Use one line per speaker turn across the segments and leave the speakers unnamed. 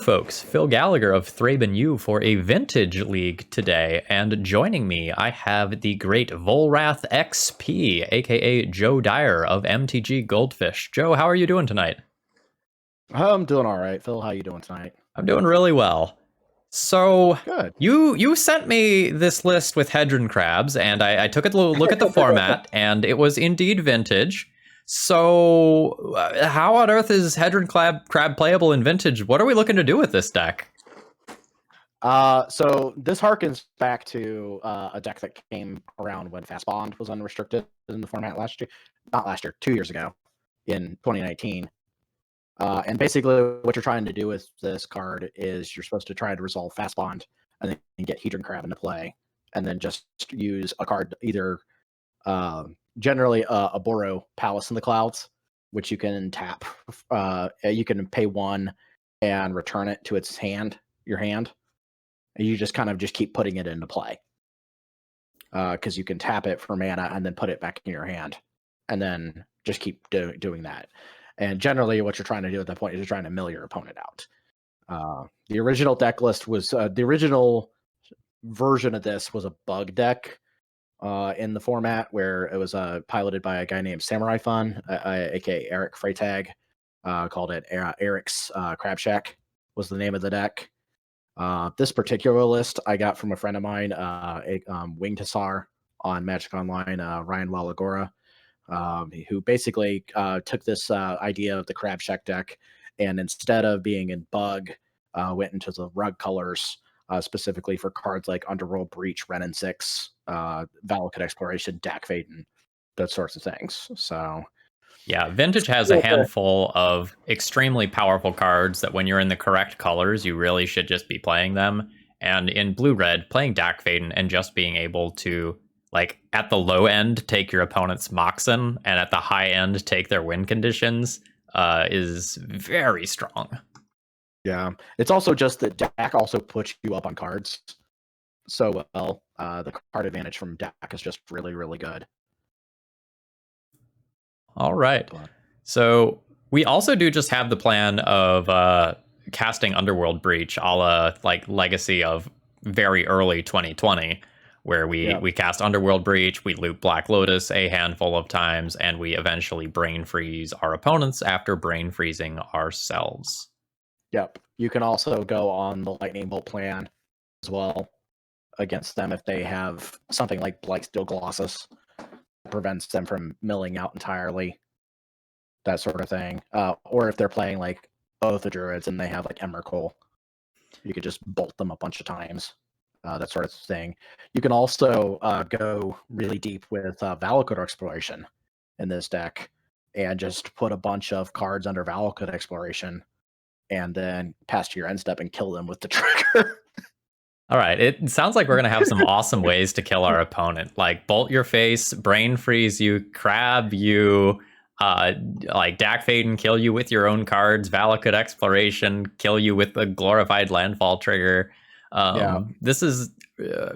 Folks, Phil Gallagher of ThrabenU for a Vintage League today, and joining me I have the great Volrath XP, aka Joe Dyer of MTG Goldfish. Joe, how are you doing tonight?
I'm doing all right. Phil, how you doing tonight?
I'm doing really well. So,
Good.
you sent me this list with Hedron Crabs, and I took a look at the format, and it was indeed vintage. So, how on earth is Hedron Crab playable in Vintage? What are we looking to do with this deck?
So this harkens back to a deck that came around when Fastbond was unrestricted in the format last year. Not last year, 2 years ago in 2019. And basically what you're trying to do with this card is you're supposed to try to resolve Fastbond and then get Hedron Crab into play. And then just use a card, either generally a Oboro Palace in the Clouds, which you can tap. You can pay 1 and return it to its hand, your hand. And you just kind of just keep putting it into play. Because you can tap it for mana and then put it back in your hand. And then just keep doing that. And generally what you're trying to do at that point is you're trying to mill your opponent out. The original deck list was, the original version of this was a bug deck in the format where it was piloted by a guy named Samurai Fun, aka Eric Freytag. Called it Eric's Crab Shack was the name of the deck. This particular list I got from a friend of mine, Winged Hussar on Magic Online, Ryan Lalagora, who basically took this idea of the Crab Shack deck and instead of being in bug, went into the rug colors, specifically for cards like Underworld Breach, Wrenn and 6, Valakut Exploration, Dak Vaden, those sorts of things. So
yeah, Vintage has a handful of extremely powerful cards that when you're in the correct colors, you really should just be playing them. And in blue-red, playing Dak Vaden and just being able to, like, at the low end, take your opponent's Moxen, and at the high end, take their win conditions, is very strong.
Yeah, it's also just that Dak also puts you up on cards so well. The card advantage from Dak is just really, really good.
All right. So we also do just have the plan of casting Underworld Breach a la like Legacy of very early 2020, where we cast Underworld Breach, we loop Black Lotus a handful of times, and we eventually brain freeze our opponents after brain freezing ourselves.
Yep. You can also go on the Lightning Bolt plan as well against them if they have something like Blightsteel Colossus. Prevents them from milling out entirely, that sort of thing. Or if they're playing like both the Druids and they have like Emrakul, you could just bolt them a bunch of times, that sort of thing. You can also go really deep with Valakut Exploration in this deck and just put a bunch of cards under Valakut Exploration and then pass to your end step and kill them with the trigger.
All right, it sounds like we're going to have some awesome ways to kill our opponent. Like bolt your face, brain freeze you, crab you, like Dak Vaden kill you with your own cards, Valakut Exploration kill you with a glorified landfall trigger. This is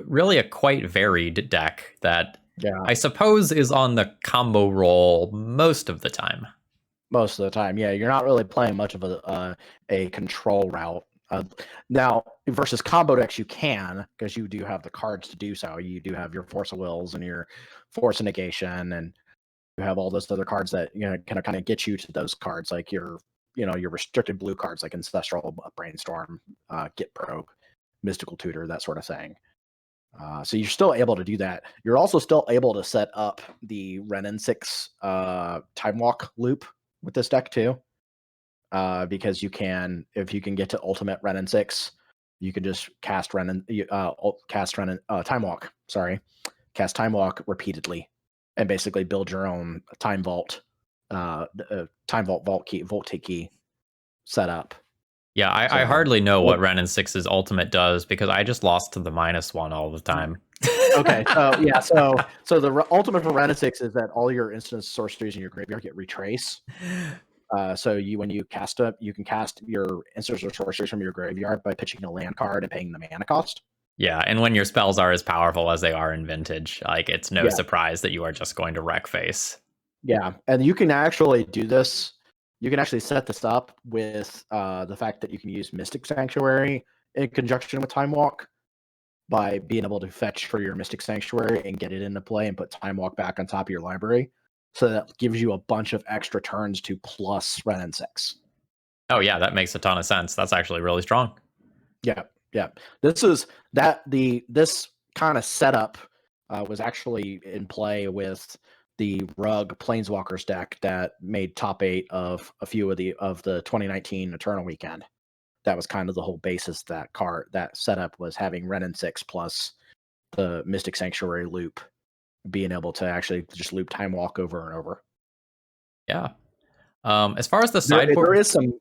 really a quite varied deck that I suppose is on the combo roll most of the time.
Most of the time, yeah. You're not really playing much of a control route. Now, versus combo decks, you can, because you do have the cards to do so. You do have your Force of Wills and your Force of Negation, and you have all those other cards that can kind of get you to those cards, like your restricted blue cards, like Ancestral Brainstorm, Get Probe, Mystical Tutor, that sort of thing. So you're still able to do that. You're also still able to set up the Wrenn and 6 Time Walk loop with this deck too. Because you can, if you can get to ultimate Wrenn and 6, you can just cast Time Walk. Cast Time Walk repeatedly, and basically build your own Time Vault, Vault key setup.
Yeah, I hardly know what Wrenn and 6's ultimate does because I just lost to the -1 all the time.
Okay, so yeah, so the ultimate for Wrenn and 6 is that all your instant sorceries in your graveyard get retrace. So when you cast you can cast your instants or sorceries from your graveyard by pitching a land card and paying the mana cost.
Yeah, and when your spells are as powerful as they are in Vintage, like it's no surprise that you are just going to wreck face.
Yeah, and you can actually do this. you can actually set this up with the fact that you can use Mystic Sanctuary in conjunction with Time Walk by being able to fetch for your Mystic Sanctuary and get it into play and put Time Walk back on top of your library. So that gives you a bunch of extra turns to plus Ren and 6.
Oh yeah, that makes a ton of sense. That's actually really strong.
Yeah. This kind of setup was actually in play with the Rug Planeswalkers deck that made top 8 of a few of the 2019 Eternal Weekend. That was kind of the whole basis that setup was having Ren and 6 plus the Mystic Sanctuary loop, being able to actually just loop Time Walk over and over.
Yeah. As far as the
There
sideboard,
is some.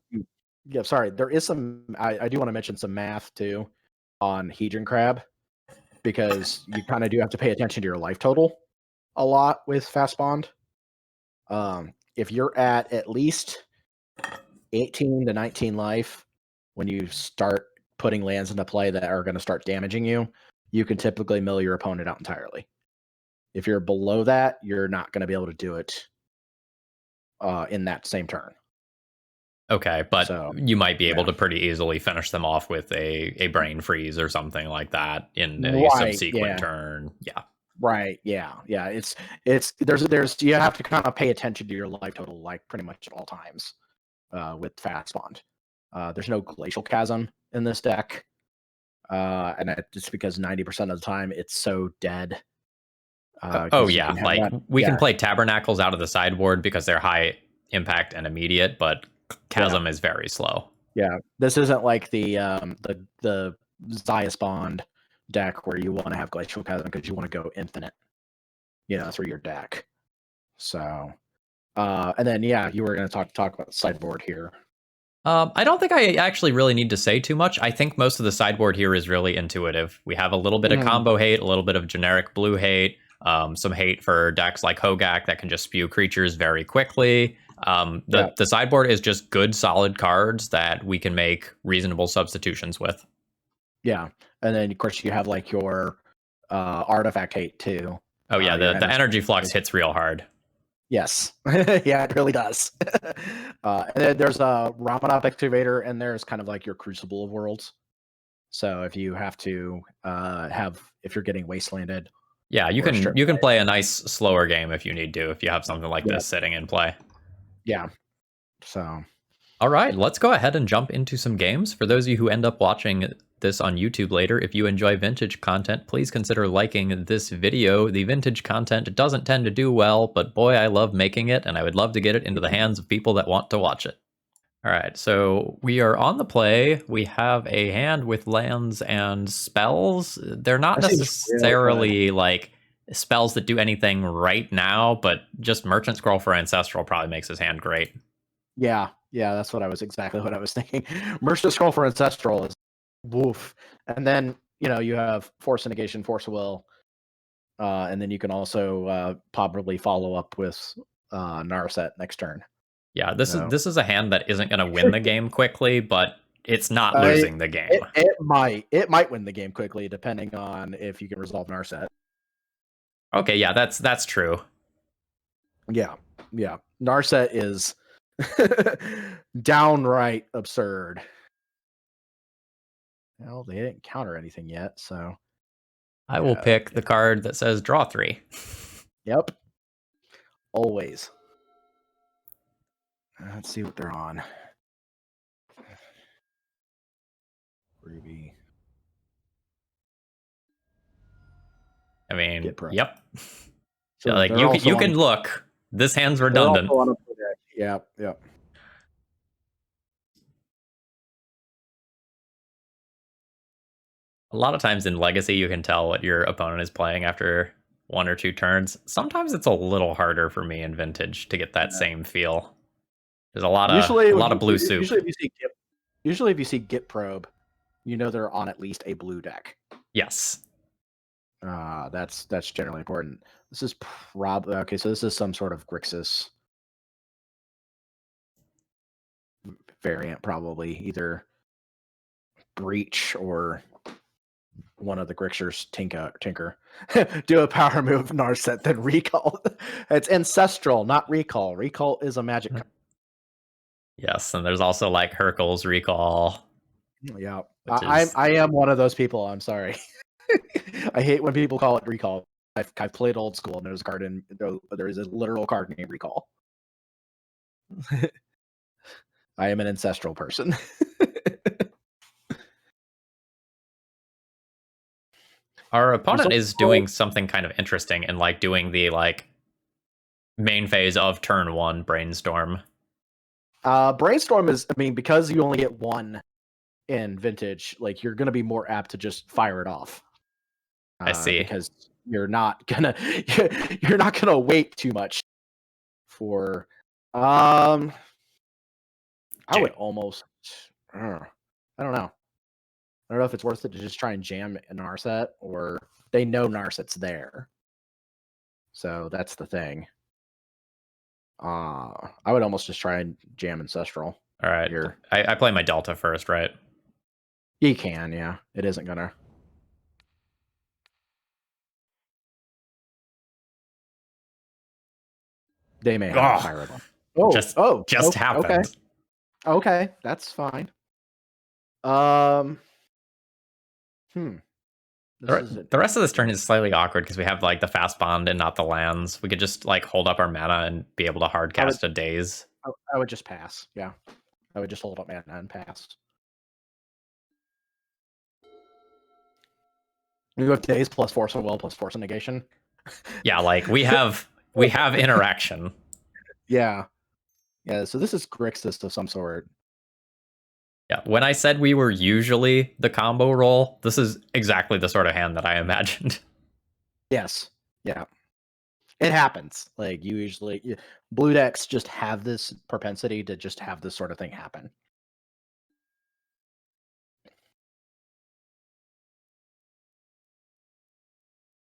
Yeah, sorry. There is some. I do want to mention some math too on Hedron Crab, because you kind of do have to pay attention to your life total a lot with Fastbond. If you're at least 18 to 19 life when you start putting lands into play that are going to start damaging you, you can typically mill your opponent out entirely. If you're below that, you're not going to be able to do it in that same turn.
okay, but
So,
you might be able
yeah.
to pretty easily finish them off with a brain freeze or something like that in a
Right,
subsequent
yeah.
turn. Yeah.
Right, yeah. It's there's you have to kind of pay attention to your life total like pretty much at all times with Fastbond. There's no Glacial Chasm in this deck, and it's because 90% of the time it's so dead.
Oh
'Cause you
yeah,
can have
like
that.
we
Yeah,
can play Tabernacles out of the sideboard because they're high impact and immediate, but
yeah,
Chasm is very slow.
yeah. This isn't like the Zias Bond deck where you want to have Glacial Chasm because you want to go infinite, through your deck. So, and then yeah, you were going to talk about the sideboard here.
I don't think I actually really need to say too much. I think most of the sideboard here is really intuitive. We have a little bit of combo hate, a little bit of generic blue hate, some hate for decks like Hogak that can just spew creatures very quickly. The sideboard is just good, solid cards that we can make reasonable substitutions with.
Yeah, and then of course you have like your artifact hate too.
Oh yeah,
Your
the energy flux hits real hard.
Yes, yeah, it really does. And then there's a Ramadan Excavator, and there's kind of like your Crucible of Worlds. So if you have to if you're getting wastelanded,
Yeah, you can play a nice slower game if you need to, if you have something like this sitting in play.
Yeah. So.
All right, let's go ahead and jump into some games. For those of you who end up watching this on YouTube later, if you enjoy vintage content, please consider liking this video. The vintage content doesn't tend to do well, but boy, I love making it, and I would love to get it into the hands of people that want to watch it. All right, so we are on the play. We have a hand with lands and spells. They're not necessarily like spells that do anything right now, but just Merchant Scroll for Ancestral probably makes his hand great.
Yeah, that's exactly what I was thinking. Merchant Scroll for Ancestral is woof. And then, you have Force of Negation, Force of Will. And then you can also probably follow up with Narset next turn.
Yeah, this is a hand that isn't going to win the game quickly, but it's not losing the game.
It might win the game quickly, depending on if you can resolve Narset.
Okay, yeah, that's true.
Yeah. Narset is downright absurd. Well, they didn't counter anything yet, so
I will pick the card that says draw 3.
Yep. Always. Let's see what they're on. Ruby.
I mean, yep. So
So
like you can look. This hand's redundant.
Yep.
A lot of times in Legacy, you can tell what your opponent is playing after 1 or 2 turns. Sometimes it's a little harder for me in Vintage to get that same feel. There's a lot of blue soup.
Usually if you see Git Probe, they're on at least a blue deck.
Yes.
That's generally important. This is probably okay. So this is some sort of Grixis variant, probably either Breach or one of the Grixers Tinker. Do a power move, Narset, then recall. It's Ancestral, not Recall. Recall is a magic card.
Yes, and there's also like Hercules recall.
Yeah,
Which is
I am one of those people. I'm sorry. I hate when people call it recall. I've played old school, and there's a card in there is a literal card named recall. I am an ancestral person.
our
There's
opponent is doing something kind of interesting and like doing the like main phase of turn 1 brainstorm.
Brainstorm is, I mean, because you only get one in Vintage, like you're going to be more apt to just fire it off.
I see.
Because you're not gonna wait too much for. I would almost. I don't know. I don't know if it's worth it to just try and jam a Narset, or they know Narset's there. So that's the thing. I would almost just try and jam Ancestral.
All right.
Here.
I play my Delta first, right?
You can, yeah. It isn't gonna. They may have a pirate on.
Just happened.
Okay, that's fine.
The rest of this turn is slightly awkward because we have like the Fastbond and not the lands. We could just like hold up our mana and be able to hard cast a Daze.
I would just pass. Yeah, I would just hold up mana and pass. You have Daze plus Force of Will plus Force of Negation.
Yeah, like we have interaction.
Yeah. So this is Grixis of some sort.
Yeah, when I said we were usually the combo roll, this is exactly the sort of hand that I imagined.
Yes. Yeah. It happens. Like you usually, blue decks just have this propensity to just have this sort of thing happen.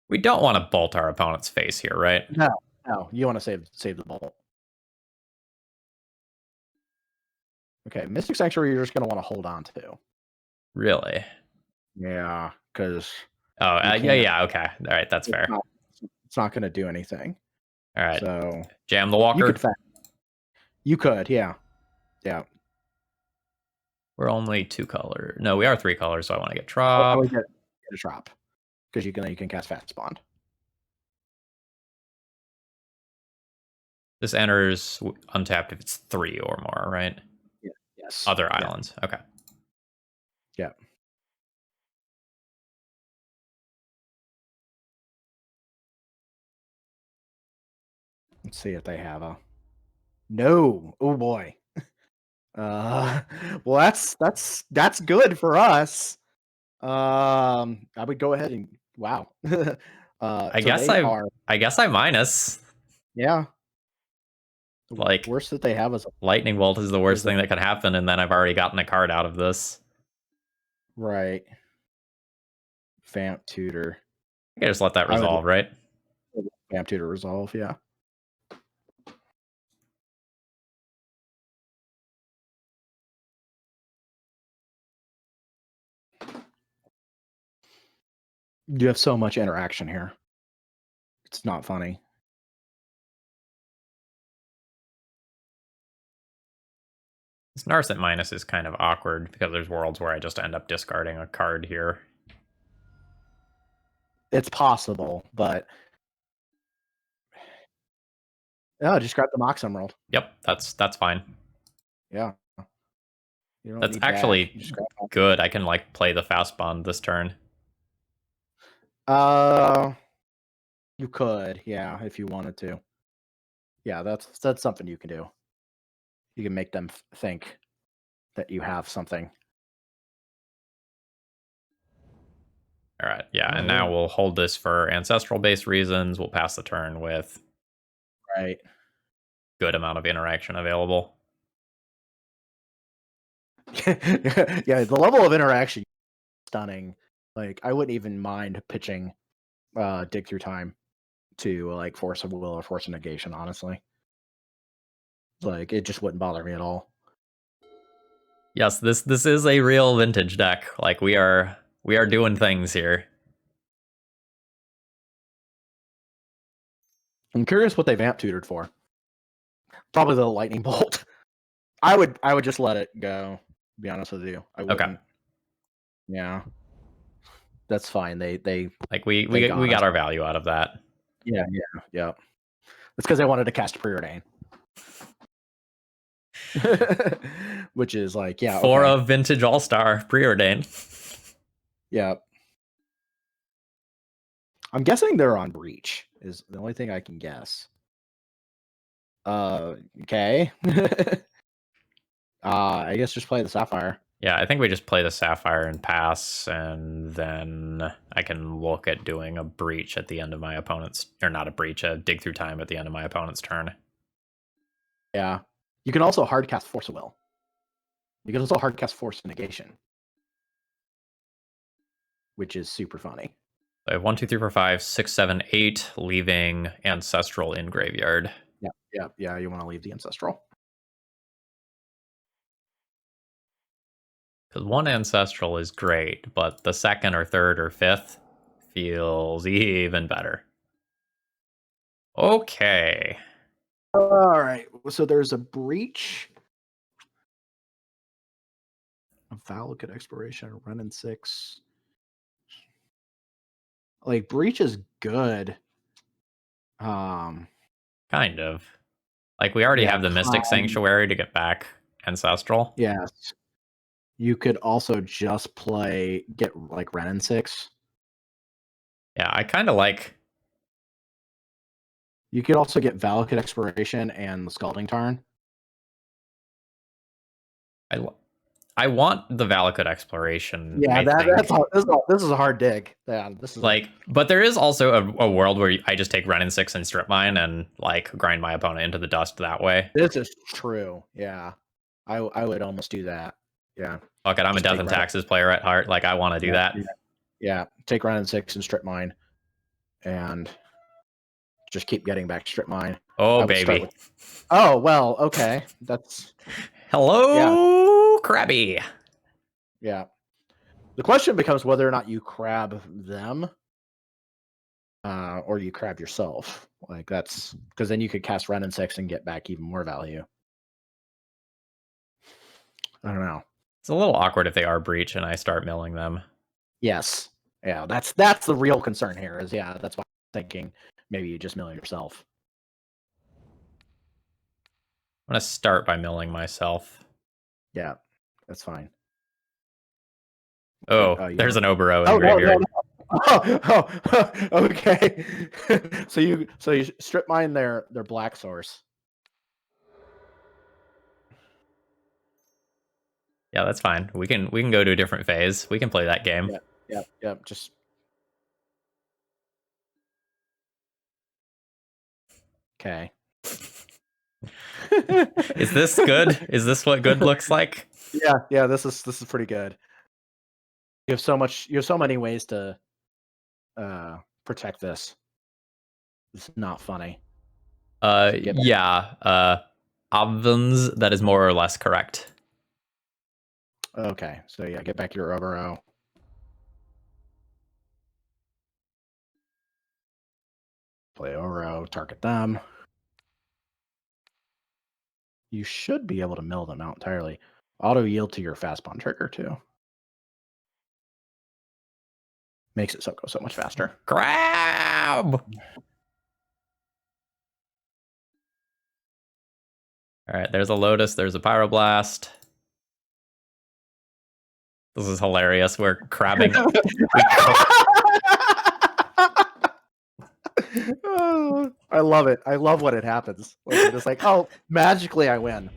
We don't want to bolt our opponent's face here, right?
No, you want to save the bolt. Okay, Mystic Sanctuary you're just going to want to hold on to.
Really?
Yeah, because...
Oh, yeah, okay. All right, that's fair.
It's not going to do anything.
All right.
So
jam the Walker.
You could, yeah. Yeah.
We're only 2 colors. No, we are 3 colors, so I want to get Trop.
I would get a Trop. Because you can cast Fastbond.
This enters untapped if it's 3 or more, right?
Yeah. Yes.
Other islands. Okay.
Yeah. Let's see if they have a... No. Oh boy. Well, that's good for us. I would go ahead and wow.
I guess I minus.
Yeah.
Like
worst that they have is
Lightning Bolt is the worst thing that could happen, and then I've already gotten a card out of this.
Right. Vamp Tutor.
I can just let that resolve, right?
Vamp Tutor resolve, yeah. You have so much interaction here. It's not funny.
This Narset minus is kind of awkward because there's worlds where I just end up discarding a card here.
It's possible, but no, just grab the Mox Emerald.
Yep, that's fine.
Yeah.
That's actually good. I can like play the Fastbond this turn.
You could, yeah, if you wanted to. Yeah, that's something you can do. You can make them think that you have something.
All right, yeah, and now we'll hold this for ancestral-based reasons. We'll pass the turn with good amount of interaction available.
Yeah, the level of interaction is stunning. Like, I wouldn't even mind pitching Dig Through Time to like Force of Will or Force of Negation, honestly. Like, it just wouldn't bother me at all.
Yes, this is a real vintage deck. Like, we are doing things here.
I'm curious what they Vamp Tutored for. Probably the Lightning Bolt. I would just let it go. To be honest with you, I wouldn't.
Okay.
Yeah, that's fine. They
Like we
got us.
got our value out of that.
Yeah. That's because I wanted to cast Preordain. Which is like, yeah,
For
okay.
a vintage all-star preordain.
Yeah. I'm guessing they're on Breach, is the only thing I can guess. Okay. I guess just play the Sapphire.
Yeah, I think we just play the Sapphire and pass, and then I can look at doing a breach at the end of my opponent's, or not a breach, a dig through time at the end of my opponent's turn.
Yeah. You can also hardcast Force of Will. You can also hardcast Force Negation, which is super funny.
I have 1, 2, 3, 4, 5, 6, 7, 8, leaving Ancestral in graveyard.
Yeah. You want to leave the Ancestral.
Because 1 Ancestral is great, but the 2nd or 3rd or 5th feels even better. Okay.
All right. So there's a Breach, a Valakut Exploration, a Run and 6. Like, Breach is good.
Kind of. Like, we already have the Mystic Sanctuary to get back Ancestral.
Yes. You could also just get like Ren and 6.
Yeah, I kind of like...
You could also get Valakut Exploration and the Scalding Tarn.
I want the Valakut Exploration.
Yeah, this is a hard dig. Yeah, this is
like, but there is also a world where I just take Ren and 6 and Strip Mine and like grind my opponent into the dust that way.
This is true. Yeah, I would almost do that. Yeah.
Fuck it, I'm a Death and Taxes player at heart. Like, I want to do that.
Yeah, take Ren and 6 and Strip Mine, and just keep getting back Strip Mine.
Oh baby.
Oh well, okay. That's
hello, Crabby.
Yeah. The question becomes whether or not you crab them, or you crab yourself. Like, that's because then you could cast Ren and 6 and get back even more value. I don't know.
It's a little awkward if they are Breach and I start milling them.
Yes. Yeah, that's the real concern here. That's why I'm thinking maybe you just mill yourself.
I'm gonna start by milling myself.
Yeah, that's fine.
Oh, there's an Oboro in graveyard.
Oh, okay. so you strip mine their black source.
Yeah, that's fine. We can go to a different phase. We can play that game.
Yeah. Just okay.
Is this good? Is this what good looks like?
Yeah. This is pretty good. You have so many ways to protect this. It's not funny.
Yeah. Ovens, that is more or less correct.
Okay, so yeah, get back your Oboro. Play Oboro, target them. You should be able to mill them out entirely. Auto yield to your Fastbond trigger too. Makes it go so much faster.
Grab! All right, there's a Lotus, there's a Pyroblast. This is hilarious. We're crabbing.
I love it. I love when it happens. Like, it's like, oh, magically I win.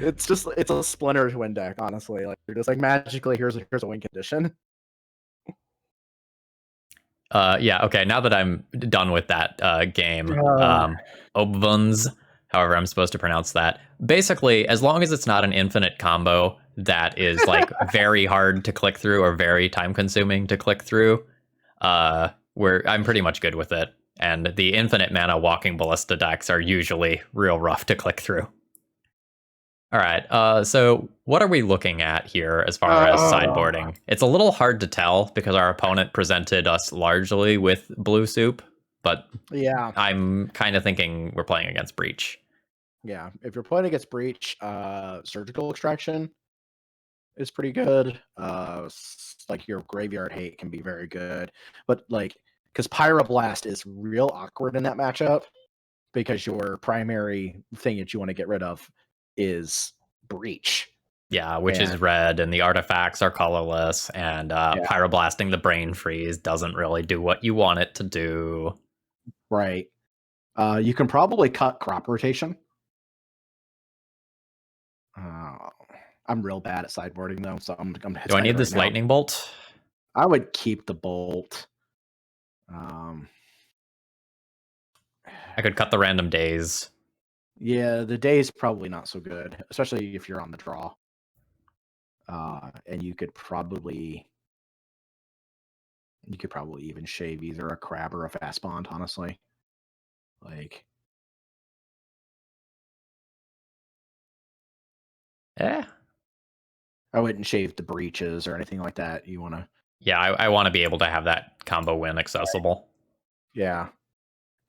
It's a Splinter Twin deck, honestly. Like, you're just like, magically here's a win condition.
Yeah, okay, now that I'm done with that game, Obvuns, however I'm supposed to pronounce that, basically, as long as it's not an infinite combo that is like very hard to click through or very time consuming to click through, I'm pretty much good with it. And the infinite mana Walking Ballista decks are usually real rough to click through. All right, so what are we looking at here as far as sideboarding? It's a little hard to tell because our opponent presented us largely with blue soup, but
yeah,
I'm kind of thinking we're playing against Breach.
Yeah, if you're playing against Breach, Surgical Extraction is pretty good. Like your Graveyard Hate can be very good, but like because Pyroblast is real awkward in that matchup because your primary thing that you want to get rid of is Breach.
Yeah, which is red, and the artifacts are colorless, and pyroblasting the brain freeze doesn't really do what you want it to do.
Right. You can probably cut crop rotation. I'm real bad at sideboarding though, so I'm
do I need this lightning bolt?
I would keep the bolt.
I could cut the random days.
Yeah, the day's probably not so good, especially if you're on the draw. And you could probably even shave either a crab or a Fastbond, honestly. Like,
Yeah.
I wouldn't shave the breaches or anything like that. You want to.
Yeah, I want to be able to have that combo win accessible.
Yeah.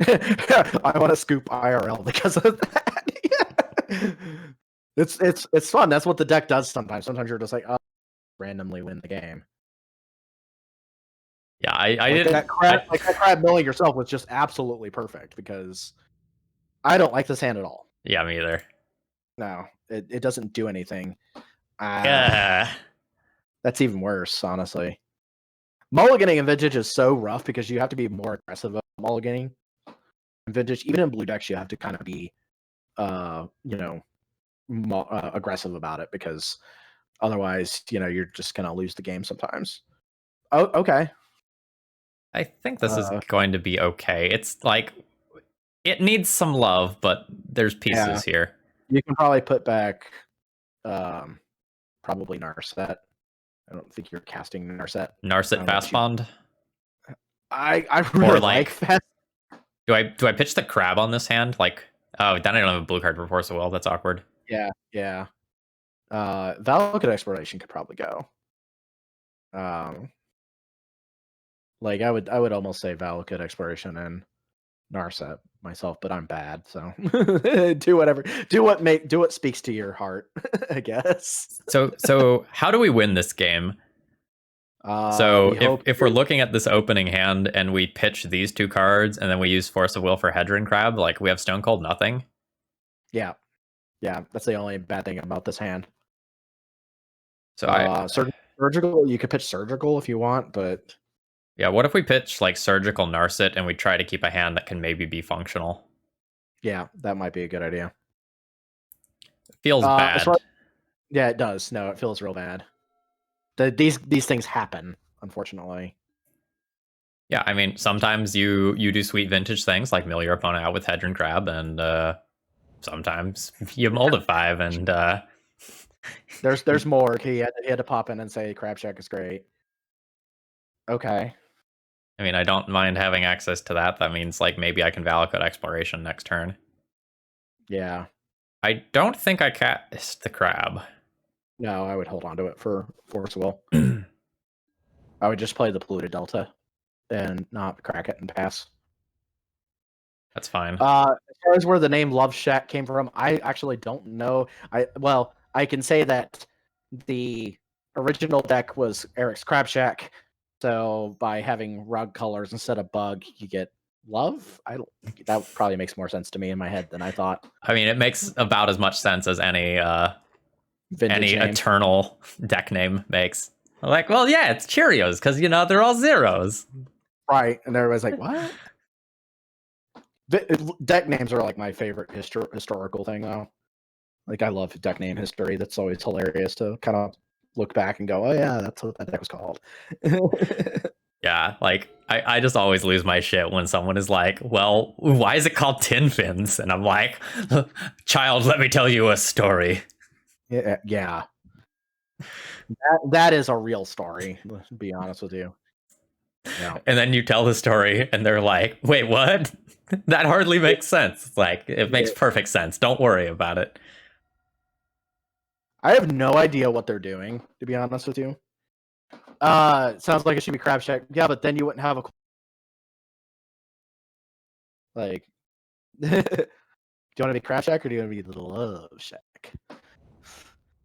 I want to scoop IRL because of that. It's fun. That's what the deck does sometimes. Sometimes you're just like, oh, randomly win the game.
Yeah, I
like
didn't.
That crab milling yourself was just absolutely perfect because I don't like this hand at all.
Yeah, me either.
No, it doesn't do anything.
Yeah.
That's even worse, honestly. Mulliganing in Vintage is so rough because you have to be more aggressive about mulliganing. In Vintage, even in blue decks, you have to kind of be, aggressive about it because otherwise, you're just gonna lose the game sometimes. Oh, okay.
I think this is going to be okay. It's like it needs some love, but there's pieces here.
You can probably put back, probably Narset. I don't think you're casting Narset.
Narset Fastbond.
I really like Fast.
Do I pitch the crab on this hand? Like, oh, then I don't have a blue card for Force of Will. That's awkward.
Yeah. Valakut Exploration could probably go. Like I would almost say Valakut Exploration and Narset myself, but I'm bad, so do whatever. Do what speaks to your heart, I guess.
So how do we win this game? So if we're looking at this opening hand and we pitch these two cards and then we use Force of Will for Hedron Crab, like we have Stone Cold nothing.
Yeah, that's the only bad thing about this hand.
So
Surgical, you could pitch Surgical if you want, but
yeah, what if we pitch like Surgical Narset and we try to keep a hand that can maybe be functional?
Yeah, that might be a good idea.
It feels bad.
Yeah, it does. No, it feels real bad. These things happen, unfortunately.
Yeah, I mean, sometimes you do sweet vintage things like mill your opponent out with Hedron Crab, and sometimes you mold at 5, and
there's more. He had to pop in and say Crab Shack is great. Okay.
I mean, I don't mind having access to that. That means like maybe I can Valakut Exploration next turn.
Yeah.
I don't think I cast the crab.
No, I would hold on to it for Force Will. I would just play the Polluted Delta and not crack it and pass.
That's fine.
As far as where the name Love Shack came from, I actually don't know. I can say that the original deck was Eric's Crab Shack. So by having rug colors instead of bug, you get love. That probably makes more sense to me in my head than I thought.
I mean, it makes about as much sense as any eternal deck name makes. Like, well, yeah, it's Cheerios because they're all zeros,
right? And everybody's like, what? Deck names are like my favorite historical thing, though. Like, I love deck name history. That's always hilarious to kind of look back and go, oh yeah, that's what that deck was called.
Yeah, like I just always lose my shit when someone is like, well, why is it called Tin Fins? And I'm like, child, let me tell you a story.
Yeah. That is a real story, to be honest with you. Yeah.
And then you tell the story and they're like, wait, what? That hardly makes sense. It's like, it makes perfect sense. Don't worry about it.
I have no idea what they're doing, to be honest with you. Sounds like it should be Crab Shack. Yeah, but then you wouldn't have a like you want to be Crab Shack or do you want to be the Love Shack?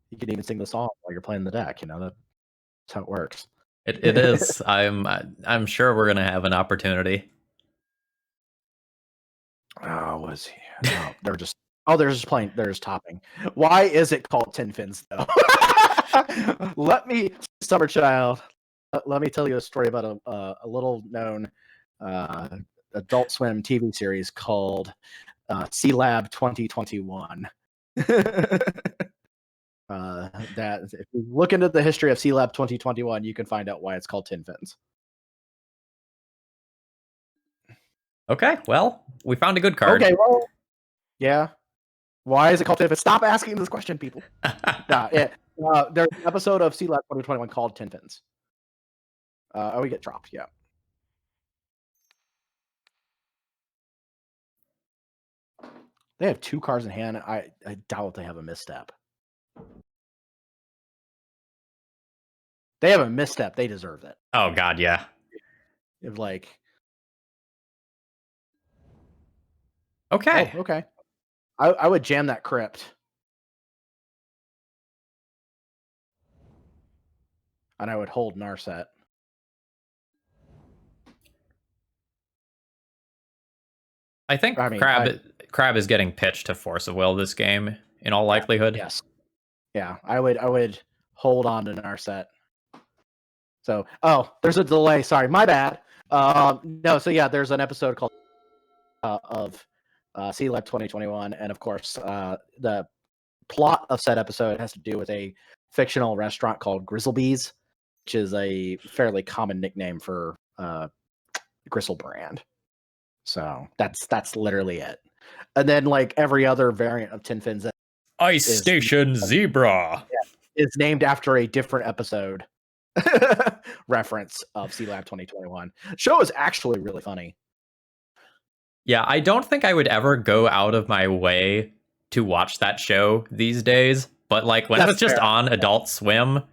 You can even sing the song while you're playing the deck. That's how it works.
It is. I'm sure we're gonna have an opportunity.
Oh, was he? No, they're just. Oh, they're just playing. They're just topping. Why is it called 10 fins though? Let me, Summer Child. Let me tell you a story about a little known Adult Swim TV series called C Lab 2021. That if you look into the history of C Lab 2021, you can find out why it's called 10 fins.
Okay, well, we found a good card.
Okay, well, yeah. Why is it called 10 fins? Stop asking this question, people. There's an episode of C Lab 2021 called 10 fins. We get dropped, yeah. They have 2 cards in hand. I doubt they have a misstep. They have a misstep. They deserve it.
Oh God, yeah.
If like,
okay,
okay. I would jam that crypt, and I would hold Narset.
I think Crab is getting pitched to Force of Will this game in all likelihood.
Yes. Yeah, I would hold on to Narset. So, there's a delay. Sorry, my bad. No, so yeah, there's an episode called of C Lab 2021, and of course, the plot of said episode has to do with a fictional restaurant called Grizzlebees, which is a fairly common nickname for Gristle brand. So that's literally it. And then like every other variant of 10 fins,
Ice Station Zebra
is named after a different episode reference of C Lab 2021. Show is actually really funny.
Yeah, I don't think I would ever go out of my way to watch that show these days, but like when it was just on Adult Swim,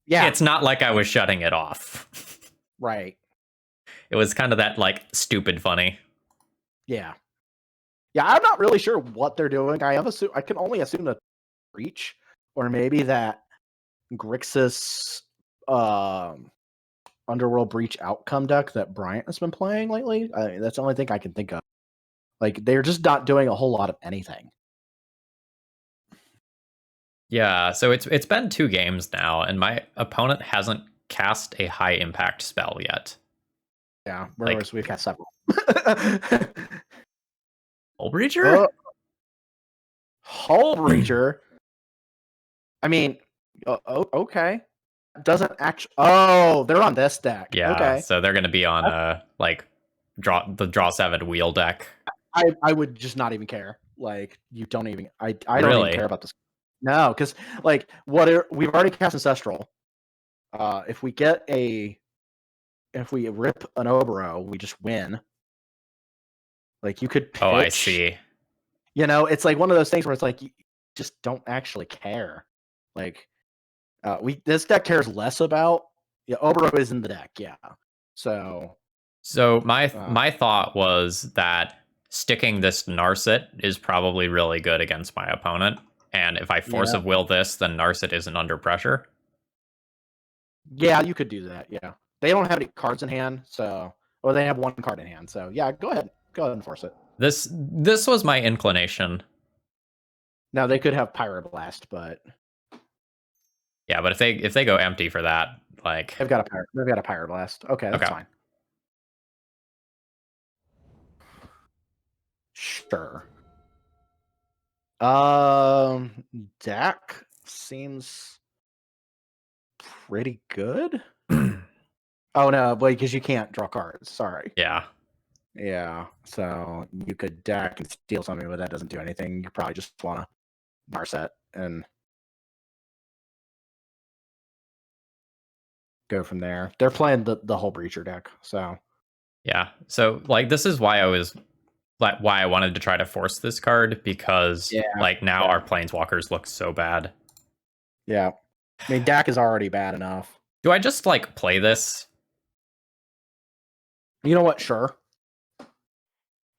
it's not like I was shutting it off.
Right.
It was kind of that like stupid funny.
Yeah. Yeah, I'm not really sure what they're doing. I can only assume that Breach, or maybe that Grixis Underworld Breach outcome deck that Bryant has been playing lately. That's the only thing I can think of. Like, they're just not doing a whole lot of anything.
Yeah, so it's been 2 games now, and my opponent hasn't cast a high impact spell yet.
Yeah, whereas we've got several.
Hull Breacher?
Hull Breacher? I mean, okay. Doesn't actually. Oh, they're on this deck.
Yeah,
okay.
So they're going to be on draw 7 wheel deck.
I would just not even care. Like, you don't even. I don't even care about this. No, because like we've already cast Ancestral. If we rip an Oboro, we just win. Like, you could pitch.
Oh, I see.
It's like one of those things where it's like you just don't actually care. Like, this deck cares less about. Yeah, Oboro is in the deck. Yeah. So
my thought was that sticking this Narset is probably really good against my opponent, and if I Force of Will this, then Narset isn't under pressure.
Yeah, you could do that. Yeah, they don't have any cards in hand, or they have 1 card in hand. So yeah, go ahead and force it.
This was my inclination.
Now they could have Pyroblast, but
yeah, but if they go empty for that, like
they've got a Pyroblast. Okay, that's fine. Sure. Deck seems pretty good. Oh no, because you can't draw cards. Sorry.
Yeah.
Yeah. So you could deck and steal something, but that doesn't do anything. You probably just want to Narset and go from there. They're playing the whole Breacher deck, so
yeah. So like this is why I wanted to try to force this card, because now our Planeswalkers look so bad.
Yeah. I mean, Dak is already bad enough.
Do I just like play this?
You know what? Sure.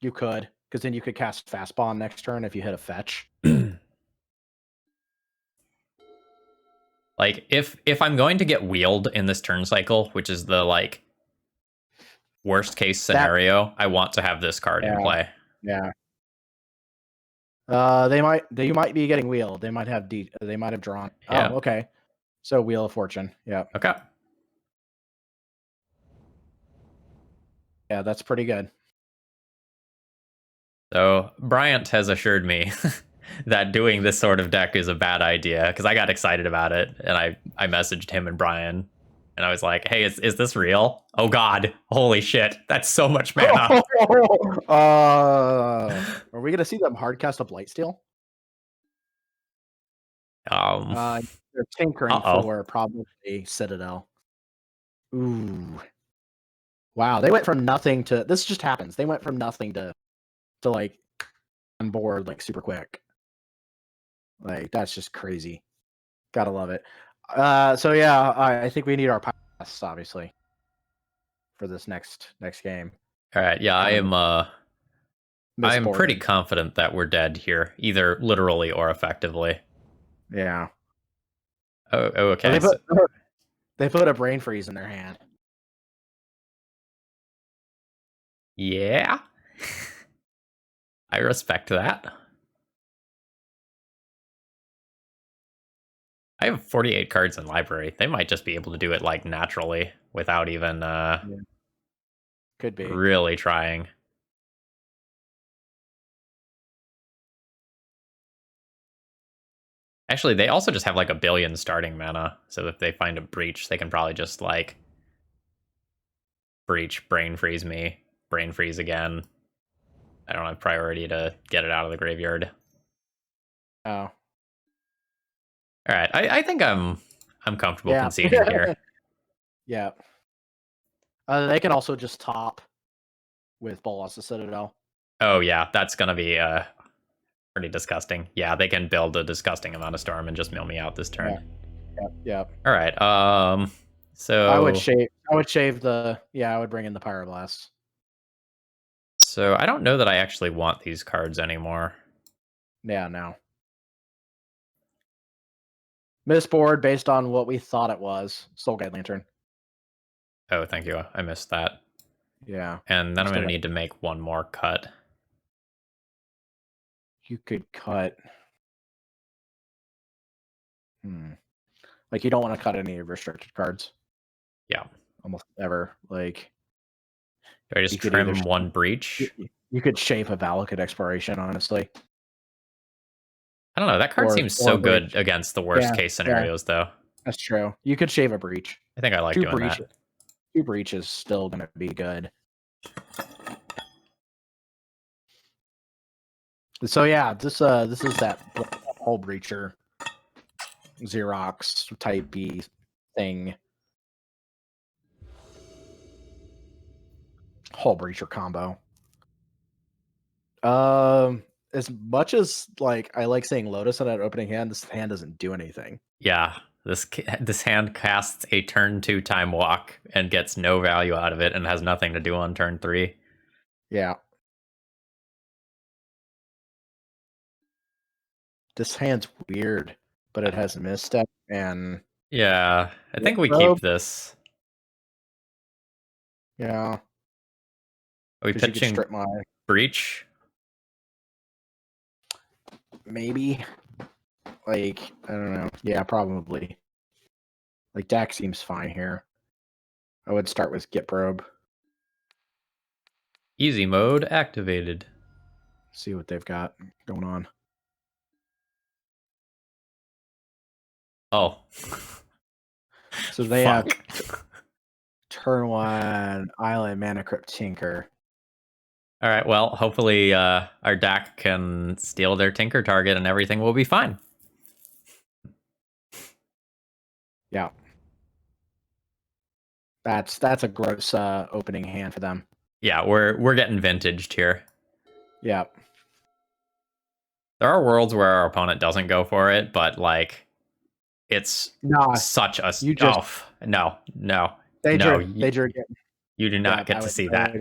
You could. because then you could cast Fastbond next turn if you hit a fetch.
Like if I'm going to get wheeled in this turn cycle, which is the like worst case scenario, I want to have this card in play.
Yeah. They might be getting wheeled. They might have drawn.
Yeah.
Oh, okay. So Wheel of Fortune. Yeah.
Okay.
Yeah, that's pretty good.
So Bryant has assured me that doing this sort of deck is a bad idea because I got excited about it and I messaged him and Brian and I was like, "Hey, is this real? Oh God, holy shit, that's so much mana."
Are we gonna see them hardcast a Blightsteel? They're tinkering for probably Citadel. Ooh. Wow, they went from nothing to this. Just happens. They went from nothing to like on board like super quick. Like that's just crazy. Gotta love it. So yeah, I think we need our pass obviously for this next game.
All right, yeah, I am pretty confident that we're dead here, either literally or effectively.
Yeah.
Oh, okay.
They put a brain freeze in their hand.
Yeah. I respect that. I have 48 cards in library. They might just be able to do it like naturally without even
could be
really trying. Actually, they also just have like a billion starting mana. So if they find a breach, they can probably just like breach, brain freeze me, brain freeze again. I don't have priority to get it out of the graveyard.
Oh.
All right, I think I'm comfortable conceding here.
Yeah. They can also just top with Bolas the Citadel.
Oh yeah, that's gonna be pretty disgusting. Yeah, they can build a disgusting amount of storm and just mill me out this turn.
Yeah.
All right. So
I would shave the. Yeah, I would bring in the Pyroblast.
So I don't know that I actually want these cards anymore.
Yeah, no. Misboard based on what we thought it was. Soulguide Lantern.
Oh, thank you. I missed that.
Yeah.
And then I'm going to need to make one more cut.
You could cut. Like, you don't want to cut any restricted cards.
Yeah.
Almost ever. Like,
do I just trim one breach?
You could shape a Valakut Exploration, honestly.
I don't know. That card seems so good against the worst case scenarios, though.
That's true. You could shave a breach.
I think I like doing that.
2 breach is still going to be good. So yeah, this is that whole breacher Xerox type B thing. Whole breacher combo. As much as like I like saying Lotus on that opening hand, this hand doesn't do anything.
Yeah, this hand casts a turn 2 time walk and gets no value out of it and has nothing to do on turn 3.
Yeah. This hand's weird, but it has misstep and
yeah, I think we keep this.
Yeah.
Are we pitching breach?
Maybe. Like, I don't know. Yeah, probably. Like, Dak seems fine here. I would start with Get Probe.
Easy mode activated.
See what they've got going on.
Oh.
So they have turn 1 Island Mana Crypt Tinker.
All right, well, hopefully our deck can steal their Tinker target and everything will be fine.
Yeah. That's a gross opening hand for them.
Yeah, we're getting vintaged here.
Yeah.
There are worlds where our opponent doesn't go for it, but like it's such a no. You do not get to see that.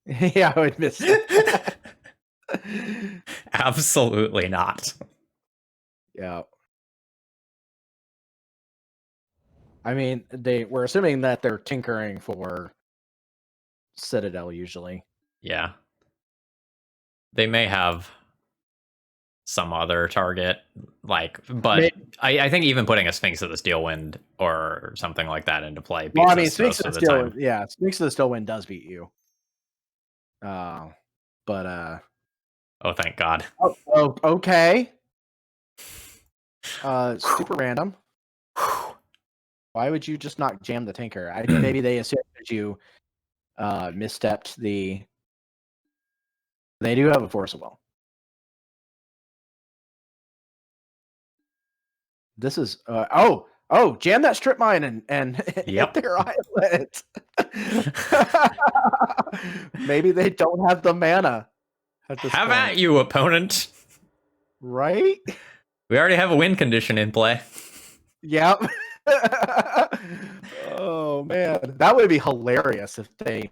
Yeah, I would miss it.
Absolutely not.
Yeah. I mean, we're assuming that they're tinkering for Citadel usually.
Yeah. They may have some other target, but I think even putting a Sphinx of the Steel Wind or something like that into play beats us
Sphinx
most
of
of
the
the time.
Sphinx of the Steel Wind does beat you. But
Oh, thank God.
oh, okay. Super random. Why would you just not jam the Tinker? Maybe they assumed that you misstepped the. They do have a Force of Will. This is jam that strip mine and hit their islet. Maybe they don't have the mana at this
Have
point.
at you, opponent.
Right?
We already have a win condition in play.
Yep. Oh man, that would be hilarious if they,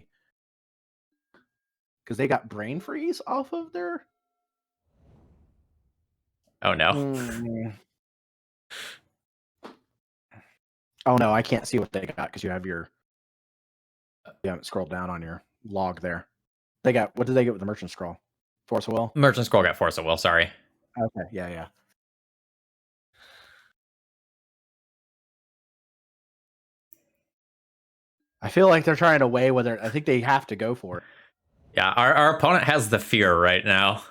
because they got brain freeze off of their.
Oh no.
Oh no, I can't see what they got because you haven't scrolled down on your log there. What did they get with the merchant scroll? Force of Will?
Merchant Scroll got Force of Will, sorry.
Okay, yeah. I feel like they're trying to weigh whether. I think they have to go for it.
Yeah, our opponent has the fear right now.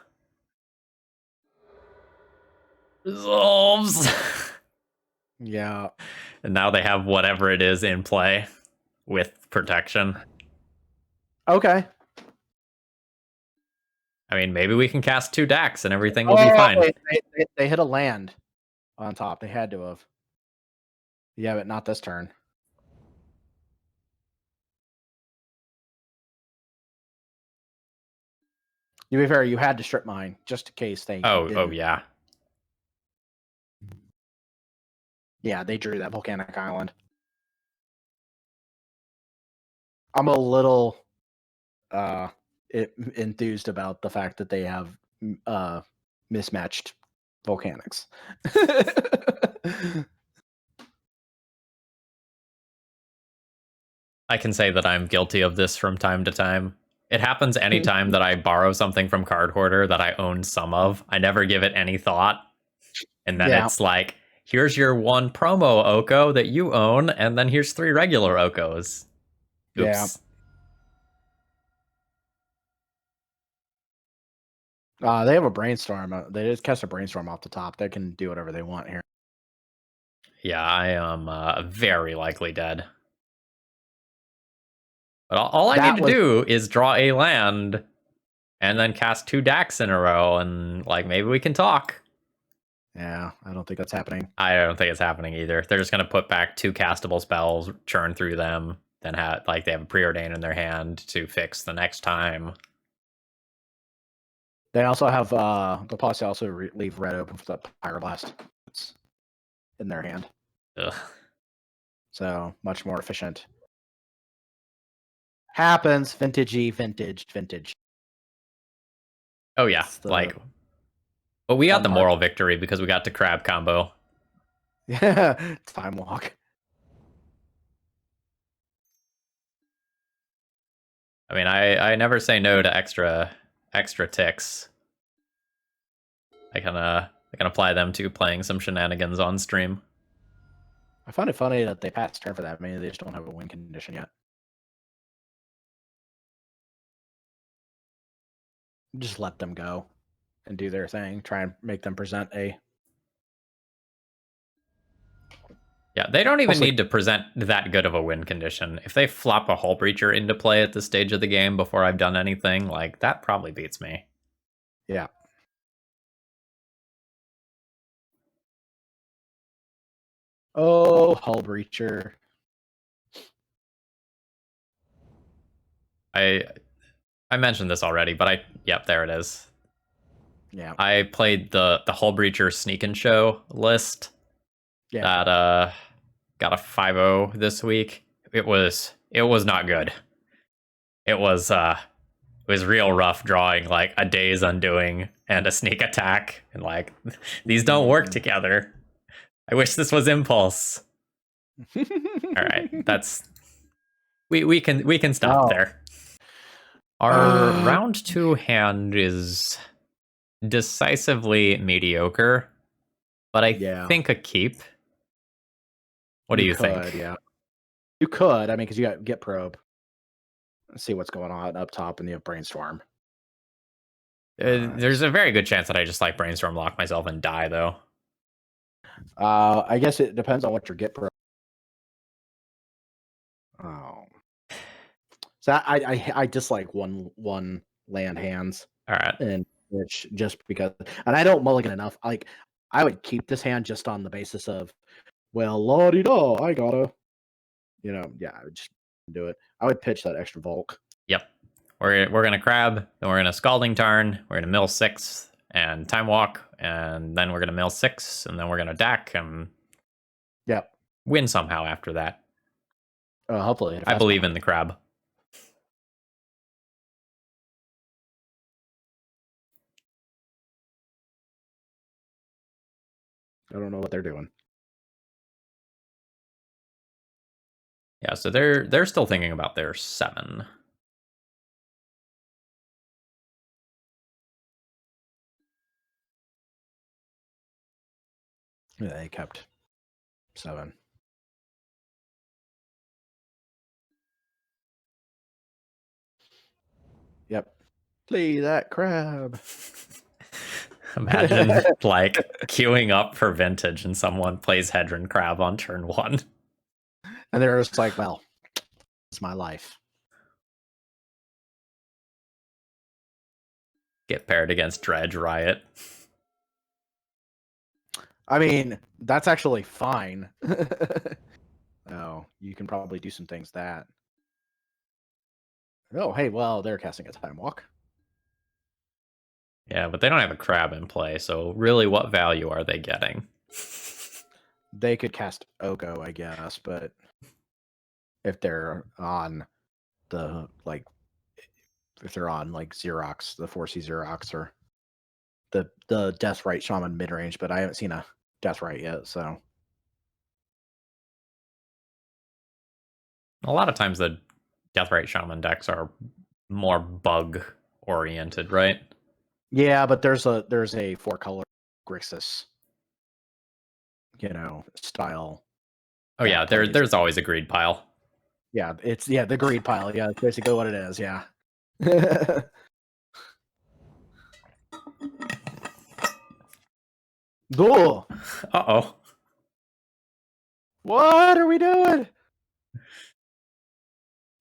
Resolves.
Yeah.
And now they have whatever it is in play with protection.
Okay.
I mean, maybe we can cast 2 Dax and everything will be fine.
They hit a land on top. They had to have. Yeah, but not this turn. To be fair, you had to strip mine just in case they.
Oh yeah.
Yeah, they drew that volcanic island. I'm a little enthused about the fact that they have mismatched volcanics.
I can say that I'm guilty of this from time to time. It happens anytime that I borrow something from Card Hoarder that I own some of. I never give it any thought. And then it's like, here's your 1 promo Oko that you own, and then here's 3 regular Okos. Oops.
Yeah. They have a brainstorm. They just cast a brainstorm off the top. They can do whatever they want here.
Yeah, I am very likely dead. But all I need to do is draw a land and then cast 2 Dax in a row, and maybe we can talk.
Yeah, I don't think that's happening.
I don't think it's happening either. They're just going to put back 2 castable spells, churn through them, then they have a Preordain in their hand to fix the next time.
They also have they'll possibly also leave red open for the Pyroblast. It's in their hand.
Ugh.
So much more efficient. Happens. Vintage.
Oh yeah, but we got the moral victory because we got to crab combo.
Yeah, time walk.
I mean, I never say no to extra ticks. I can apply them to playing some shenanigans on stream.
I find it funny that they passed turn for that. Maybe they just don't have a win condition yet. Just let them go and do their thing. Try and make them present a.
Yeah, they don't even need to present that good of a win condition. If they flop a Hull Breacher into play at this stage of the game before I've done anything, that probably beats me.
Yeah. Oh, Hull Breacher.
I mentioned this already, but yep, there it is.
Yeah.
I played the Hull Breacher Sneak and Show list. Yeah. That got a 5-0 this week. It was not good. It was It was real rough drawing like a Days Undoing and a Sneak Attack, and like these don't work together. I wish this was Impulse. All right, that's we can stop there. Our round 2 hand is decisively mediocre, but I think a keep. What do you think?
Yeah, you could. I mean, because you got Get Probe. Let's see what's going on up top, and you have Brainstorm.
There's a very good chance that I just like Brainstorm, lock myself, and die, though.
I guess it depends on what your Get Probe. Oh, so I dislike one land hands.
All right,
and which just because, and I don't mulligan enough. Like I would keep this hand just on the basis of, well, la-di-da, I gotta, I would just do it. I would pitch that extra Volk.
Yep. We're gonna crab, then we're gonna Scalding Tarn, we're gonna mill 6 and Time Walk, and then we're gonna mill 6, and then we're gonna DAC and win somehow after that.
Hopefully,
I believe in the crab.
I don't know what they're doing.
Yeah, so they're still thinking about their 7.
Yeah, they kept 7. Yep. Play that crab.
Imagine like queuing up for Vintage and someone plays Hedron Crab on turn 1.
And they're just like, well, it's my life.
Get paired against Dredge Riot.
I mean, that's actually fine. Oh, you can probably do some things that. Oh, hey, well, they're casting a Time Walk.
Yeah, but they don't have a crab in play, so really what value are they getting?
They could cast Oko, I guess, but if they're on the, like, if they're on, like, Xerox, the 4C Xerox, or the Deathrite Shaman mid-range, but I haven't seen a Deathrite yet, so.
A lot of times the Deathrite Shaman decks are more bug-oriented, right?
Yeah, but there's a 4-color Grixis, style.
Oh yeah, there's always a greed pile.
Yeah, it's the greed pile. Yeah, that's basically what it is. Yeah. Cool.
Uh-oh.
What are we doing?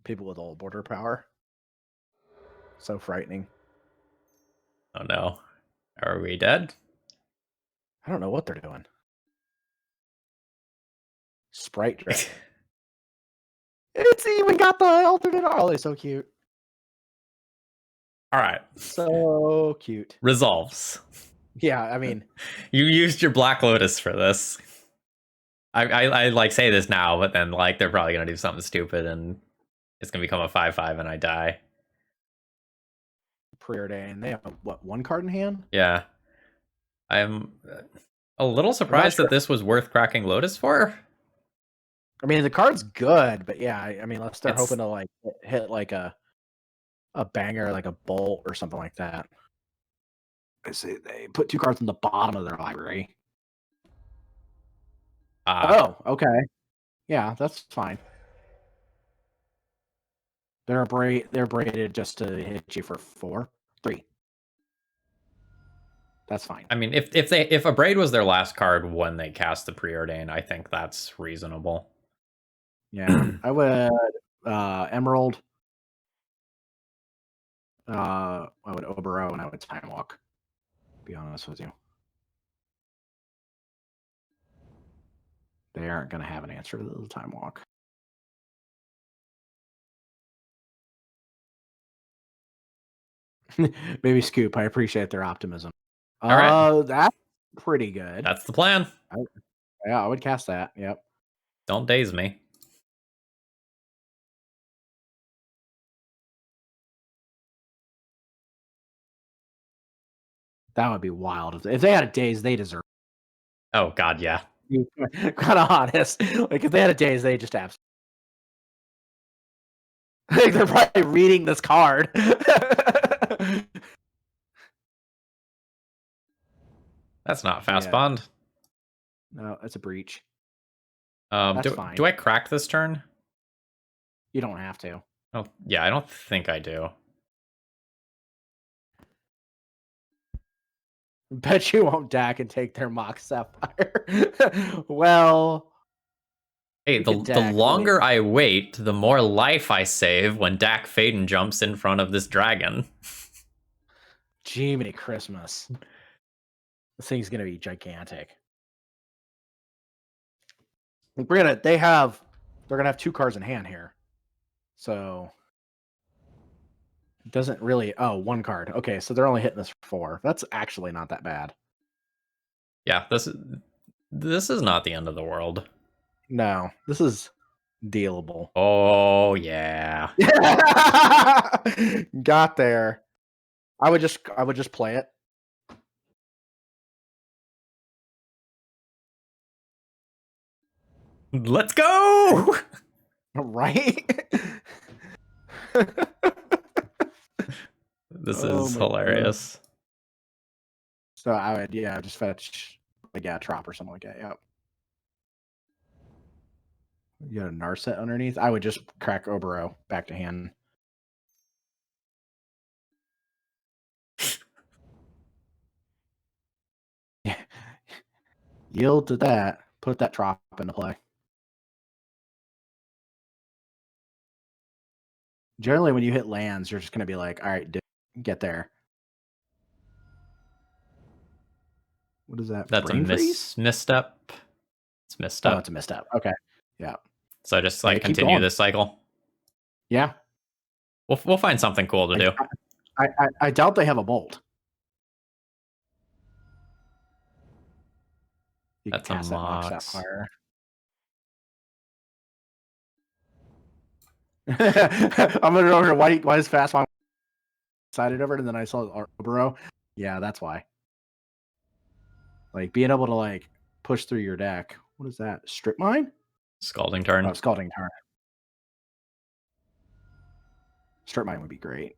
People with old border power. So frightening.
Oh no. Are we dead?
I don't know what they're doing. Sprite dress. It's even got the alternate. Oh, they're so cute.
All right.
So cute.
Resolves.
Yeah, I mean,
you used your Black Lotus for this. I like say this now, but then like they're probably gonna do something stupid and it's gonna become a 5/5 and I die.
Preordain. They have what, 1 card in hand?
Yeah. I'm a little surprised that this was worth cracking Lotus for.
I mean, the card's good, but yeah, I mean, unless they're hoping to like hit like a banger, like a bolt or something like that. I see they put 2 cards in the bottom of their library. Oh, okay. Yeah, that's fine. They're braided just to hit you for 3. That's fine.
I mean, if a braid was their last card when they cast the Preordain, I think that's reasonable.
Yeah, I would Emerald. I would Oboro and I would Time Walk. To be honest with you, they aren't going to have an answer to the Time Walk. Maybe Scoop. I appreciate their optimism.
All right.
That's pretty good.
That's the plan.
I would cast that. Yep.
Don't daze me.
That would be wild. If they had a Daze, they deserve
Oh god, yeah.
it. Kind of honest. Like, if they had a Daze, they just absolutely. Like, they're probably reading this card.
That's not
Yeah.
Fastbond.
No, that's a breach.
That's
fine.
Do I crack this turn?
You don't have to.
Oh, yeah, I don't think I do.
Bet you won't DAC and take their Mock Sapphire. Well,
Hey,
you
the
could DAC,
longer I wait, the more life I save when Dak Faden jumps in front of this dragon.
Jiminy Christmas. This thing's gonna be gigantic. They're gonna have 2 cards in hand here. So it doesn't really 1 card. Okay, so they're only hitting this for 4. That's actually not that bad.
Yeah, this is not the end of the world.
No, this is dealable.
Oh yeah.
Got there. I would just play it.
Let's go!
Right?
This
Oh
is
my
hilarious.
So I would, just fetch like a Trop or something like that. Yep. You got a Narset underneath. I would just crack Oboro back to hand. Yield to that. Put that Trop into play. Generally, when you hit lands, you're just going to be like, all right, get there. What is that?
That's
Brain
a
freeze?
misstep. It's misstep.
Oh, it's a misstep. Okay. Yeah.
So just
Yeah,
like
keep
continue
going.
this cycle.
Yeah.
We'll find something cool to do.
I doubt they have a bolt. You
That's
can
a
cast that Mock
Mox.
Sapphire. I'm gonna over why is Fastbond decided over it, and then I saw Oboro. Yeah, that's why. Like being able to like push through your deck. What is that? Strip mine?
Scalding turn.
Oh, Scalding turn. Strip mine would be great.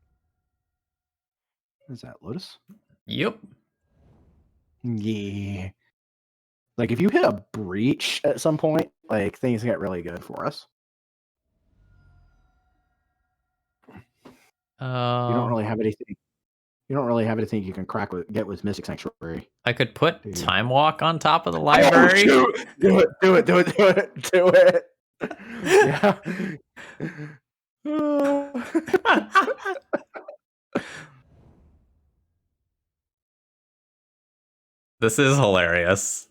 What is that? Lotus?
Yep.
Yeah. Like if you hit a breach at some point, like things get really good for us. You don't really have anything. You don't really have anything you can get with Mystic Sanctuary.
I could put Time Walk on top of the library.
Oh, do it. Yeah.
This is hilarious.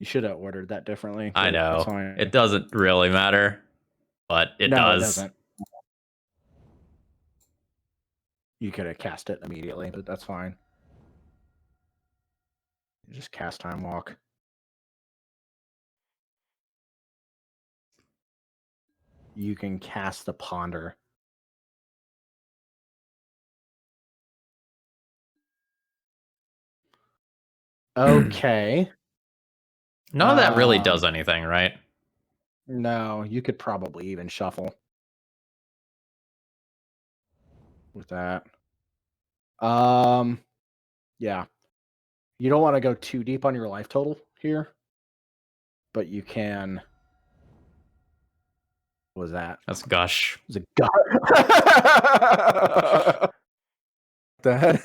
You should have ordered that differently.
I know. It doesn't really matter, but it does.
It doesn't. You could have cast it immediately, but that's fine. You just cast Time Walk. You can cast the Ponder. Okay.
None of that really does anything, right?
No, you could probably even shuffle with that. Yeah. You don't want to go too deep on your life total here, but you can. What was that?
That's Gush.
It was a gush. That.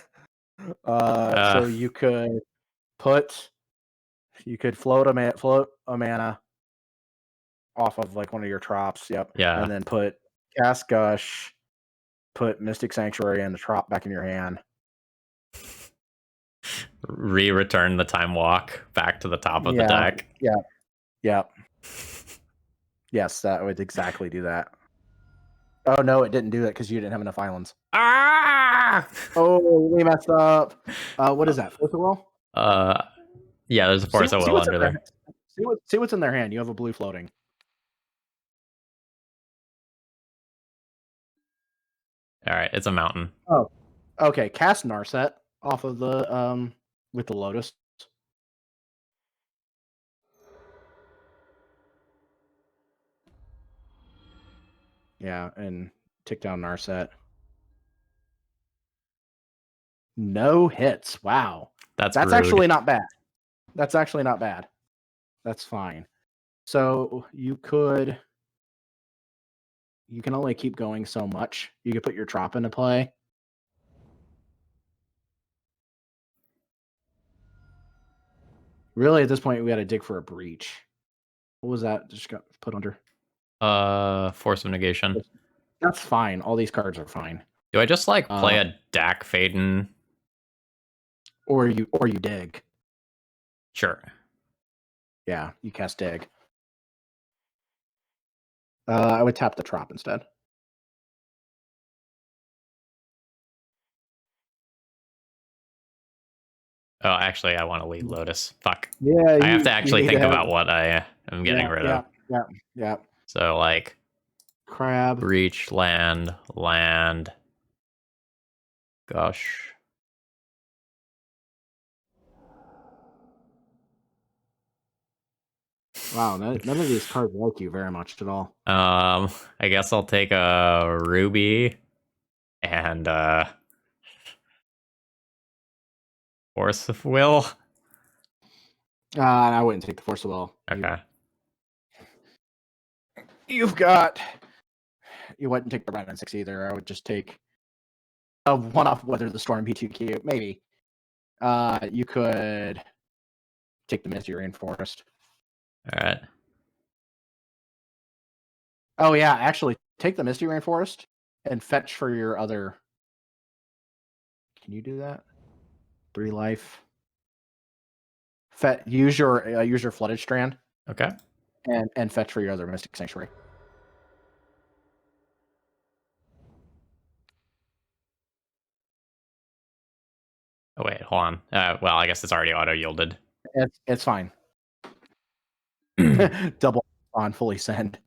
So you could float a mana off of like one of your Trops. Yep.
Yeah.
And then cast Gush, put Mystic Sanctuary and the Trop back in your hand.
Return the Time Walk back to the top of the deck.
Yeah. Yes, that would exactly do that. Oh no, it didn't do that because you didn't have enough islands.
Ah!
Oh, we messed up. What is that? Force of Will?
Yeah, there's a Force of Will under there.
See what's in their hand. You have a blue floating.
All right, it's a mountain.
Oh, okay. Cast Narset off of the with the Lotus. Yeah, and tick down Narset. No hits. Wow.
That's rude.
actually not bad. That's actually not bad. That's fine. So you can only keep going so much. You could put your Trop into play. Really, at this point, we got to dig for a breach. What was that? Just got put under.
Force of Negation.
That's fine. All these cards are fine.
Do I just like play a Dak Faden?
Or you dig.
Sure.
Yeah, you cast dig. I would tap the Trop instead.
Oh, actually, I want to lead Lotus. Fuck.
Yeah,
I have to actually think about what I am getting rid of.
Yeah.
So, like,
Crab.
Breach, land. Gosh.
Wow, none of these cards like you very much at all.
I guess I'll take a Ruby and Force of Will.
I wouldn't take the Force of Will.
Okay.
You wouldn't take the Red and 6 either. I would just take a one-off Weather the Storm B2Q. Maybe. You could take the Misty Rainforest.
All right.
Oh yeah, actually take the Misty Rainforest and fetch for your other. Can you do that? 3 life. Use your Flooded Strand.
Okay.
And fetch for your other Mystic Sanctuary.
Oh wait, hold on. Well, I guess it's already auto yielded.
It's fine. Double on fully send.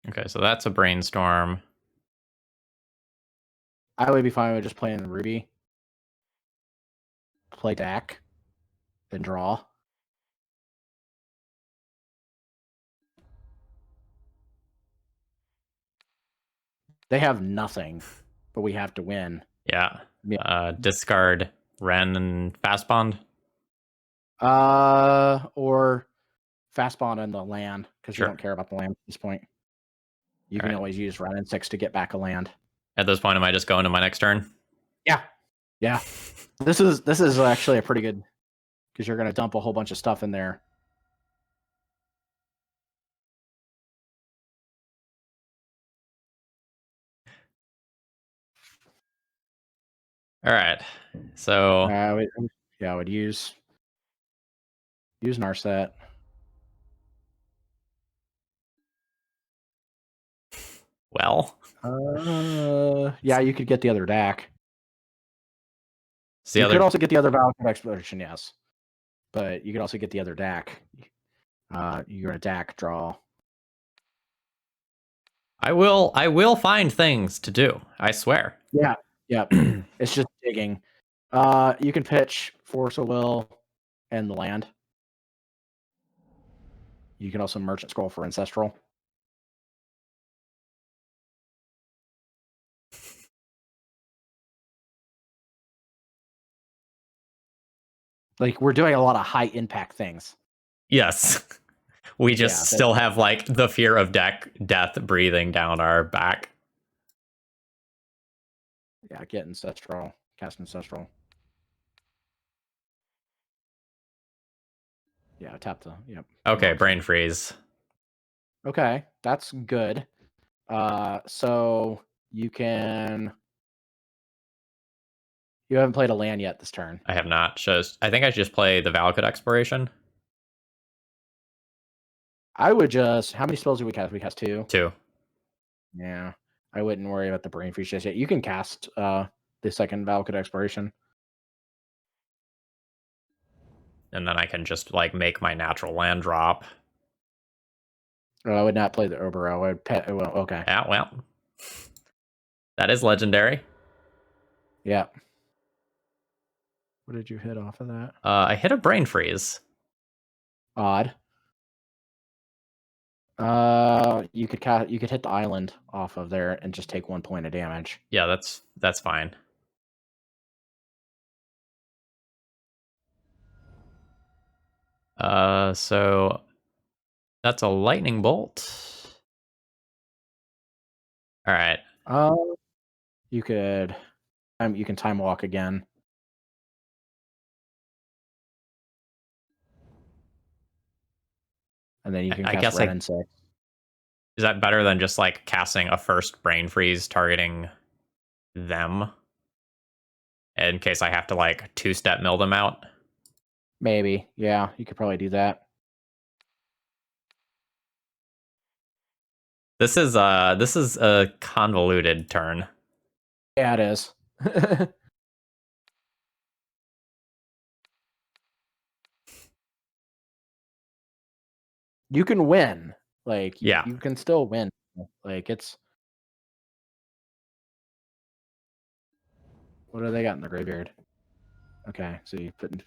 Okay, so that's a Brainstorm.
I would be fine with just playing Ruby. Play Dak. Then draw. They have nothing, but we have to win.
Yeah. Discard Ren and Fastbond.
Or Fastbond and the land, because you don't care about the land at this point. You can always use Ren and 6 to get back a land.
At this point, am I just going to my next turn?
Yeah. This is actually a pretty good, because you're going to dump a whole bunch of stuff in there.
All right. So
I would use Narset.
Well.
Yeah, you could get the other Dak.
You
could also get the other Valkyrie Exploration, yes. But you could also get the other Dak. You're a Dak draw.
I will find things to do. I swear.
Yeah. It's just digging. You can pitch Force of Will and the land. You can also Merchant Scroll for Ancestral. Like, we're doing a lot of high impact things.
Yes. We just still have like the fear of death breathing down our back.
Yeah, get Ancestral. Cast Ancestral. Yeah, tap the
Okay, brain freeze.
Okay, that's good. So you haven't played a land yet this turn.
I have not. I think I should just play the Valakut Exploration.
I would just. How many spells do we cast? We cast 2.
2.
Yeah, I wouldn't worry about the brain freeze just yet. You can cast the second Valakut Exploration,
and then I can just like make my natural land drop.
I would not play the Oboro. I would pet. Well, okay.
Yeah, well. That is legendary.
Yeah. What did you hit off of that?
I hit a brain freeze.
Odd. You could hit the island off of there and just take 1 point of damage.
Yeah, that's fine. So that's a lightning bolt. All right.
You could you can time walk again. And then you can
I
cast
guess
Red and 6.
is that better than just like casting a first brain freeze targeting them in case I have to like 2-step mill them out?
Maybe. Yeah, you could probably do that.
This is a convoluted turn.
Yeah, it is. You can win. Like,
Yeah.
you can still win. Like, it's... What do they got in the graveyard? Okay, so you put...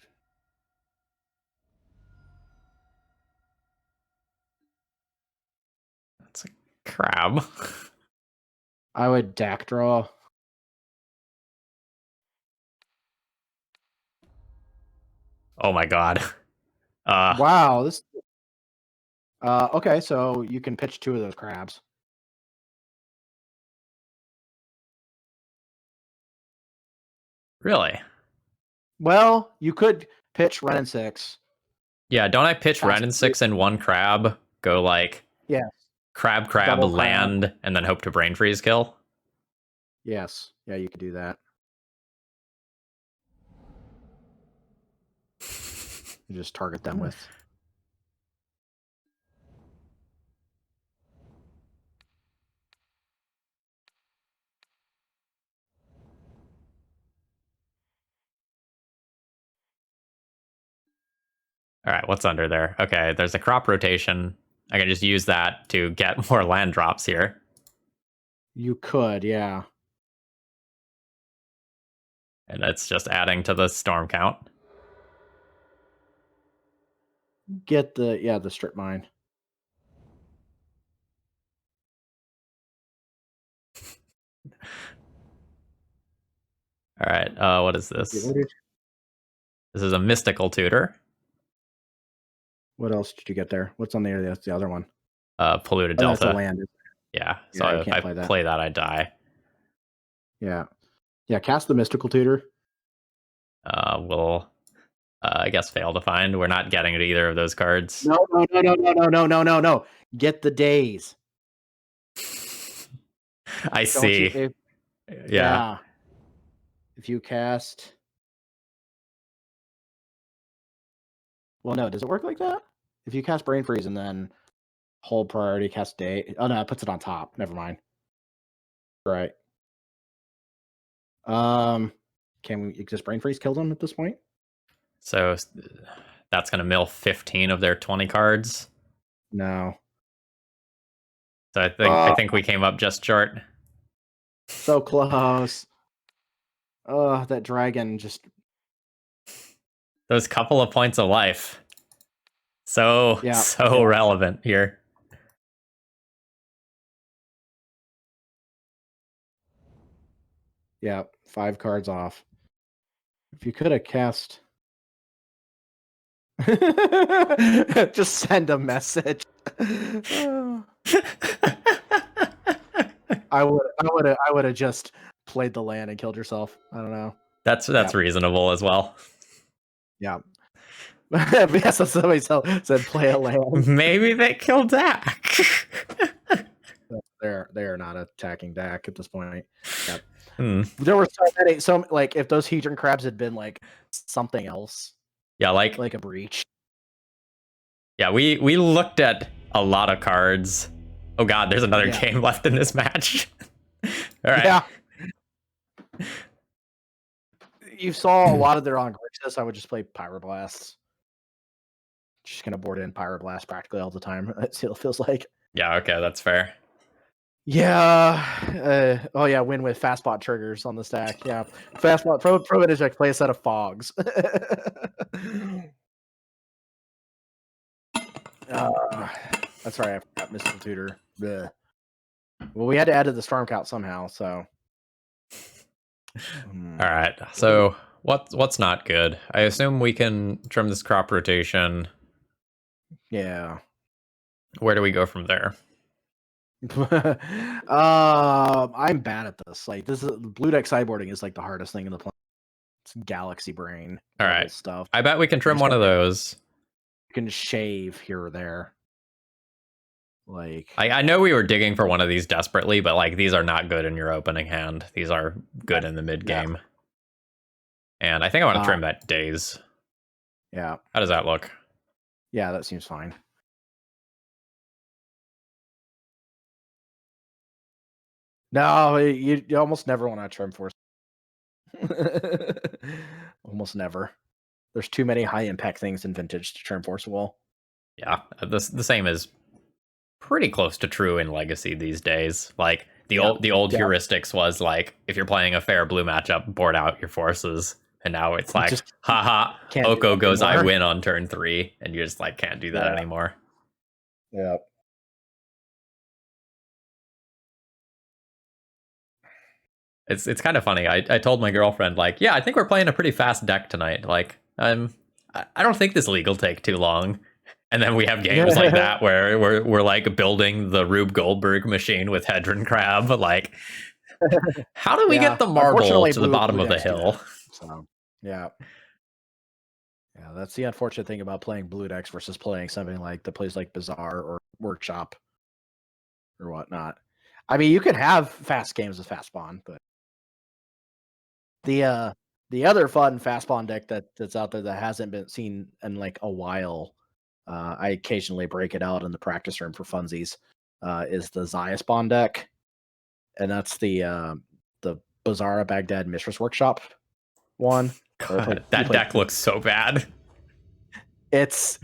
That's a crab.
I would deck draw.
Oh my god.
Wow, this... okay, so you can pitch 2 of those crabs.
Really?
Well, you could pitch Ren and 6.
Yeah, don't I pitch Ren and
Fast
6 and 1 crab, go like
Yeah.
crab,
Double
land,
crab.
and then hope to brain freeze kill?
Yes. Yeah, you could do that. You just target them with...
All right, what's under there? Okay, there's a crop rotation. I can just use that to get more land drops here.
You could, yeah.
And it's just adding to the storm count.
Get the strip mine.
All right, what is this?
This
is a mystical tutor.
What else did you get there? What's on there? That's the other one.
Polluted
Delta.
Delta.
That's a land.
Yeah, so
Yeah,
if I play that, I die.
Yeah. Yeah, cast the mystical tutor.
We'll I guess fail to find. We're not getting to either of those cards.
No. Get the days.
I see. Yeah.
If you cast... Well, no, does it work like that? If you cast Brain Freeze and then hold priority, cast day... Oh, no, it puts it on top. Never mind. Right. Can we... Does Brain Freeze kill them at this point?
So that's going to mill 15 of their 20 cards.
No.
So I think we came up just short.
So close. Oh, that dragon just...
Those couple of points of life. So relevant here.
Yeah, 5 cards off. If you could have cast... Just send a message. I would have just played the land and killed yourself. I don't know.
That's reasonable as well.
Yeah. Yes, somebody said play a land.
Maybe they kill Dak.
They're not attacking Dak at this point. Yep.
There
were so many, like if those Hedron Crabs had been like something else.
Yeah, like
a breach.
Yeah, we looked at a lot of cards. Oh god, there's another game left in this match. All right.
Yeah. You saw a lot of their on glitches. I would just play Pyroblasts. Just gonna board in Pyroblast practically all the time. It feels like.
Yeah, okay, that's fair.
Yeah. Oh yeah, win with Fastbot triggers on the stack. Yeah, Fastbot pro inject, play a set of fogs. That's right. I forgot Mystical Tutor. Bleh. Well, we had to add to the storm count somehow. So.
All right. So what's not good? I assume we can trim this crop rotation.
Yeah.
Where do we go from there?
I'm bad at this. Like this is blue deck sideboarding is like the hardest thing in the planet. It's galaxy brain.
All
level
right.
stuff.
I bet we can trim one of those.
You can shave here or there. Like
I know we were digging for one of these desperately, but like these are not good in your opening hand. These are good in the mid game. And I think I want to trim that days.
Yeah.
How does that look?
Yeah, that seems fine. No, you almost never want to trim force. Almost never. There's too many high impact things in vintage to trim force wall.
Yeah, the same is pretty close to true in Legacy these days. Like the old heuristics was like if you're playing a fair blue matchup, board out your forces. And now it's like, haha, Oko goes, I win on turn 3, and you just like can't do that anymore.
Yeah.
It's kind of funny. I told my girlfriend, like, yeah, I think we're playing a pretty fast deck tonight. Like, I don't think this league will take too long. And then we have games like that where we're like building the Rube Goldberg machine with Hedron Crab. Like, how do we get the marble to the bottom of the hill?
So, yeah. Yeah, that's the unfortunate thing about playing blue decks versus playing something like that plays like Bazaar or Workshop or whatnot. I mean, you can have fast games with Fastbond, but the other fun Fastbond deck that's out there that hasn't been seen in like a while, I occasionally break it out in the practice room for funsies, is the Ziasbond deck, and that's the Bazaar Baghdad Mistress Workshop one.
God, that deck looks so bad.
It's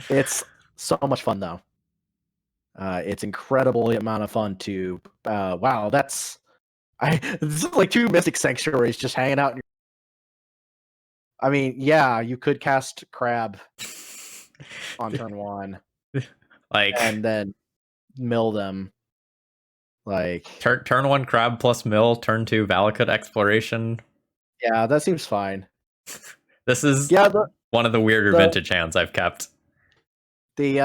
so much fun though. It's incredibly amount of fun to wow, this is like 2 Mystic Sanctuaries just hanging out. I mean, yeah, you could cast Crab on turn 1,
like,
and then mill them. Like
turn 1 Crab plus mill, turn 2 Valakut Exploration.
Yeah, that seems fine.
This is one of the weirder vintage hands I've kept.
The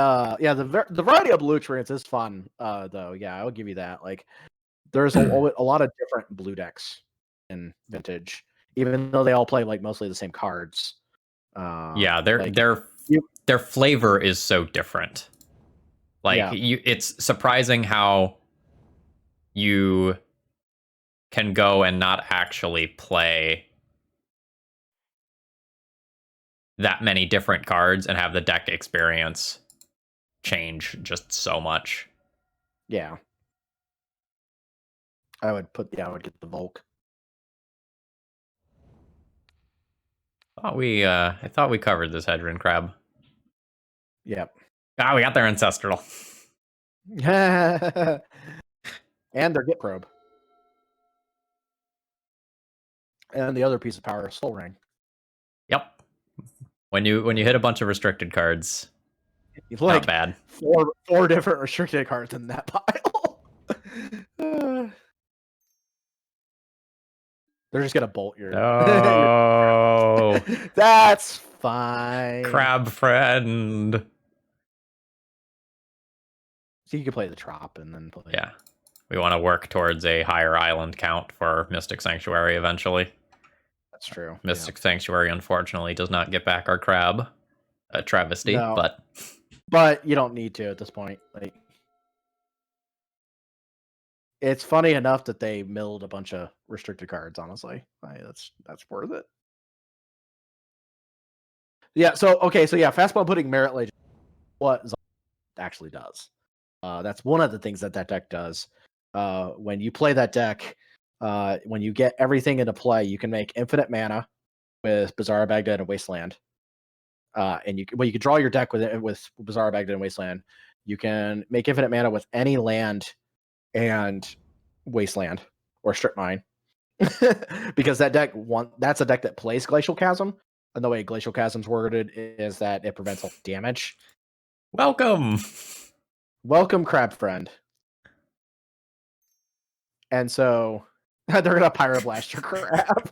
variety of blue treants is fun, though. Yeah, I'll give you that. Like, there's a lot of different blue decks in vintage, even though they all play like mostly the same cards.
Yeah, their flavor is so different. Like, it's surprising how you can go and not actually play that many different cards and have the deck experience change just so much.
Yeah. I would get the Volk.
I thought we covered this Hedron Crab.
Yep.
Ah, we got their Ancestral.
And their Git Probe. And the other piece of power, Soul Ring.
Yep. When you hit a bunch of restricted cards,
like
not bad.
4 different restricted cards in that pile. They're just gonna bolt your.
Oh,
that's fine.
Crab friend.
So you can play the Trop and then play.
Yeah, we want to work towards a higher island count for Mystic Sanctuary eventually.
That's true.
Mystic Sanctuary, unfortunately, does not get back our crab. A travesty,
but you don't need to at this point. Like, it's funny enough that they milled a bunch of restricted cards. Honestly, that's worth it. Yeah. So Fastball putting Merit Legend, what Zion actually does. That's one of the things that deck does. When you play that deck, when you get everything into play, you can make infinite mana with Bazaar, Baghdad, and Wasteland. And you can draw your deck with Bazaar, Baghdad, and Wasteland. You can make infinite mana with any land, and Wasteland or Strip Mine. Because that's a deck that plays Glacial Chasm, and the way Glacial Chasm's worded is that it prevents all damage.
Welcome,
Crab Friend. And so they're gonna Pyroblast your crab.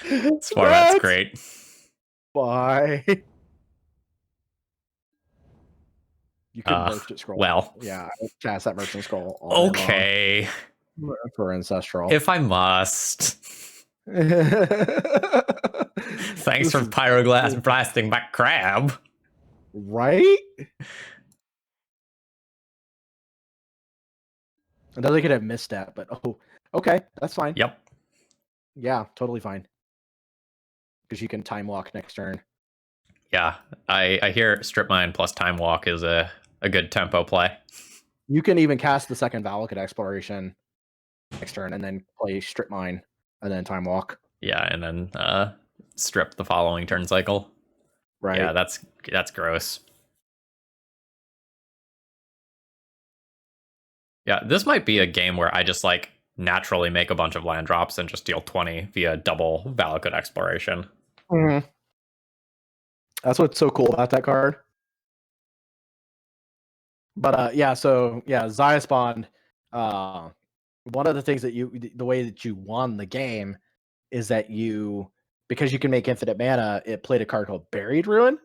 This format's great.
Why? You can merchant scroll.
Well,
yeah, I cast that merchant scroll.
Okay,
for Ancestral.
if I must. Thanks for blasting my crab.
Right? I know they could have missed that, but okay, that's fine.
Yep.
Yeah, totally fine. Because you can time walk next turn.
Yeah, I hear Strip Mine plus Time Walk is a good tempo play.
You can even cast the second Valakut Exploration next turn and then play Strip Mine and then Time Walk.
Yeah, and then strip the following turn cycle.
Right.
Yeah, that's gross. Yeah, this might be a game where I just like naturally make a bunch of land drops and just deal 20 via double Valakut Exploration.
Mm-hmm. That's what's so cool about that card. But Ziasbond, one of the things that the way that you won the game is that because you can make infinite mana, it played a card called Buried Ruin,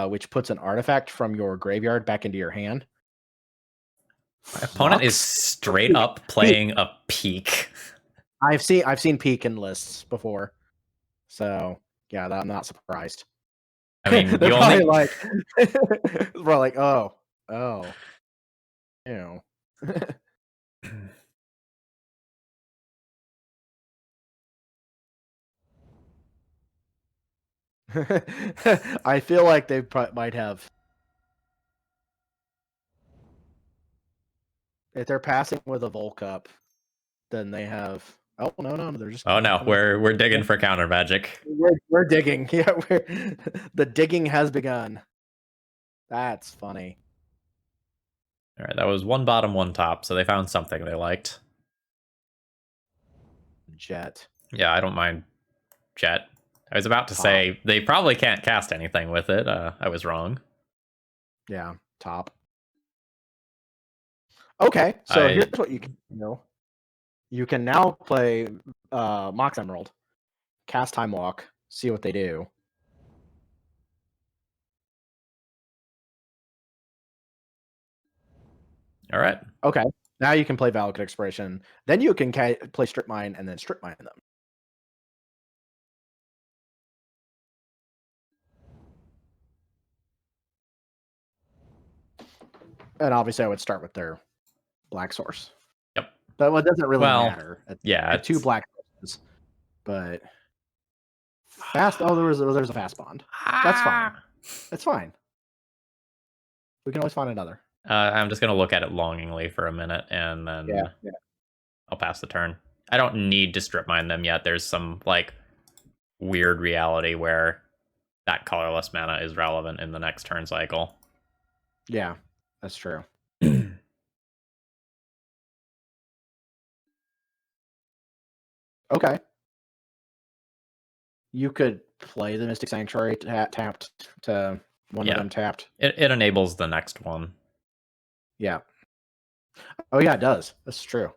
which puts an artifact from your graveyard back into your hand.
My opponent is straight up playing a Peak.
I've seen Peak in lists before, so yeah, I'm not surprised.
I mean,
they're probably like, we're like, oh, you know. I feel like they might have. If they're passing with a Volcup, then they have. Oh no, they're just.
Oh no, we're digging for counter magic.
We're digging. Yeah, the digging has begun. That's funny.
All right, that was one bottom, one top, so they found something they liked.
Jet.
Yeah, I don't mind Jet. I was about to say they probably can't cast anything with it. I was wrong.
Yeah, top. Okay, so here's what you can do. You can now play Mox Emerald, cast Time Walk, see what they do.
All right.
Okay, now you can play Valakut Exploration. Then you can play Strip Mine and then Strip Mine them. And obviously, I would start with their black source.
Yep.
But it doesn't really matter.
Yeah,
two black sources, but fast. Oh, there's a Fastbond. That's fine. That's fine. We can always find another.
I'm just gonna look at it longingly for a minute, and then I'll pass the turn. I don't need to strip mine them yet. There's some like weird reality where that colorless mana is relevant in the next turn cycle.
Yeah, that's true. Okay. You could play the Mystic Sanctuary tapped to one of them tapped.
It enables the next one.
Yeah. Oh yeah, it does. That's true.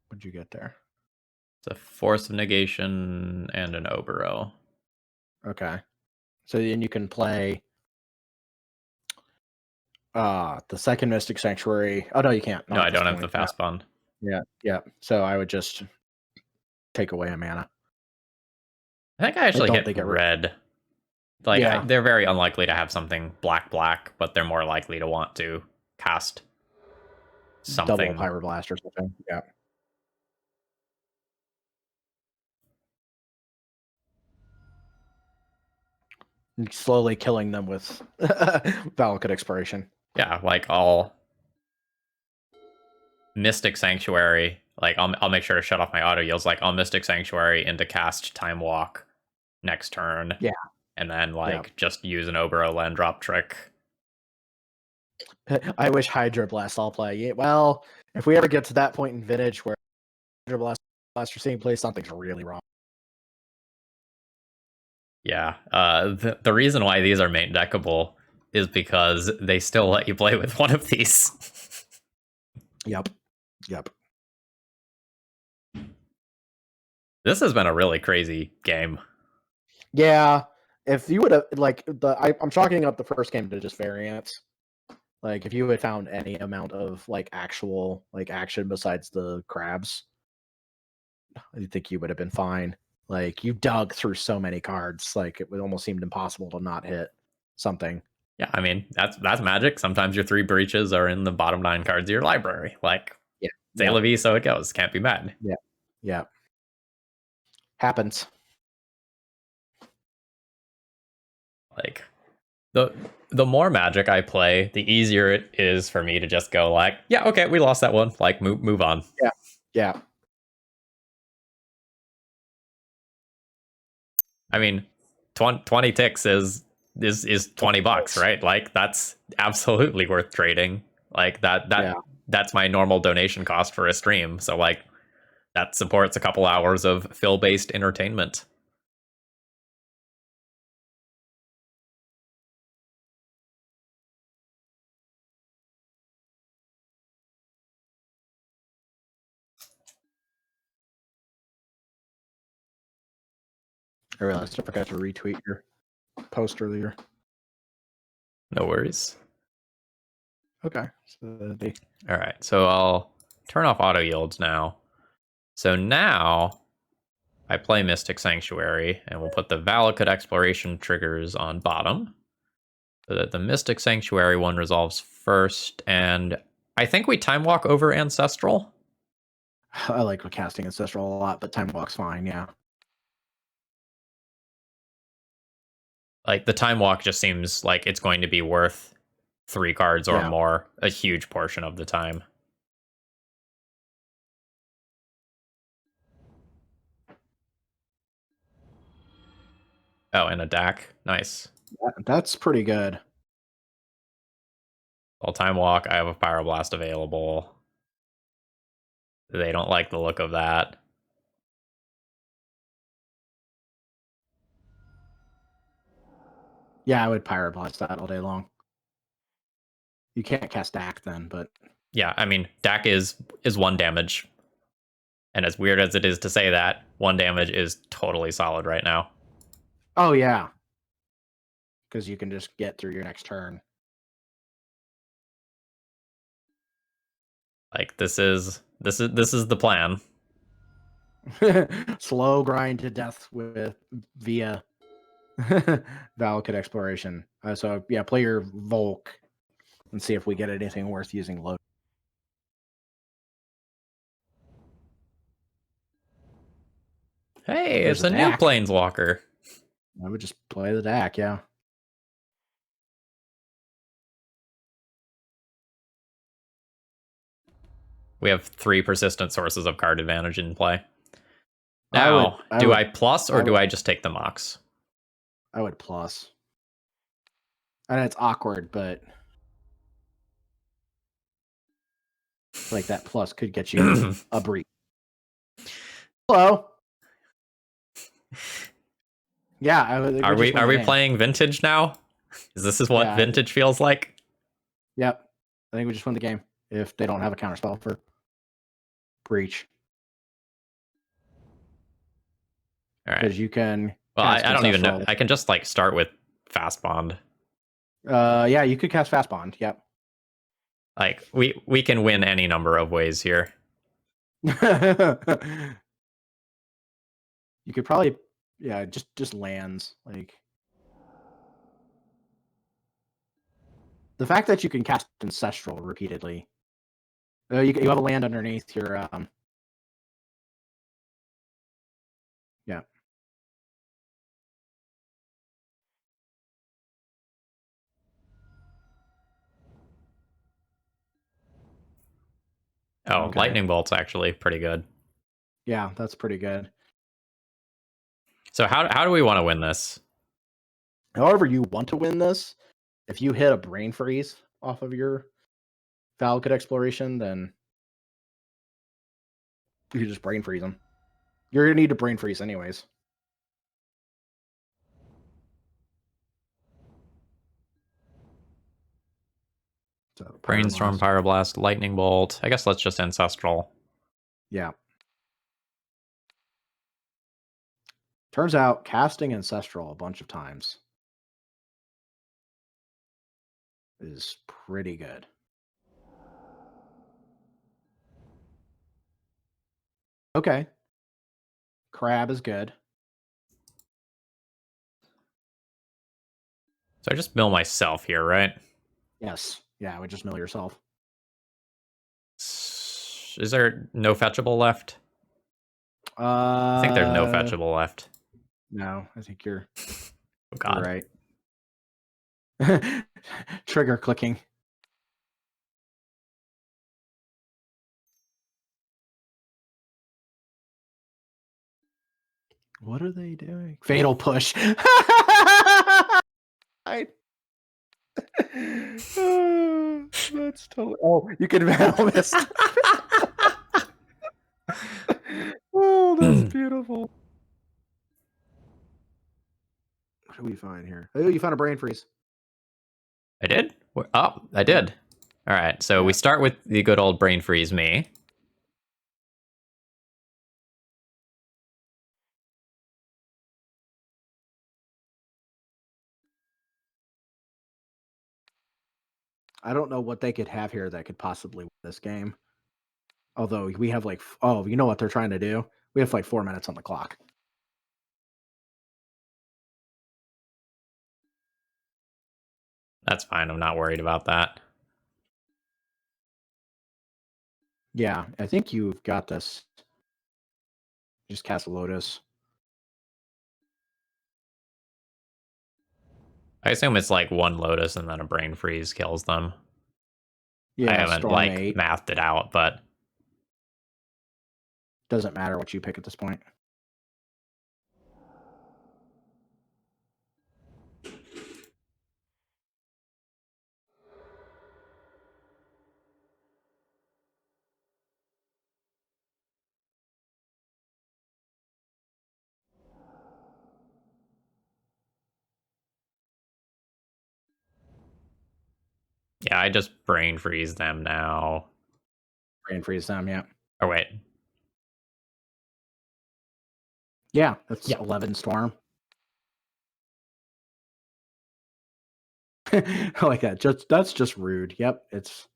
What'd you get there?
It's a Force of Negation and an Oboro.
Okay. So then you can play the second Mystic Sanctuary. Oh no, you can't.
No, I don't have the Fastbond.
Yeah. So I would just take away a mana.
I think I actually hit red. Like they're very unlikely to have something black, but they're more likely to want to cast something.
Double Pyroblast or something. Yeah. Slowly killing them with Valakut Exploration.
Yeah, like I'll Mystic Sanctuary. Like I'll make sure to shut off my auto yields. Like I'll Mystic Sanctuary into cast Time Walk next turn.
Yeah.
and then just use an Oboro land drop trick.
I wish Hydro Blast all play. Yeah, well, if we ever get to that point in Vintage where Hydro Blast are seeing play, something's really wrong.
Yeah, the reason why these are main deckable is because they still let you play with one of these.
Yep.
This has been a really crazy game.
Yeah, if you would have I'm chalking up the first game to just variance. Like if you had found any amount of actual action besides the crabs, I think you would have been fine. Like you dug through so many cards, like it would almost seemed impossible to not hit something.
Yeah, I mean that's Magic. Sometimes your 3 breaches are in the bottom 9 cards of your library.
Yeah,
c'est la vie, so it goes. Can't be mad.
Yeah. Happens.
Like the more Magic I play, the easier it is for me to just go yeah, okay, we lost that one. Move on.
Yeah.
I mean, 20 ticks is $20, right? That's absolutely worth trading. That's my normal donation cost for a stream. So that supports a couple hours of fill-based entertainment.
I realized I forgot to retweet your post earlier.
No worries.
Okay.
All right, so I'll turn off auto yields now. So now I play Mystic Sanctuary, and we'll put the Valakut Exploration triggers on bottom, so that the Mystic Sanctuary one resolves first, and I think we Time Walk over Ancestral.
I like casting Ancestral a lot, but Time Walk's fine, yeah.
The Time Walk just seems like it's going to be worth 3 cards or more a huge portion of the time. Oh, and a DAC. Nice.
That's pretty good.
Well, Time Walk, I have a Pyroblast available. They don't like the look of that.
Yeah, I would Pyroblast that all day long. You can't cast DAC then, but
yeah, I mean, DAC is 1 damage. And as weird as it is to say that, 1 damage is totally solid right now.
Oh yeah. Because you can just get through your next turn.
This is the plan.
Slow grind to death via Valakut Exploration. So yeah, play your Volk and see if we get anything worth using low.
Hey, it's a new Planeswalker.
I would just play the DAC, yeah.
We have 3 persistent sources of card advantage in play. Now, do I plus or do I just take the Mox?
I would plus. And it's awkward, but that plus could get you a breach. Hello. Yeah,
are we playing Vintage now? This is what Vintage feels like?
Yep. I think we just win the game if they don't have a counterspell for breach.
All right.
Because you can.
Well, I don't even know. I can just start with Fastbond.
Yeah, you could cast Fastbond. Yep.
We can win any number of ways here.
You could probably, just lands. The fact that you can cast Ancestral repeatedly. You have a land underneath your. Yeah.
Oh, okay. Lightning Bolt's actually pretty good.
Yeah, that's pretty good.
So how do we want to win this?
However, you want to win this, if you hit a brain freeze off of your Valakut Exploration, then you can just brain freeze them. You're gonna need to brain freeze anyways. So
Brainstorm, Pyroblast, Lightning Bolt. I guess let's just Ancestral.
Yeah. Turns out casting Ancestral a bunch of times is pretty good. Okay. Crab is good.
So I just mill myself here, right?
Yes. Yeah, I would just mill yourself.
Is there no fetchable left? I think there's no fetchable left.
No, I think you're,
Oh, God.
you're right. Trigger clicking. What are they doing? Fatal push. That's totally. Oh, you can battle mist. Oh, that's beautiful. What do we find here? Oh, you found a brain freeze.
I did? Oh, I did. All right, so we start with the good old brain freeze me.
I don't know what they could have here that could possibly win this game. Although we have like, oh, you know what they're trying to do? We have like 4 minutes on the clock.
That's fine. I'm not worried about that.
Yeah, I think you've got this. Just cast a Lotus.
I assume it's like one Lotus and then a brain freeze kills them.
Yeah,
I haven't
Storm
like
8.
mathed it out, but
Doesn't matter what you pick at this point.
yeah, I just brain freeze them now.
Brain freeze them, yeah.
Or wait.
Yeah, that's 11 Storm. I like that. That's just rude. Yep, it's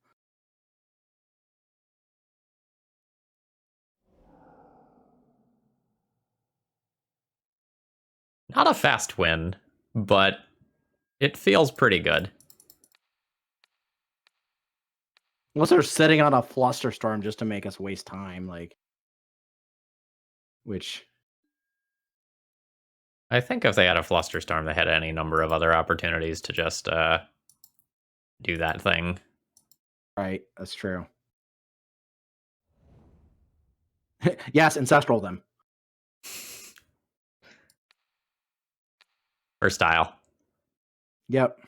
Not a fast win, but it feels pretty good.
unless they're sitting on a Flusterstorm just to make us waste time, like, which
I think if they had a Flusterstorm, they had any number of other opportunities to just do that thing.
right, that's true. Yes, Ancestral them.
For style.
Yep.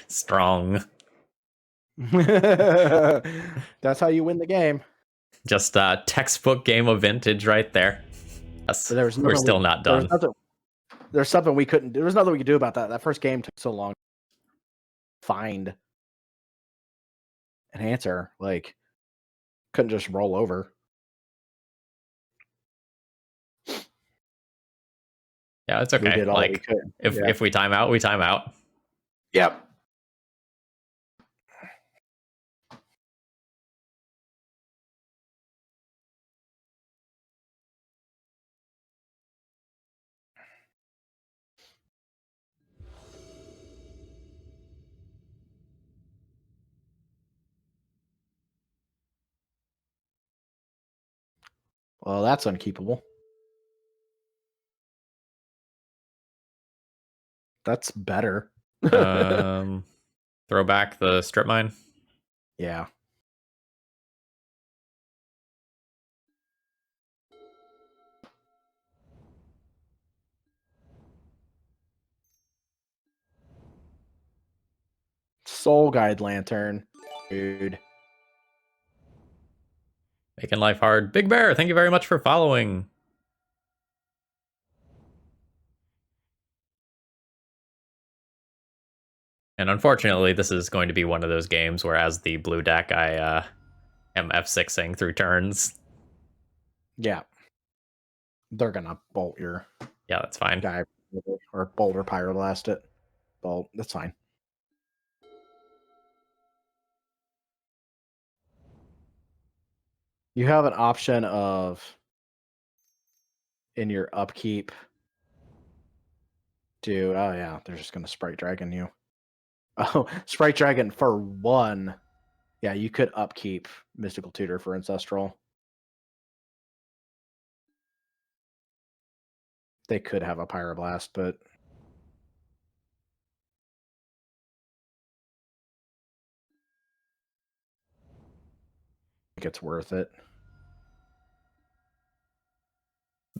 Strong.
That's how you win the game.
Just a textbook game of vintage right there. Yes, we're still not done.
There's something we couldn't do. There's nothing we could do about that. That first game took so long to find an answer. Like, couldn't just roll over.
Yeah, it's okay.
We did all
like,
we could.
If we time out, we time out.
Yep. Well, that's unkeepable. That's better.
Throw back the strip mine.
Yeah. Soul Guide Lantern, dude.
Making life hard. Big Bear, thank you very much for following. And unfortunately, this is going to be one of those games where, as the blue deck, I am F6ing through turns.
Yeah. They're gonna bolt your
Yeah, that's fine.
guy, or bolt or pyroblast it. Bolt, that's fine. You have an option of, in your upkeep, dude. Oh yeah, they're just gonna Sprite Dragon you. Oh, Sprite Dragon for 1. Yeah, you could upkeep Mystical Tutor for Ancestral. They could have a Pyroblast, but I think it's worth it.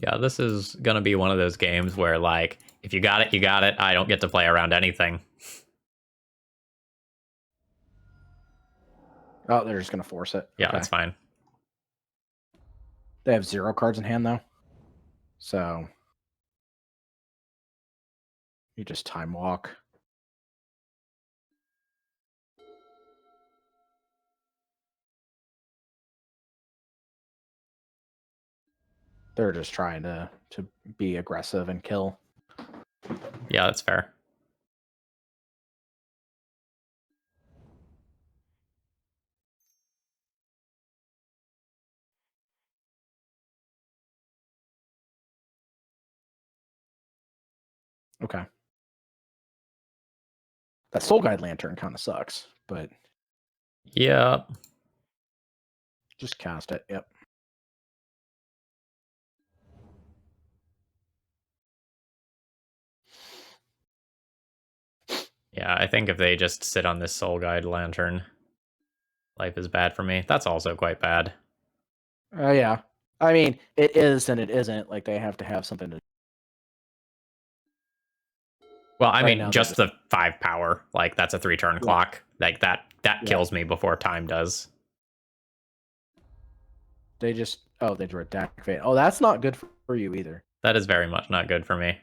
Yeah, this is going to be one of those games where, like, if you got it, you got it. I don't get to play around anything.
Oh, they're just gonna force it.
Yeah,
Okay.
that's fine.
They have 0 cards in hand, though. So you just Time Walk. They're just trying to be aggressive and kill.
Yeah, that's fair.
Okay. That Soul Guide Lantern kind of sucks, but
Yeah.
just cast it. Yep.
Yeah, I think if they just sit on this Soul Guide Lantern, life is bad for me. That's also quite bad.
Yeah. I mean, it is and it isn't. Like, they have to have something to.
Well, I
Right
mean,
now,
just the 5 power. Like, that's a 3-turn clock. Like, that kills me before time does.
They just. Oh, they drew a Deck Fate. Oh, that's not good for you either.
That is very much not good for me.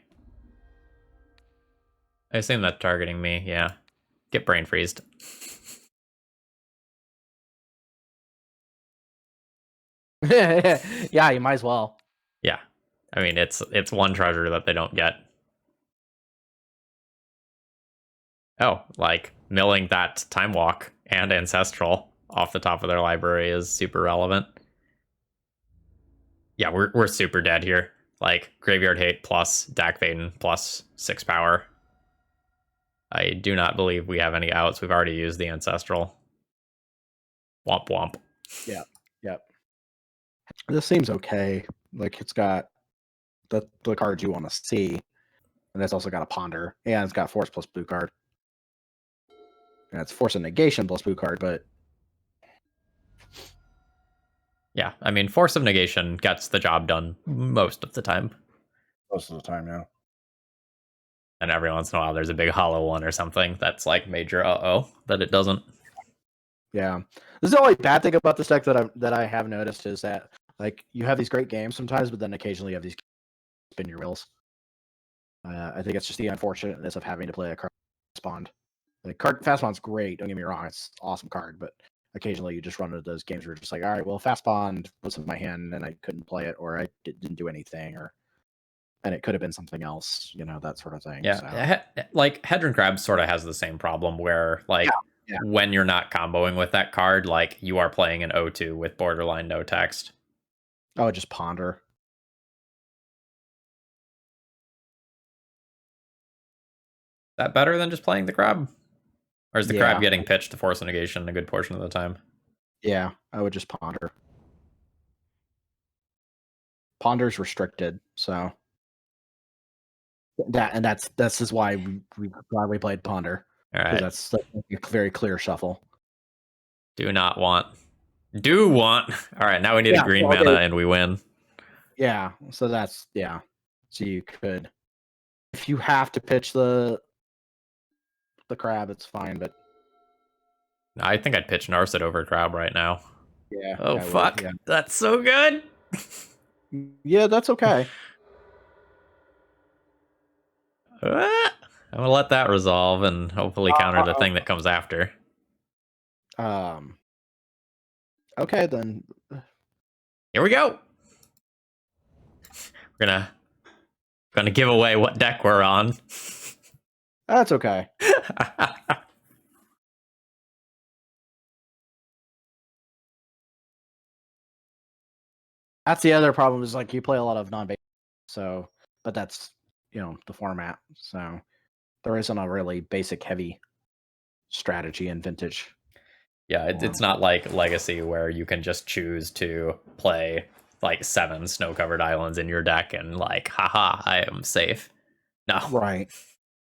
I assume that's targeting me, yeah. Get brain freezed.
Yeah, you might as well.
Yeah. I mean, it's one treasure that they don't get. Oh, like, milling that Time Walk and Ancestral off the top of their library is super relevant. Yeah, we're super dead here. Like, Graveyard Hate plus Dak Vaden plus 6 power. I do not believe we have any outs. We've already used the Ancestral. Womp womp.
Yeah. Yep. This seems okay. Like, it's got the cards you want to see. And it's also got a Ponder. And it's got Force plus blue card. And it's Force and Negation plus blue card, but.
Yeah, I mean, Force of Negation gets the job done most of the time.
Most of the time, yeah.
And every once in a while, there's a big hollow one or something that's like major that it doesn't.
Yeah, this is the only bad thing about this deck that I have noticed is that, like, you have these great games sometimes, but then occasionally you have these spin your wheels. I think it's just the unfortunateness of having to play a card Fastbond. Like, Fastbond's great. Don't get me wrong; it's an awesome card, but occasionally you just run into those games where you're just like, all right, well, Fastbond was in my hand and I couldn't play it, or I didn't do anything, and it could have been something else, that sort of thing.
Yeah,
so.
like Hedron Crab sort of has the same problem where, like, when you're not comboing with that card, like, you are playing an O2 with borderline no text.
Oh, just Ponder.
Is that better than just playing the Crab? Or is the Crab getting pitched to Force Negation a good portion of the time?
Yeah, I would just Ponder. Ponder's restricted, so that's just why we played Ponder.
All right,
that's a very clear shuffle.
Do want. All right, now we need a green mana and we win.
Yeah, so so you could, if you have to pitch the Crab, it's fine, but
I think I'd pitch Narset over Crab right now.
Yeah.
Oh
I would,
fuck,
yeah.
that's so good.
Yeah, that's okay.
I'm gonna let that resolve and hopefully counter the thing that comes after.
Okay, then.
Here we go. We're gonna give away what deck we're on.
That's okay. That's the other problem is like you play a lot of non-basic, so but that's the format. So there isn't a really basic heavy strategy in vintage.
Yeah, it's not like Legacy where you can just choose to play like 7 snow-covered islands in your deck and like, haha, I am safe. No.
Right.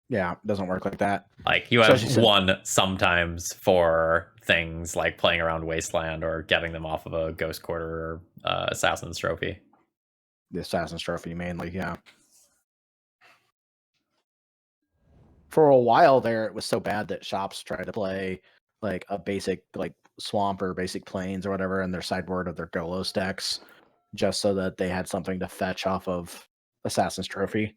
Yeah, it doesn't work like that.
Like, you have one sometimes for things like playing around Wasteland or getting them off of a Ghost Quarter or Assassin's Trophy.
The Assassin's Trophy mainly, yeah. For a while there, it was so bad that shops tried to play like a basic like swamp or basic plains or whatever in their sideboard of their Golos decks, just so that they had something to fetch off of Assassin's Trophy.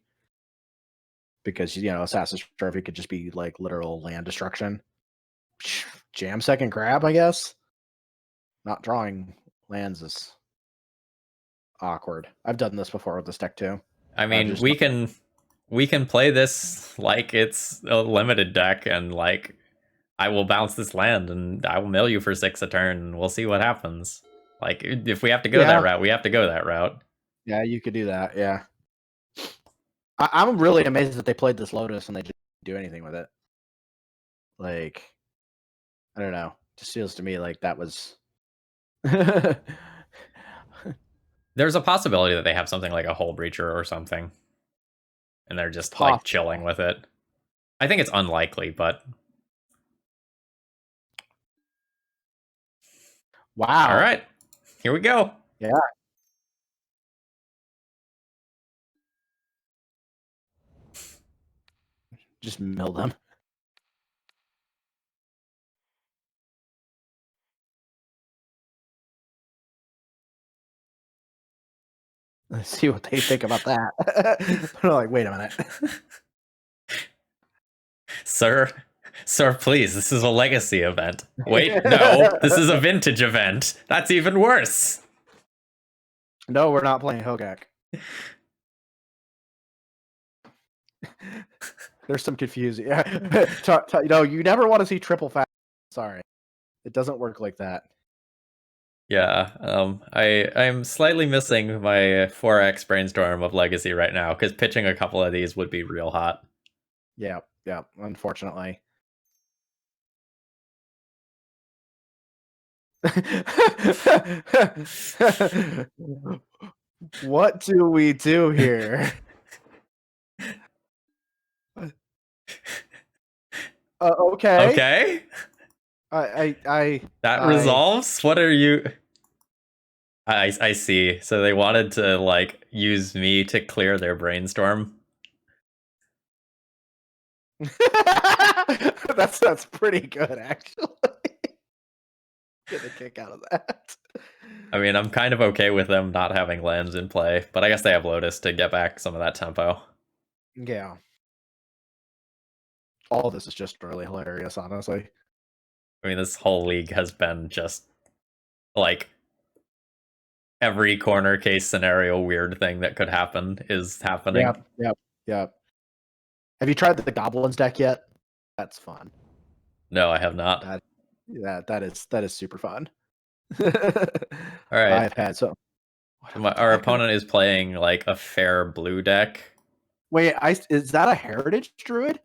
Because Assassin's Trophy could just be like literal land destruction. Jam second Crab, I guess. Not drawing lands is awkward. I've done this before with this deck too.
I mean, we can play this like it's a limited deck, and like I will bounce this land and I will mill you for 6 a turn, and we'll see what happens. Like, if we have to go that route, we have to go that route.
Yeah, you could do that. Yeah. I'm really amazed that they played this Lotus and they didn't do anything with it. Like, I don't know. Just feels to me like that was.
There's a possibility that they have something like a Hull Breacher or something, and they're just like chilling with it. I think it's unlikely, but
wow.
All right, here we go.
Yeah. Just mill them. Let's see what they think about that. They're like, wait a minute.
Sir, please, this is a legacy event. Wait, no, this is a vintage event. That's even worse.
No, we're not playing Hogak. There's some confusion. No, you never want to see triple fast. Sorry. It doesn't work like that.
Yeah, I'm slightly missing my 4X brainstorm of Legacy right now, because pitching a couple of these would be real hot.
Yeah, unfortunately. What do we do here? Okay.
Okay.
That
resolves? What are you? I see. So they wanted to like use me to clear their brainstorm.
That's pretty good, actually. Get a kick out of that.
I mean, I'm kind of okay with them not having lands in play, but I guess they have Lotus to get back some of that tempo.
Yeah. All this is just really hilarious, honestly.
I mean, this whole league has been just like every corner case scenario weird thing that could happen is happening.
Yep. Have you tried the Goblins deck yet? That's fun.
No, I have not.
That is super fun.
All right.
I've had so.
Our opponent is playing like a fair blue deck.
Wait, is that a Heritage Druid?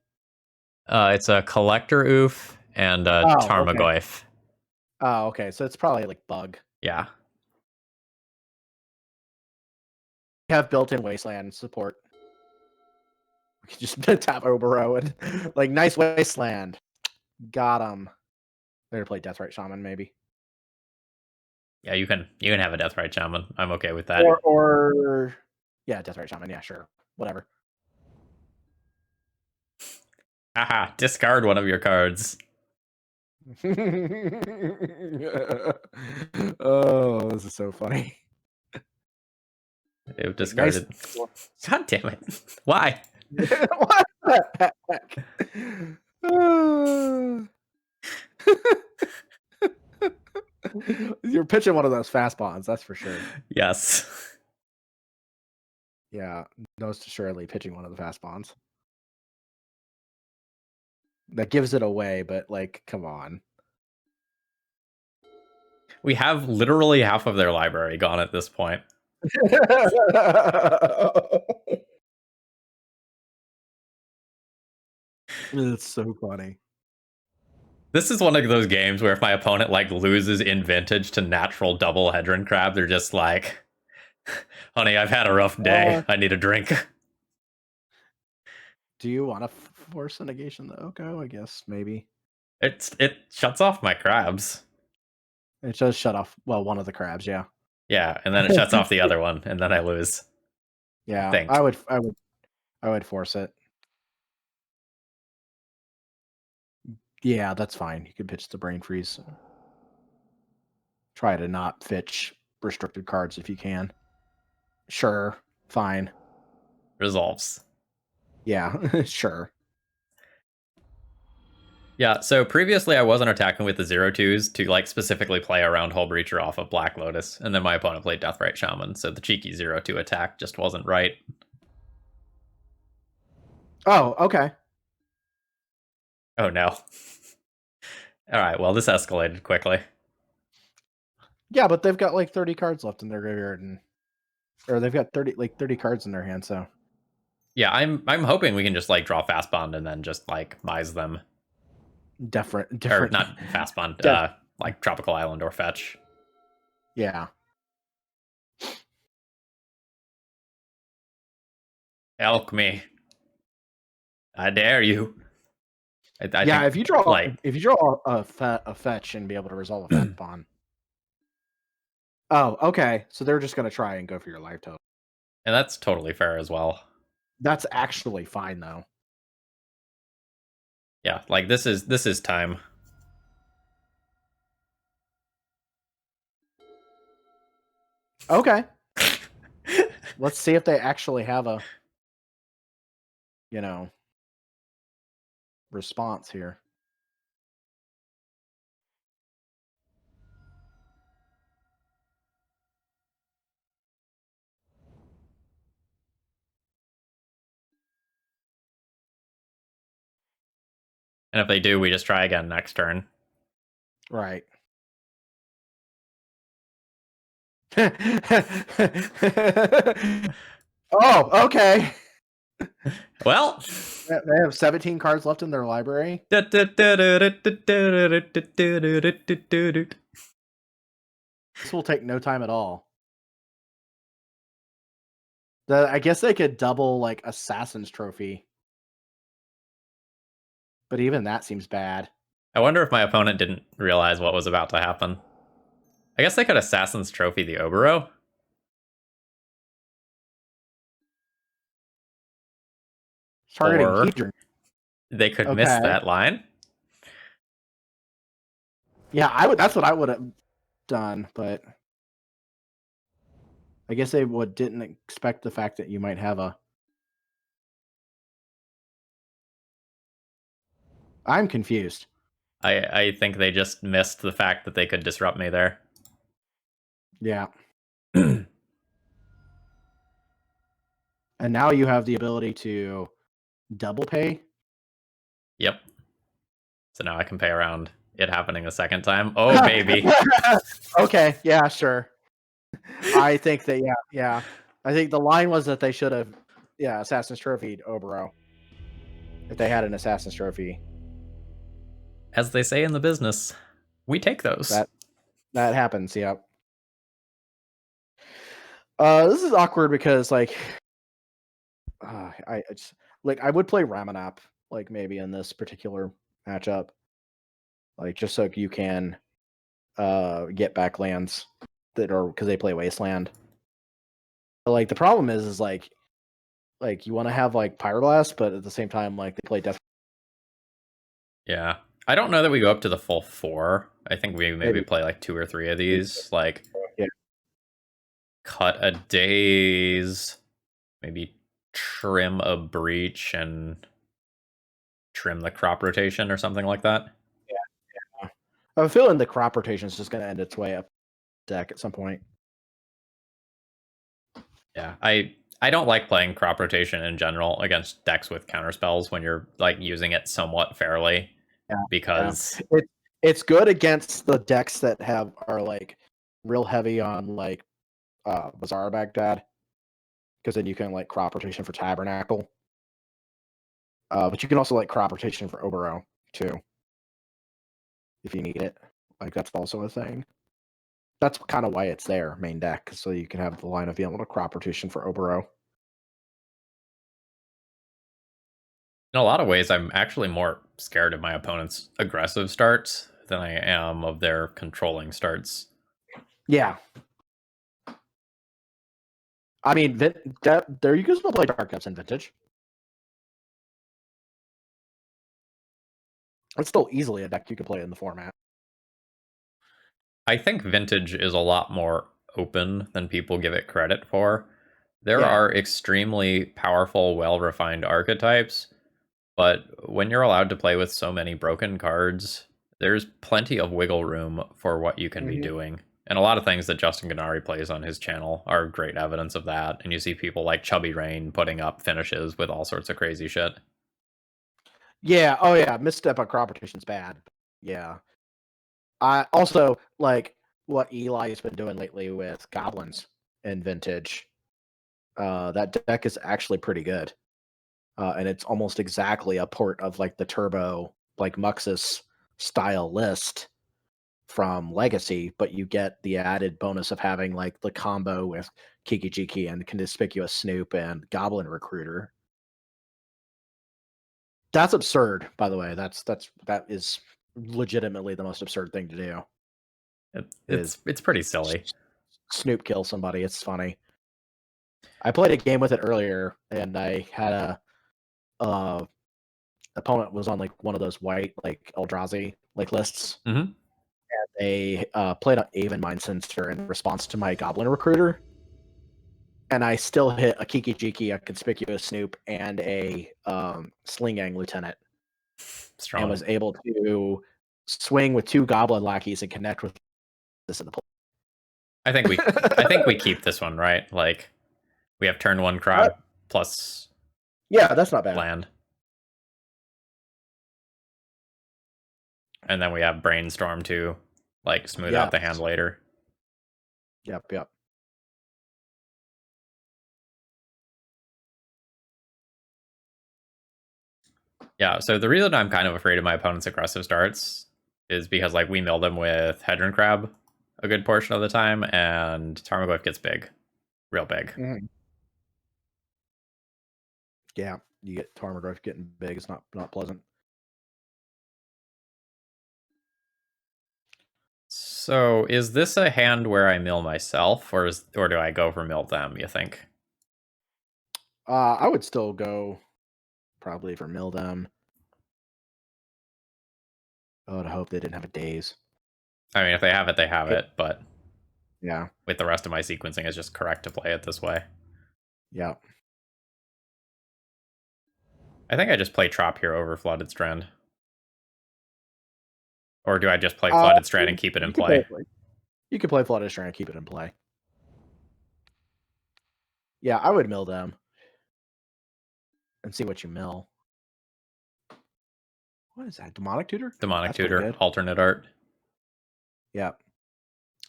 It's a Collector Oof and a Tarmogoyf.
Oh, okay. So it's probably like Bug.
Yeah.
We have built-in Wasteland support. We can just tap Oboro and like nice Wasteland. Got him. They're gonna play Deathrite Shaman, maybe.
Yeah, you can have a Deathrite Shaman. I'm okay with that.
Or yeah, Deathrite Shaman. Yeah, sure, whatever.
Haha! Discard one of your cards.
Oh, this is so funny.
They've
Nice.
discarded. God damn it! Why?
What the heck? You're pitching one of those Fastbonds, that's for sure.
Yes.
Yeah, most assuredly pitching one of the Fastbonds. That gives it away, but like, come on.
We have literally half of their library gone at this point.
It's so funny.
This is one of those games where if my opponent like loses in vintage to natural double Hedron Crab, they're just like, honey, I've had a rough day. I need a drink.
Do you want to force a negation the Oko? I guess maybe.
It shuts off my crabs.
It does shut off, well, one of the crabs, yeah.
Yeah, and then it shuts off the other one, and then I lose.
Yeah,
Think.
I would force it. Yeah, that's fine. You can pitch the brain freeze. Try to not fetch restricted cards if you can. Sure, fine.
Resolves.
Yeah, sure.
Yeah, so previously I wasn't attacking with the 0/2s to like specifically play around Hull Breacher off of Black Lotus, and then my opponent played Deathrite Shaman, so the cheeky 0/2 attack just wasn't right.
Oh, okay.
Oh no. Alright, well this escalated quickly.
Yeah, but they've got like 30 cards left in their graveyard, and or they've got 30 cards in their hand, so.
Yeah, I'm hoping we can just like draw Fastbond and then just like mise them.
Different.
Or not Fastbond, like Tropical Island or Fetch.
Yeah.
Elk me. I dare you. I
Yeah,
think,
if you draw
like,
a fetch and be able to resolve a Fastbond. Oh, okay. So they're just gonna try and go for your life total.
and that's totally fair as well.
That's actually fine though.
Yeah, like this is time.
Okay. Let's see if they actually have a, response here.
And if they do, we just try again next turn.
Right. Oh, okay.
Well,
They have 17 cards left in their library. This will take no time at all. I guess they could double like Assassin's Trophy. But even that seems bad.
I wonder if my opponent didn't realize what was about to happen. I guess they could Assassin's Trophy the Oboro.
Targeting
Or
Hedron.
they could miss that line.
Yeah, that's what I would have done, but I guess they didn't expect the fact that you might have a. I'm confused.
I think they just missed the fact that they could disrupt me there.
Yeah. And now you have the ability to double pay.
Yep. So now I can pay around it happening a second time. Oh, baby.
Okay. Yeah, sure. I think that, yeah. I think the line was that they should have, Assassin's Trophy'd Oboro. If they had an Assassin's Trophy.
As they say in the business, we take those.
That happens, yep. This is awkward because, like, I just, like, I would play Ramanap, like, maybe in this particular matchup. Like, just so you can get back lands that are, because they play Wasteland. But, like, the problem is like you want to have, like, Pyroblast, but at the same time, like, they play Death.
Yeah. I don't know that we go up to the full 4. I think we maybe
Maybe.
play like 2 or 3 of these. Like
Yeah.
cut a daze, maybe trim a breach and trim the crop rotation or something like that.
Yeah. I'm feeling the crop rotation is just going to end its way up deck at some point.
Yeah, I don't like playing crop rotation in general against decks with counterspells when you're like using it somewhat fairly, because
it's good against the decks that are like real heavy on like Bazaar Baghdad, because then you can like crop rotation for Tabernacle. But you can also like crop rotation for Oboro too, if you need it. Like that's also a thing. That's kind of why it's there, main deck, so you can have the line of being able to crop rotation for Oboro.
in a lot of ways I'm actually more scared of my opponent's aggressive starts than I am of their controlling starts.
Yeah. I mean, there you can still play Dark Depths in Vintage. It's still easily a deck you can play in the format.
I think Vintage is a lot more open than people give it credit for. There
Yeah.
are extremely powerful, well-refined archetypes, but when you're allowed to play with so many broken cards, there's plenty of wiggle room for what you can be doing. And a lot of things that Justin Gennari plays on his channel are great evidence of that. And you see people like Chubby Rain putting up finishes with all sorts of crazy shit.
Yeah. Oh yeah. Misstep on crop rotation's bad. Yeah. I also like what Eli has been doing lately with goblins in Vintage. That deck is actually pretty good. And it's almost exactly a port of like the turbo, like Muxus style list from Legacy, but you get the added bonus of having like the combo with Kiki Jiki and Conspicuous Snoop and Goblin Recruiter. That's absurd, by the way. That is legitimately the most absurd thing to do.
It's pretty silly.
Snoop kill somebody. It's funny. I played a game with it earlier, and I had a opponent was on like one of those white like Eldrazi like lists.
Mm-hmm.
They played an Aven Mind Sensor in response to my Goblin Recruiter, and I still hit a Kiki Jiki, a Conspicuous Snoop, and a Slingang Lieutenant,
Strong.
and was able to swing with 2 Goblin lackeys and connect with this in the play.
I think we keep this one, right? Like we have turn 1 crab plus
Yeah, that's not bad.
land. And then we have Brainstorm to like smooth out the hand later.
Yep.
Yeah, so the reason I'm kind of afraid of my opponent's aggressive starts is because like we mill them with Hedron Crab a good portion of the time, and Tarmogoyf gets big. Real big.
Mm-hmm. Yeah, you get Tarmogoyf getting big. It's not pleasant.
So is this a hand where I mill myself, or do I go for mill them, you think?
I would still go probably for mill them. I would hope they didn't have a daze.
I mean, if they have it, they have it, but
yeah,
with the rest of my sequencing, it's just correct to play it this way.
Yeah.
I think I just play Trop here over Flooded Strand. Or do I just play Flooded Strand and keep it in play?
You could play Flooded Strand and keep it in play. Yeah, I would mill them and see what you mill. What is that? Demonic Tutor?
Demonic Tutor, alternate art.
Yeah.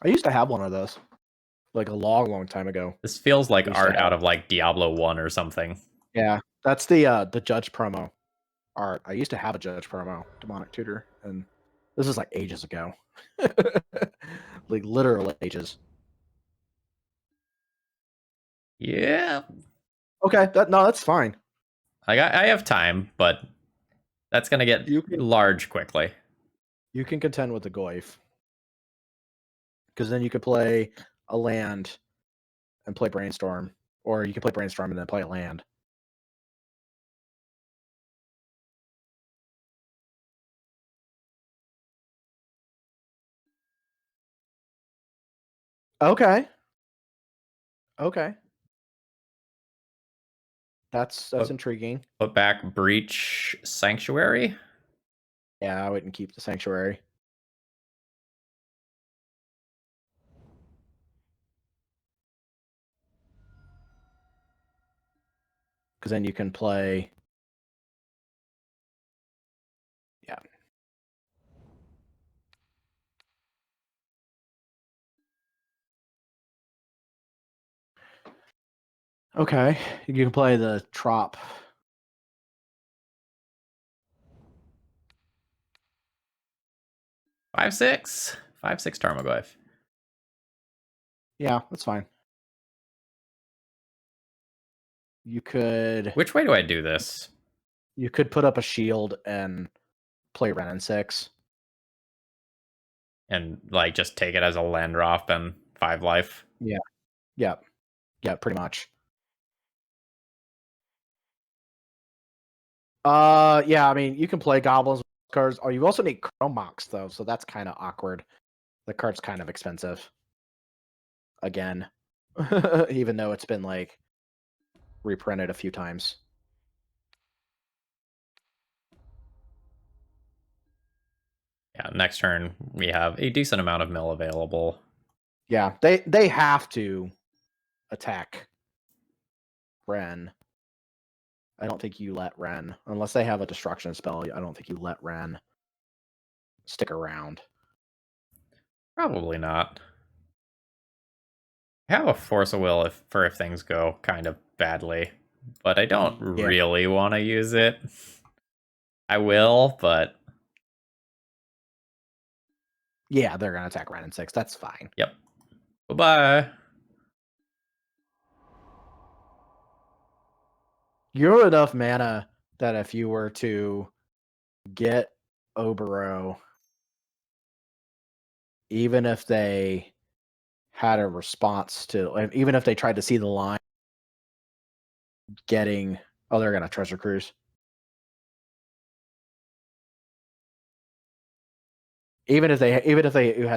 I used to have one of those. Like a long time ago.
This feels like art out of like Diablo 1 or something.
Yeah. That's the Judge promo art. I used to have a Judge promo, Demonic Tutor, and this is like ages ago. Like literal ages.
Yeah.
Okay, that's fine.
Like I have time, but that's gonna get large quickly.
You can contend with the Goyf. Because then you could play a land and play Brainstorm. Or you can play Brainstorm and then play a land. Okay. Okay. That's
Put,
intriguing.
put back Breach Sanctuary.
Yeah, I wouldn't keep the Sanctuary. Because then you can play. Yeah. Okay. You can play the Trop.
5/6. 5/6 Tarmogoyf.
Yeah, that's fine. You could
Which way do I do this?
put up a shield and play Ren and 6.
And like just take it as a land drop and 5 life.
Yeah. Yeah. Yeah, pretty much. Yeah, I mean, you can play goblins with cards. Oh, you also need Chrome Mox though, so that's kind of awkward. The card's kind of expensive. Again. Even though it's been like reprinted a few times.
Yeah, next turn we have a decent amount of mill available.
Yeah, they have to attack Ren. I don't think you let Ren, unless they have a destruction spell, I don't think you let Ren stick around.
Probably not. I have a Force of Will if things go kind of badly, but I don't really want to use it. I will, but
yeah, they're gonna attack Ren and 6. That's fine.
Yep. Bye-bye.
You're enough mana that if you were to get Oboro, even if they had a response to, even if they tried to see the line, getting, oh, they're gonna treasure cruise. Even if they had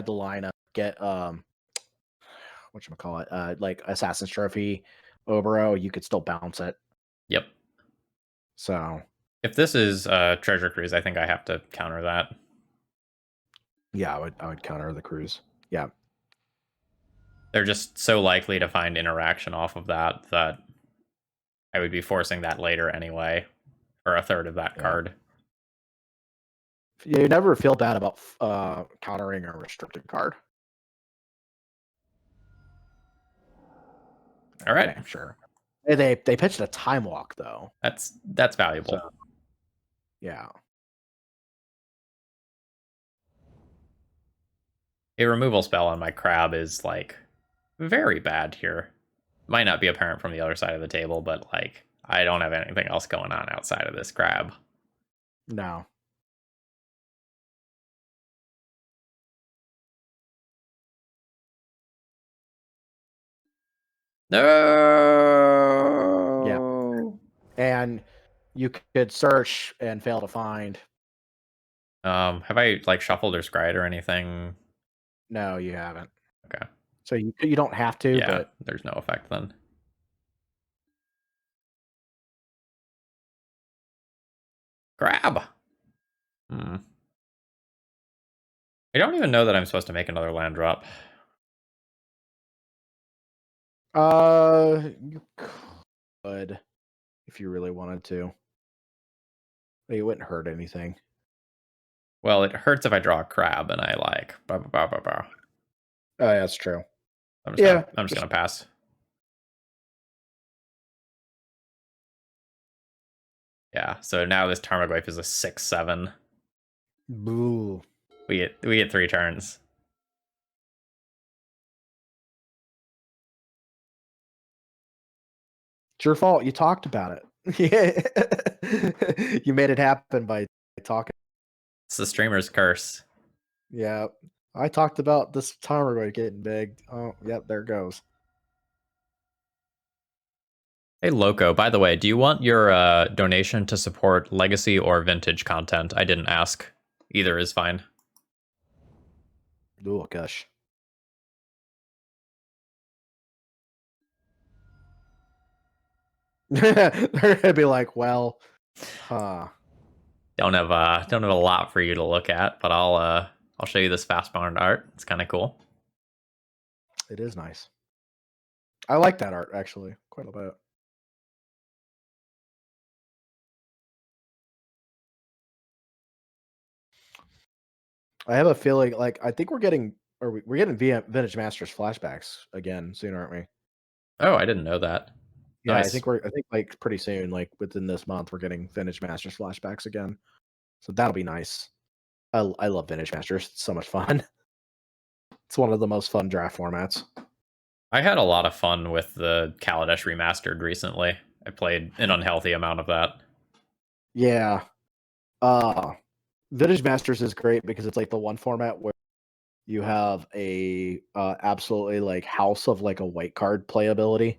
the line up, get whatchamacallit, like Assassin's Trophy Oboro, you could still bounce it.
Yep.
So
if this is Treasure Cruise, I think I have to counter that.
Yeah, I would counter the cruise. Yeah.
They're just so likely to find interaction off of that I would be forcing that later anyway, for a third of that card.
You never feel bad about countering a restricted card.
All right.
Okay, sure. They pitched a time walk though.
That's valuable.
So, yeah.
A removal spell on my crab is like very bad here. Might not be apparent from the other side of the table, but like I don't have anything else going on outside of this crab.
No.
No.
Yeah. And you could search and fail to find.
Have I like shuffled or scryed or anything?
No, you haven't.
Okay.
So you don't have to,
Yeah,
but
there's no effect then. Grab. I don't even know that I'm supposed to make another land drop.
You could if you really wanted to. It wouldn't hurt anything.
Well, it hurts if I draw a crab and I like.
Oh, yeah, that's true.
I'm just gonna pass. Yeah. So now this Tarmogoyf is a 6/7.
Boo.
We get 3 turns.
It's your fault. You talked about it. Yeah. You made it happen by talking.
It's the streamer's curse.
Yeah. I talked about this timer getting big. Oh, yep, there it goes.
Hey, Loco, by the way, do you want your donation to support legacy or vintage content? I didn't ask. Either is fine.
Oh, gosh. They're gonna be like, well, huh.
Don't have a lot for you to look at, but I'll show you this Fastbond art. It's kind of cool.
It is nice. I like that art actually quite a bit. I have a feeling like I think we're getting Vintage Masters flashbacks again soon, aren't we?
Oh, I didn't know that.
Yeah,
Nice.
I think like pretty soon, like within this month, we're getting Vintage Masters flashbacks again. So that'll be nice. I love Vintage Masters. It's so much fun. It's one of the most fun draft formats.
I had a lot of fun with the Kaladesh Remastered recently. I played an unhealthy amount of that.
Yeah. Vintage Masters is great because it's like the one format where you have a absolutely like house of like a white card playability.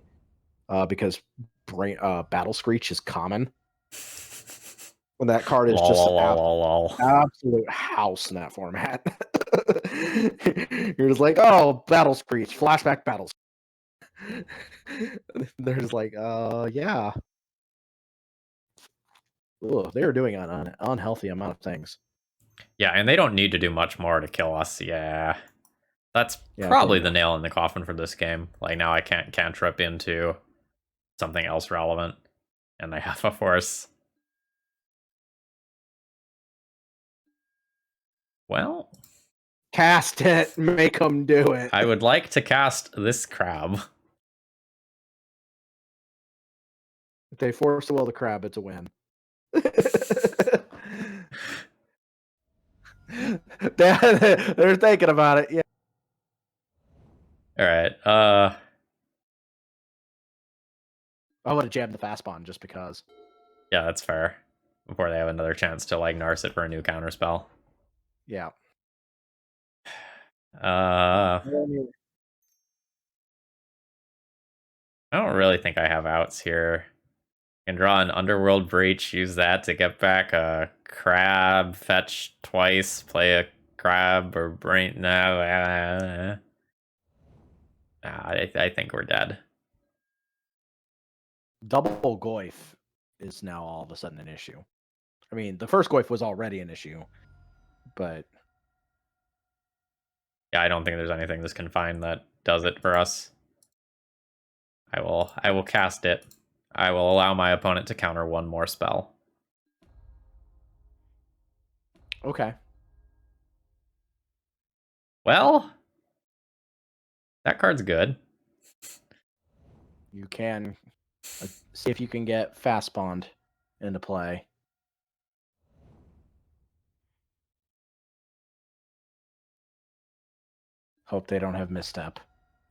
Because Battle Screech is common. When that card is just an absolute house in that format. You're just like, oh, Battle Screech, flashback battles. They're just like, yeah. Ugh, they were doing an unhealthy amount of things.
Yeah, and they don't need to do much more to kill us. Yeah. That's
Yeah,
probably the nail in the coffin for this game. Like, now I can't cantrip into something else relevant, and they have a force. Well,
cast it, make them do it.
I would like to cast this crab.
If they force the will of the crab, it's a win. They're thinking about it. Yeah.
All right.
I would have jammed the Fastbond just because.
Yeah, that's fair. Before they have another chance to like Narset for a new counterspell.
Yeah.
I don't really think I have outs here. I can draw an Underworld Breach, use that to get back a crab, fetch twice, play a crab or brain. No, I think we're dead.
Double Goyf is now all of a sudden an issue. I mean, the first Goyf was already an issue, but
Yeah, I don't think there's anything this confined that does it for us. I will cast it. I will allow my opponent to counter one more spell.
okay.
Well, that card's good.
You can see if you can get Fastbond into play. Hope they don't have misstep.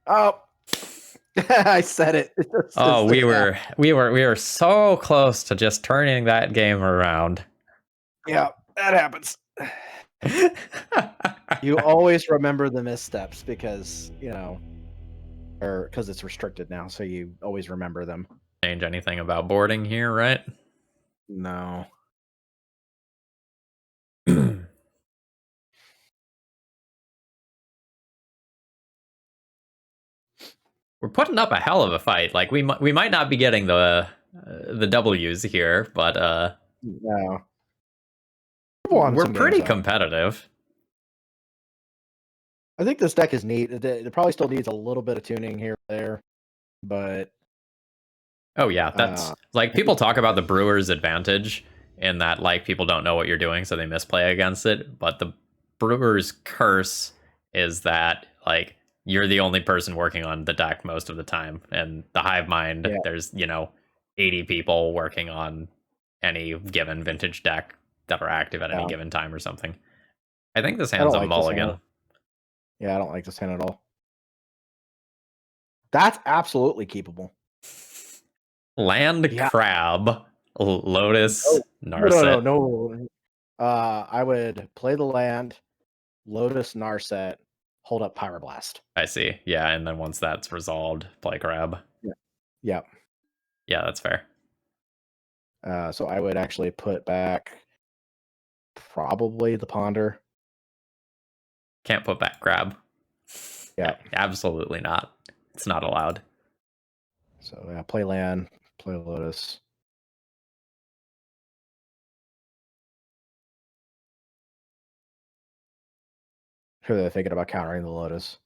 Oh, I said it.
Oh, we were so close to just turning that game around.
Yeah, that happens. You always remember the missteps because, or because it's restricted now, so you always remember them.
Change anything about boarding here, right?
No.
We're putting up a hell of a fight. Like we might not be getting the W's here, but
No.
we're pretty competitive.
I think this deck is neat. It probably still needs a little bit of tuning here or there, but
oh yeah, that's like people talk about the Brewers' advantage in that like people don't know what you're doing, so they misplay against it. But the Brewers' curse is that like you're the only person working on the deck most of the time, and the Hive Mind, there's 80 people working on any given vintage deck that are active at any given time or something. I think this hand's a mulligan.
Yeah, I don't like this hand at all. That's absolutely keepable.
Land Crab, Lotus, Narset.
No. I would play the land, Lotus, Narset, hold up Pyroblast.
I see. Yeah, and then once that's resolved, play Crab.
Yeah.
Yeah, that's fair.
So I would actually put back probably the Ponder.
Can't put back Crab.
Yeah.
Absolutely not. It's not allowed.
So play land, Play Lotus. Who are they thinking about countering the Lotus?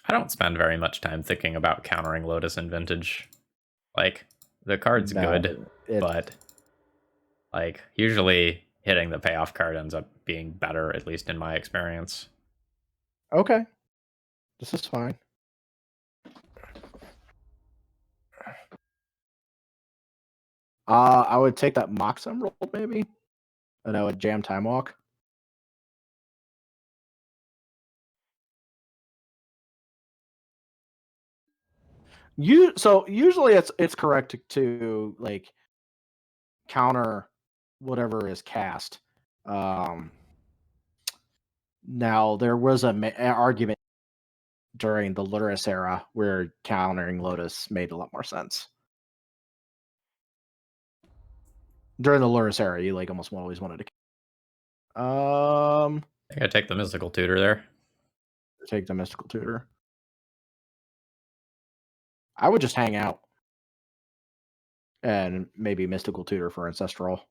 I don't spend very much time thinking about countering Lotus in Vintage. Like, the card's good, but like usually hitting the payoff card ends up being better, at least in my experience.
Okay. This is fine. I would take that Mox Emerald, maybe. And I would jam Time Walk. So usually it's correct to like counter whatever is cast. Now there was an argument during the Luris era where countering Lotus made a lot more sense. During the Luris era, you like almost always wanted to.
I think I take the Mystical Tutor there.
Take the Mystical Tutor. I would just hang out and maybe Mystical Tutor for Ancestral.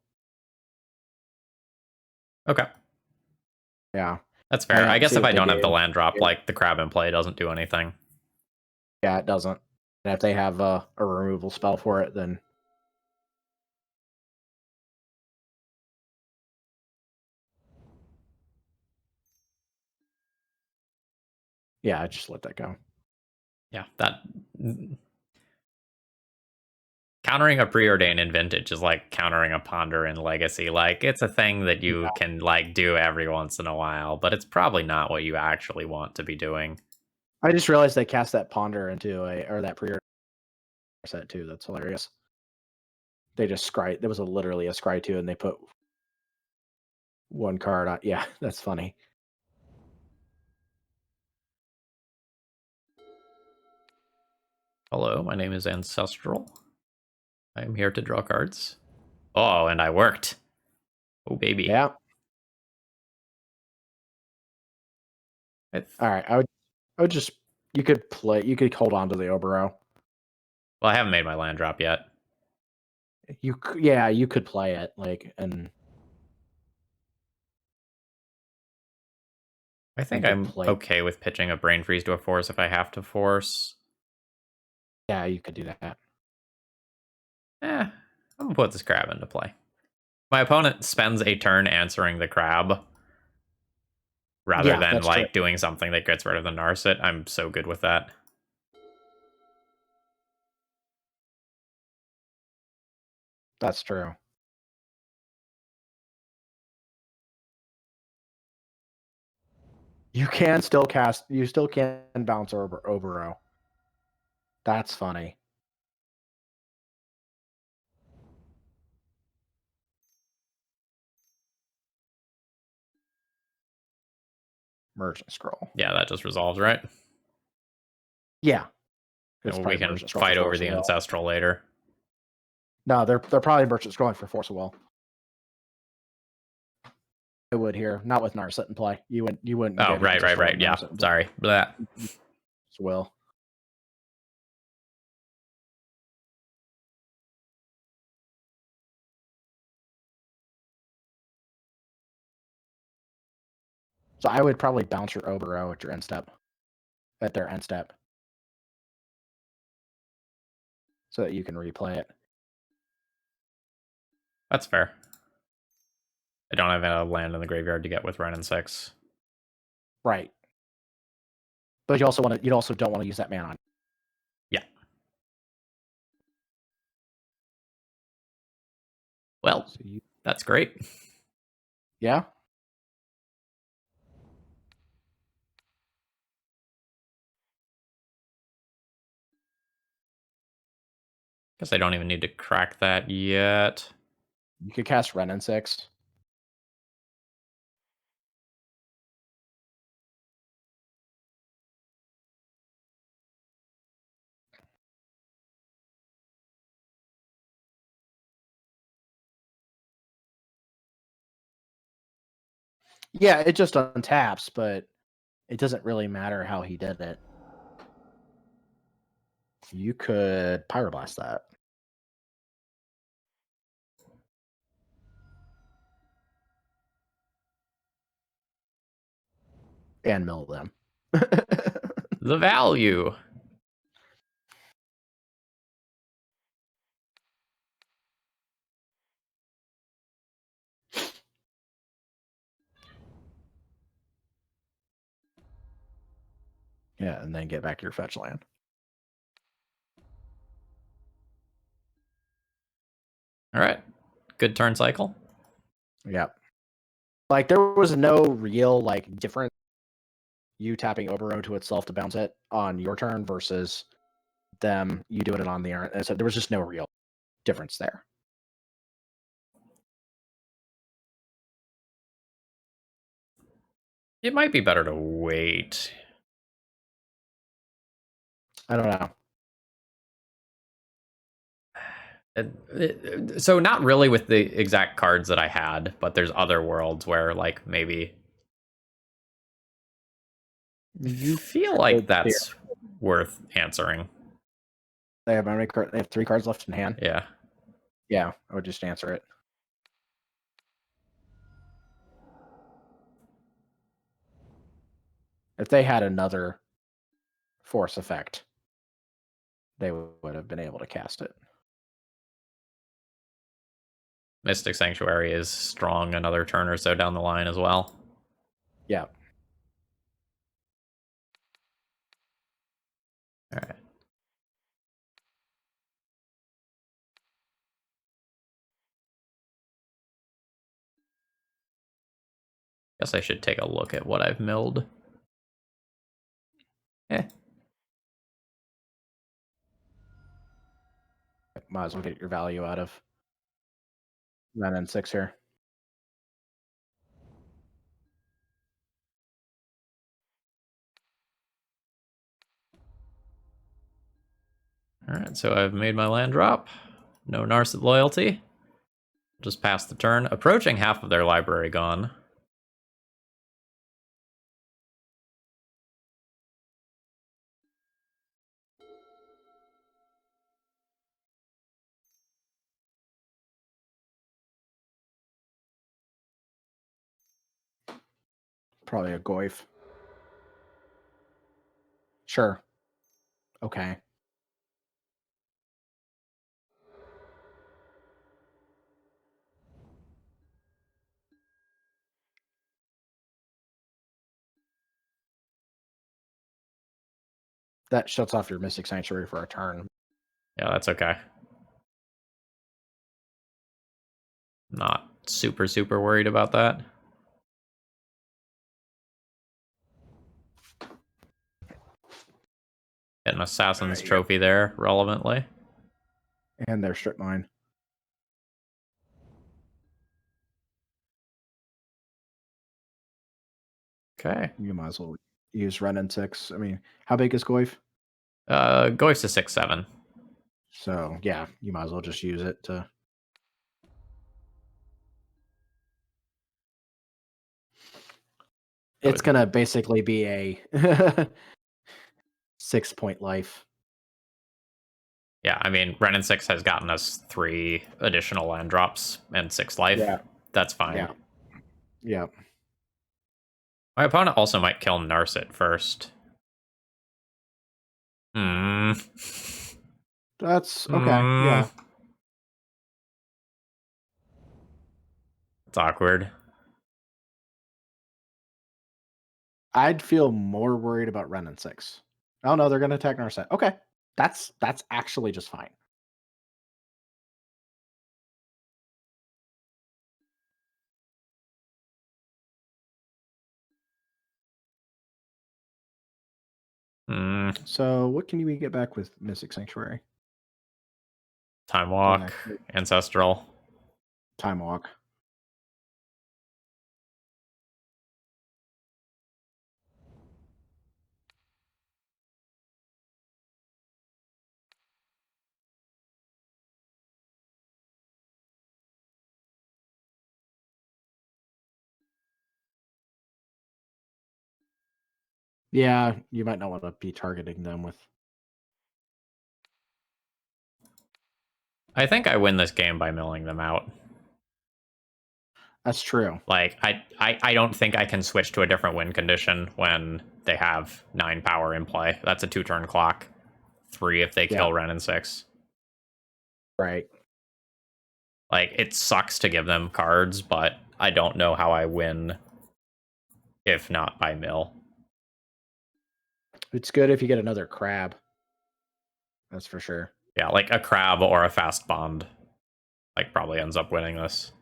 Okay.
Yeah.
That's fair. I guess if I don't have the land drop, like the Crab in play doesn't do anything.
Yeah, it doesn't. And if they have a removal spell for it, then yeah, I just let that go.
Yeah, that countering a Preordain in Vintage is like countering a Ponder in Legacy. Like, it's a thing that you can like do every once in a while, but it's probably not what you actually want to be doing.
I just realized they cast that Ponder into that Preordain set too. That's hilarious. They just scry. There was literally a scry 2, and they put one card on. Yeah, that's funny.
Hello, my name is Ancestral. I am here to draw cards. Oh, and I worked. Oh, baby.
Yeah. All right. I would just. You could hold on to the Oboro.
Well, I haven't made my land drop yet.
You could play it and.
I think I'm okay with pitching a Brain Freeze to a Force if I have to force.
Yeah, you could do that.
I'm gonna put this Crab into play. My opponent spends a turn answering the Crab rather than like doing something that gets rid of the Narset. I'm so good with that.
That's true. You can still cast. You still can bounce Oboro. That's funny. Merchant Scroll.
Yeah, that just resolves, right?
Yeah.
We can fight over the Ancestral later.
No, they're probably Merchant Scrolling for Force of Will. I would here, not with Narset in play. You wouldn't.
Oh, right. Yeah, sorry. Blah.
Will. So I would probably bounce your Oboro at your end step, at their end step, so that you can replay it.
That's fair. I don't have a land in the graveyard to get with Wrenn and 6.
Right. But you also don't want to use that mana on.
Yeah. Well, that's great.
Yeah.
Guess I don't even need to crack that yet.
You could cast Wrenn and 6. Yeah, it just untaps, but it doesn't really matter how he did it. You could Pyroblast that. And mill them.
The value.
Yeah, and then get back your fetch land.
All right. Good turn cycle.
Yeah. Like there was no real like difference you tapping Oboro to itself to bounce it on your turn versus them you doing it on the turn. So there was just no real difference there.
It might be better to wait.
I don't know.
So not really with the exact cards that I had, but there's other worlds where like maybe
You
feel like
could
that's worth answering.
They have how many cards? They have 3 cards left in hand.
Yeah.
Yeah, I would just answer it. If they had another force effect, they would have been able to cast it.
Mystic Sanctuary is strong another turn or so down the line as well.
Yeah.
All right. Guess I should take a look at what I've milled.
Might as well get your value out of 9 and 6 here.
All right, so I've made my land drop. No Narset loyalty. Just pass the turn. Approaching half of their library gone.
Probably a Goyf. Sure. Okay. That shuts off your Mystic Sanctuary for a turn.
Yeah, that's okay. Not super worried about that. Get an Assassin's Trophy there, relevantly.
And their strip mine.
Okay.
You might as well use Ren and 6. I mean, how big is Goyf?
Goes to 6/7.
So yeah, you might as well just use it to. It's gonna basically be a 6-point life.
Yeah, I mean, Ren and 6 has gotten us 3 additional land drops and 6 life.
Yeah.
That's fine.
Yeah. Yeah.
My opponent also might kill Narset first.
That's okay. Yeah.
It's awkward.
I'd feel more worried about Ren and 6. Oh no, they're gonna attack Narset. Okay. That's actually just fine. So what can we get back with Mystic Sanctuary?
Time Walk, Ancestral.
Time Walk. Yeah, you might not want to be targeting them with.
I think I win this game by milling them out.
That's true.
Like, I don't think I can switch to a different win condition when they have 9 power in play. That's a 2-turn clock. 3 if they kill Ren and 6.
Right.
Like, it sucks to give them cards, but I don't know how I win if not by mill.
It's good if you get another crab. That's for sure.
Yeah, like a crab or a Fastbond, like, probably ends up winning this.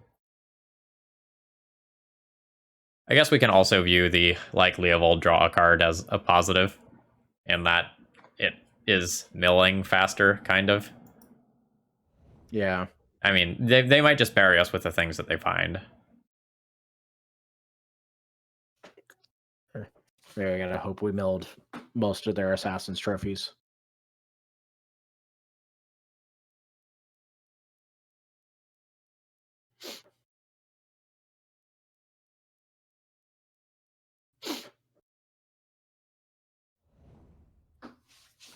I guess we can also view the likely of old draw a card as a positive, in that it is milling faster, kind of.
Yeah.
I mean, they might just bury us with the things that they find.
I gotta hope we milled most of their Assassin's trophies.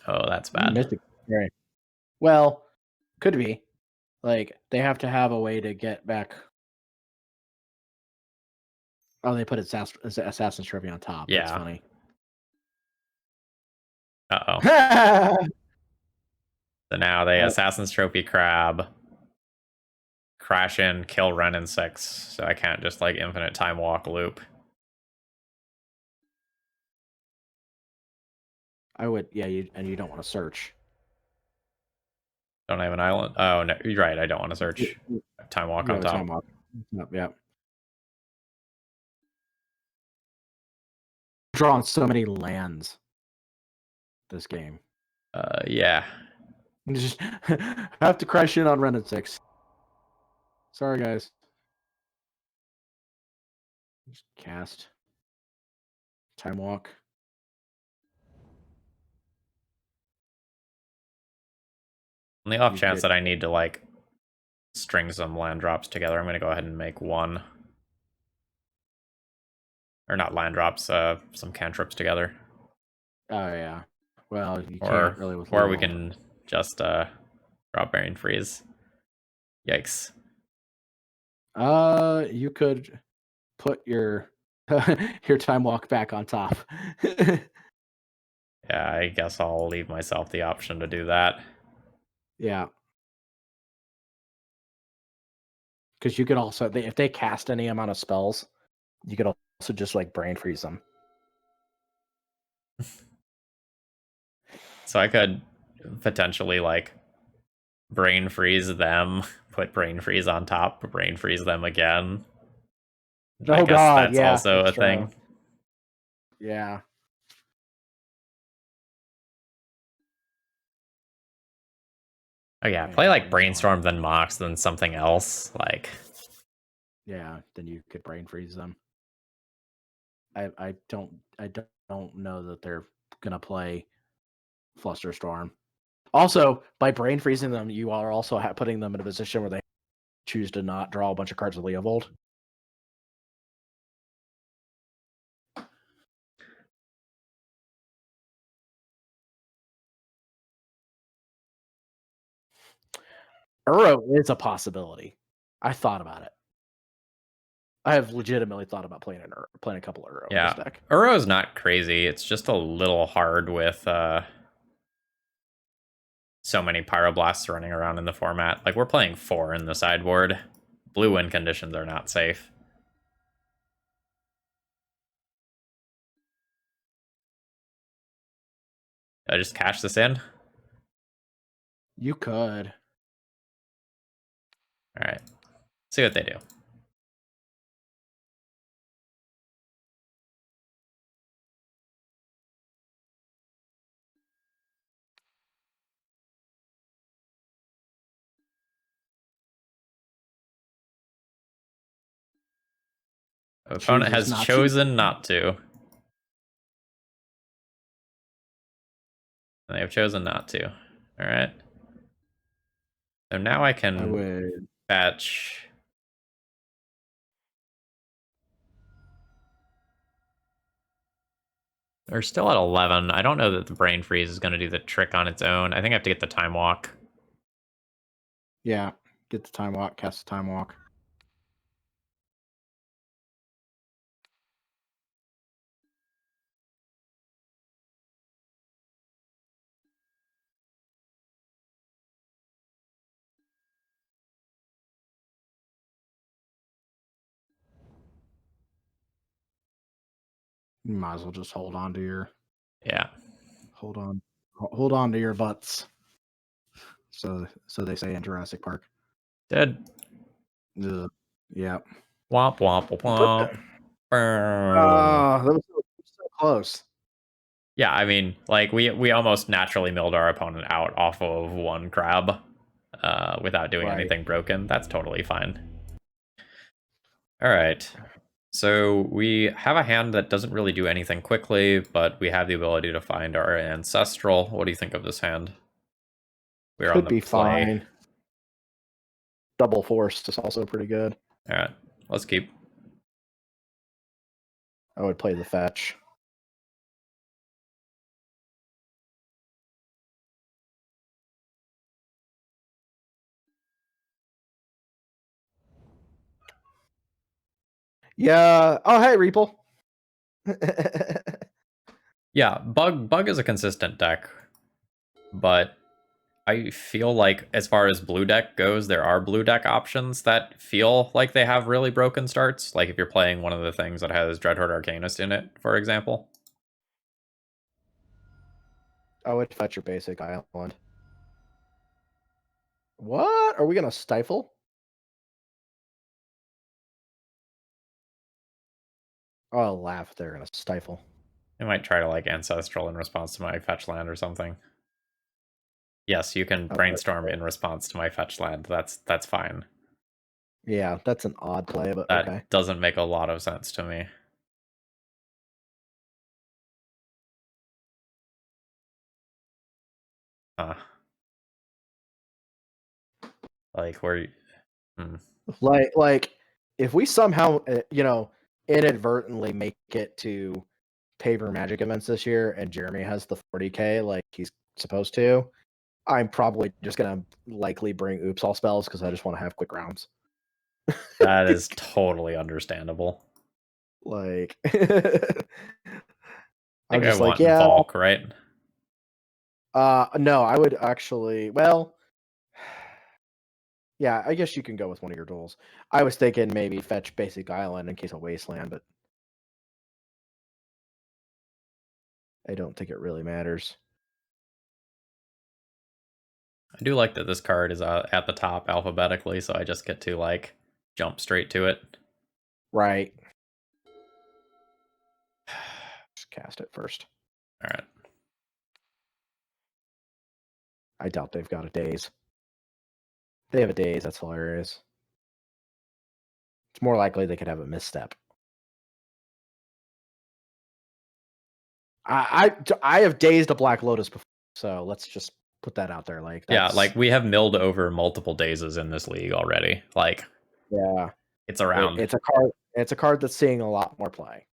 Oh, that's bad.
Mystic. Right. Well, could be. Like, they have to have a way to get back. Oh, they put Assassin's Trophy on top.
Yeah.
That's funny.
Uh-oh. So now they Assassin's Trophy Crab, crash in, kill Ren and 6, so I can't just, like, infinite time walk loop.
I would, yeah, and you don't want to search.
Don't I have an island? Oh, no, you're right, I don't want to search. Time walk on top.
Time walk. Yeah. Drawn so many lands this game.
Yeah.
You just have to crash in on Ren and 6. Sorry, guys. Just cast. Time walk.
On the off chance that I need to, like, string some land drops together, I'm going to go ahead and make one. Or not land drops, some cantrips together.
Oh, yeah. Well, you can't really with
or we can just drop Bearing Freeze. Yikes.
You could put your your time walk back on top.
Yeah, I guess I'll leave myself the option to do that.
Yeah. Because you could also, if they cast any amount of spells, you could also just, like, brain freeze them.
So I could potentially, like, brain freeze them, put brain freeze on top, brain freeze them again. I guess
God,
that's also a thing.
Yeah.
Oh yeah, play like Brainstorm, then Mox, then something else. Like,
yeah, then you could brain freeze them. I don't know that they're gonna play Flusterstorm. Also, by brain freezing them, you are also putting them in a position where they choose to not draw a bunch of cards with Leovold. Uro is a possibility. I thought about it. I have legitimately thought about playing a couple of Uro in this deck.
Uro's not crazy. It's just a little hard with so many Pyroblasts running around in the format. Like, we're playing 4 in the sideboard. Blue win conditions are not safe. Did I just cash this in?
You could.
Alright. See what they do. Opponent has chosen not to. They have chosen not to. Alright. So now I can fetch. They're still at 11. I don't know that the Brain Freeze is going to do the trick on its own. I think I have to get the Time Walk.
Yeah, get the Time Walk, cast the Time Walk. You might as well just hold on to your hold on to your butts. So they say in Jurassic Park.
Dead.
Ugh. Yeah.
Womp womp womp.
That was so close.
Yeah, I mean, like we almost naturally milled our opponent out off of one crab without doing anything broken. That's totally fine. All right. So we have a hand that doesn't really do anything quickly, but we have the ability to find our ancestral. What do you think of this hand? We're on the
be
play.
Fine. Double Force is also pretty good.
All right, let's keep.
I would play the fetch. Yeah. Oh, hey, Reeple.
Yeah, Bug is a consistent deck, but I feel like as far as blue deck goes, there are blue deck options that feel like they have really broken starts. Like if you're playing one of the things that has Dreadhorde Arcanist in it, for example.
I would fetch your basic island. What? Are we gonna stifle? Oh, I'll laugh if they're gonna stifle.
I might try to like ancestral in response to my fetch land or something. Yes, you can brainstorm in response to my fetch land. That's fine.
Yeah, that's an odd play, but
that
okay.
doesn't make a lot of sense to me. Huh. Like where
Like if we somehow inadvertently make it to paper magic events this year and Jeremy has the 40k like he's supposed to, I'm probably just gonna likely bring oops all spells because I just want to have quick rounds.
that is totally understandable.
Like
I
I'm
think I
just like,
want
yeah.
Valk, right?
No, I would actually, well, yeah, I guess you can go with one of your duels. I was thinking maybe fetch basic island in case of wasteland, but I don't think it really matters.
I do like that this card is at the top alphabetically, so I just get to like jump straight to it.
Right. Just cast it first.
All right.
I doubt they've got a daze. They have a daze, that's hilarious. It's more likely they could have a misstep. I have dazed a Black Lotus before, so let's just put that out there. Like
yeah, like we have milled over multiple dazes in this league already. Like
yeah,
it's around.
It's a card. It's a card that's seeing a lot more play.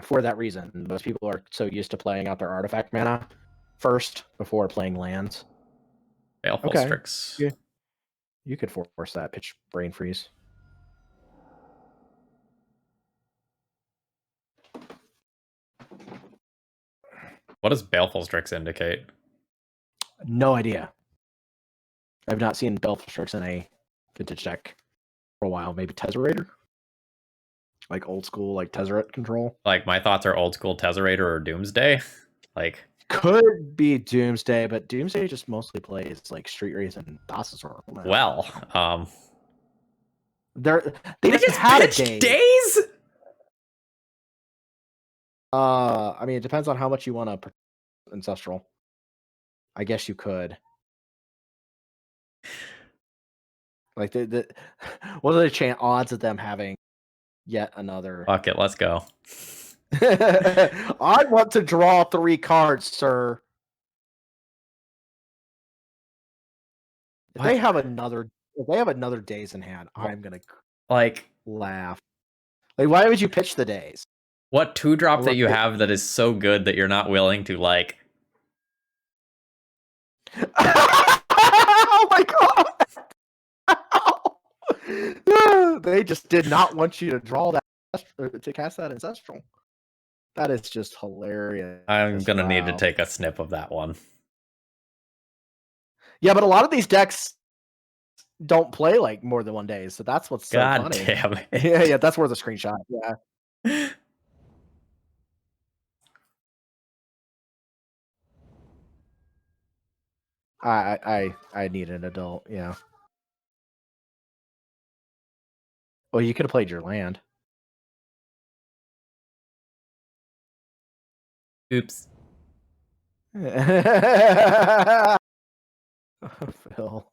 For that reason, most people are so used to playing out their artifact mana first before playing lands.
Baleful
Okay.
Strix.
Yeah. You could force that pitch Brain Freeze.
What does Baleful Strix indicate?
No idea. I've not seen Baleful Strix in a vintage deck for a while. Maybe Tezzerator? Like old school, like Tezzeret control?
Like my thoughts are old school Tezzerator or Doomsday. Like
could be Doomsday, but Doomsday just mostly plays like Street Race and Dinosaur.
well,
they just had a day.
Days?
I mean, it depends on how much you want to ancestral. I guess you could. Like what are the odds of them having yet another?
Fuck it, let's go.
I want to draw 3 cards, sir. If they have another days in hand, I'm gonna
like
laugh. Like, why would you pitch the days?
What 2-drop that you have that is so good that you're not willing to, like...
Oh my god! They just did not want you to draw that, to cast that Ancestral. That is just hilarious.
I'm gonna need to
Wow.
take a snip of that one.
Yeah, but a lot of these decks don't play like more than 1 day, so that's what's so
God
funny.
damn it.
Yeah, that's worth a screenshot. Yeah. I need an adult, yeah. Well, you could have played your land.
Oops.
Phil.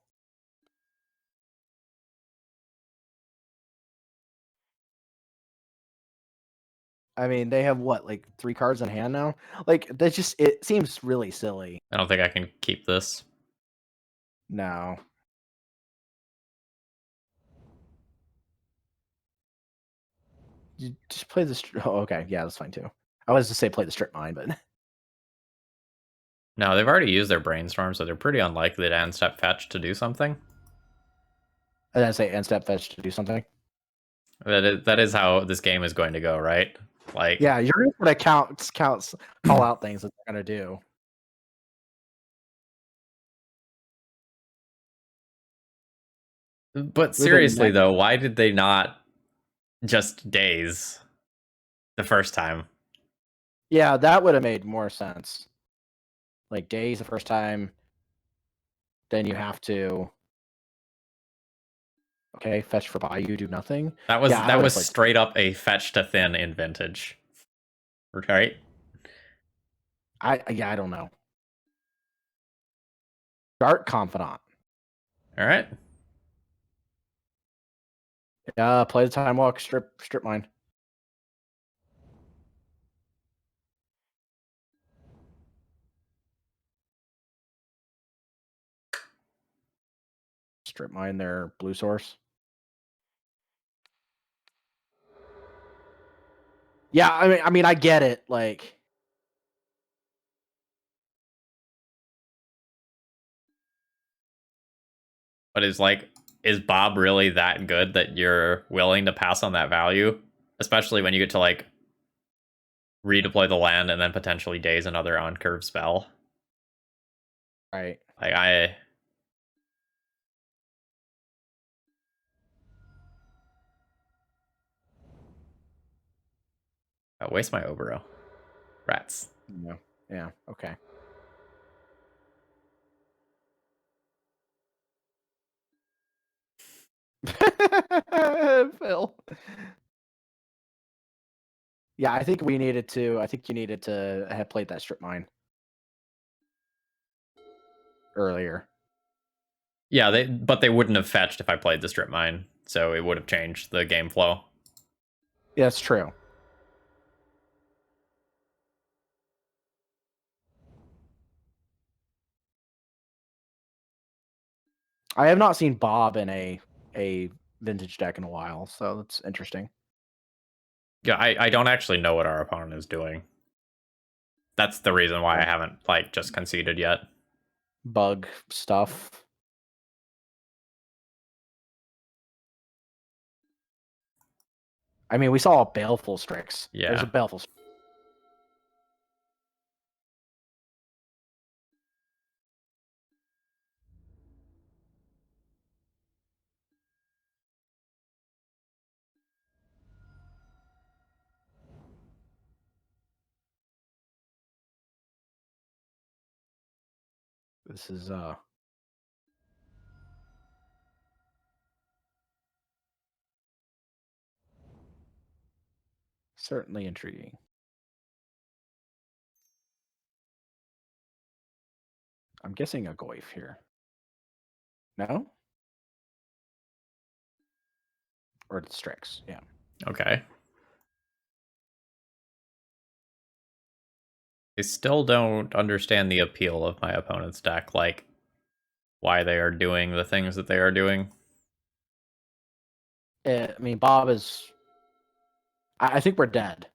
I mean, they have what, like 3 cards in hand now? Like, that just, it seems really silly.
I don't think I can keep this.
No. You just play the oh, okay, yeah, that's fine too. I was to say play the strip mine, but
No, they've already used their brainstorm, so they're pretty unlikely to end step fetch to do something.
I didn't say end step fetch to do something.
That is how this game is going to go, right? Like,
Yeah, you're just gonna call out things that they're gonna do.
but seriously though, why did they not just daze the first time?
Yeah, that would have made more sense. Like days the first time, then you have to fetch for Bayou, do nothing.
That was
Yeah,
that was straight up a fetch to thin in Vintage. Right?
I don't know. Dark Confidant.
All right.
Yeah, play the Time Walk, strip mine. Strip mine their blue source. Yeah, I mean, I get it. Like,
But is Bob really that good that you're willing to pass on that value? Especially when you get to like redeploy the land and then potentially daze another on curve spell.
right.
Like I waste my Oboro. Rats.
Yeah. Yeah. Okay. Phil. Yeah, I think we needed to. I think you needed to have played that strip mine earlier.
Yeah, but they wouldn't have fetched if I played the strip mine, so it would have changed the game flow.
Yeah, that's true. I have not seen Bob in a vintage deck in a while, so that's interesting.
Yeah, I don't actually know what our opponent is doing. That's the reason why I haven't like just conceded yet.
Bug stuff. I mean, we saw a Baleful Strix.
Yeah.
There's a Baleful Strix. This is certainly intriguing. I'm guessing a Goyf here. No? Or it's Strix, yeah.
Okay. I still don't understand the appeal of my opponent's deck, like why they are doing the things that they are doing.
I mean, Bob is... I think we're dead.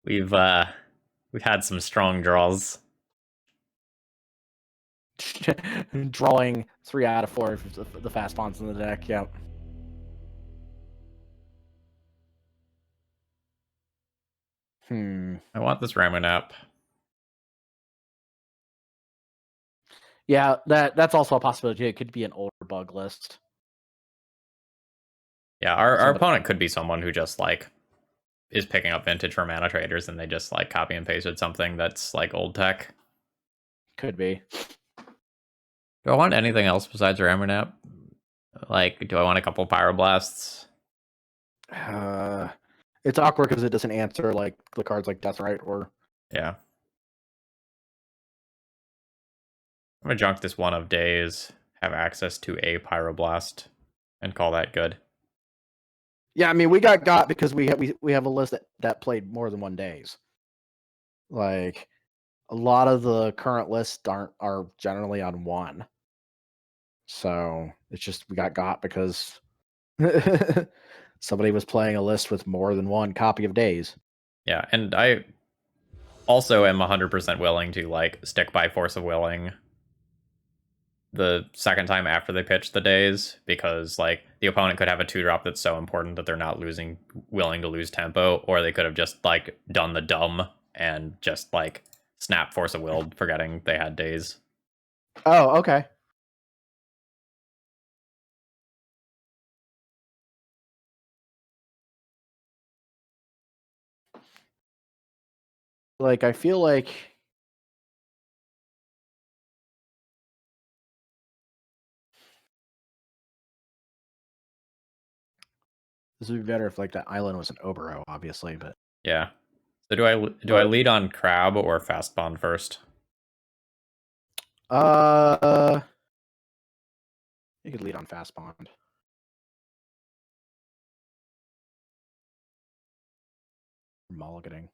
We've had some strong draws.
Drawing 3 out of 4 of the Fastbonds in the deck. Yep.
I want this Ramen app.
Yeah, that's also a possibility. It could be an older bug list.
Yeah, our opponent could be someone who just like is picking up vintage for mana traders and they just like copy and pasted something that's like old tech.
Could be.
Do I want anything else besides Ramen app? Like, do I want a couple Pyroblasts?
It's awkward because it doesn't answer like the cards like Deathrite or.
Yeah. I'm gonna junk this one of days, have access to a Pyroblast, and call that good.
Yeah, I mean we got because we have a list that played more than 1 days. Like a lot of the current lists are generally on 1. So it's just we got because somebody was playing a list with more than 1 copy of days.
Yeah, and I also am 100% willing to like stick by Force of Willing the second time after they pitch the days, because like the opponent could have a 2-drop that's so important that they're not willing to lose tempo, or they could have just like done the dumb and just like snap Force of Will, forgetting they had days.
Oh, okay. Like I feel like this would be better if like that island was an Oboro, obviously, but
Yeah. So do I lead on Crab or Fastbond first?
you could lead on Fastbond. Mulliganing.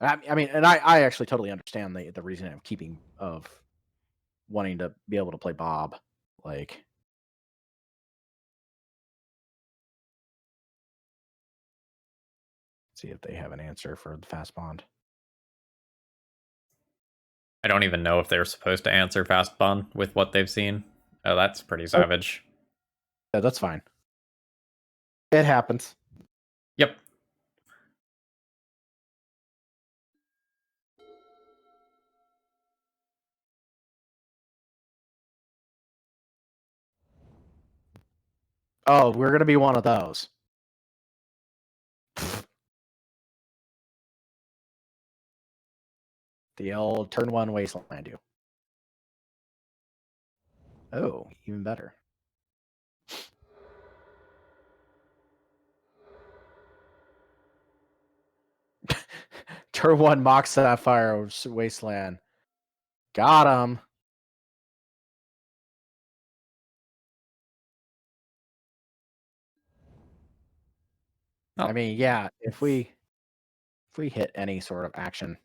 I mean, and I actually totally understand the reason of wanting to be able to play Bob. Like, see if they have an answer for the Fastbond.
I don't even know if they're supposed to answer Fastbond with what they've seen. Oh, that's pretty savage.
Yeah, that's fine. It happens.
Yep.
Oh, we're gonna be one of those. The old turn 1 wasteland you. Oh, even better. Turn 1 Mox Sapphire Wasteland. Got him.
Oh.
I mean, yeah, if we hit any sort of action.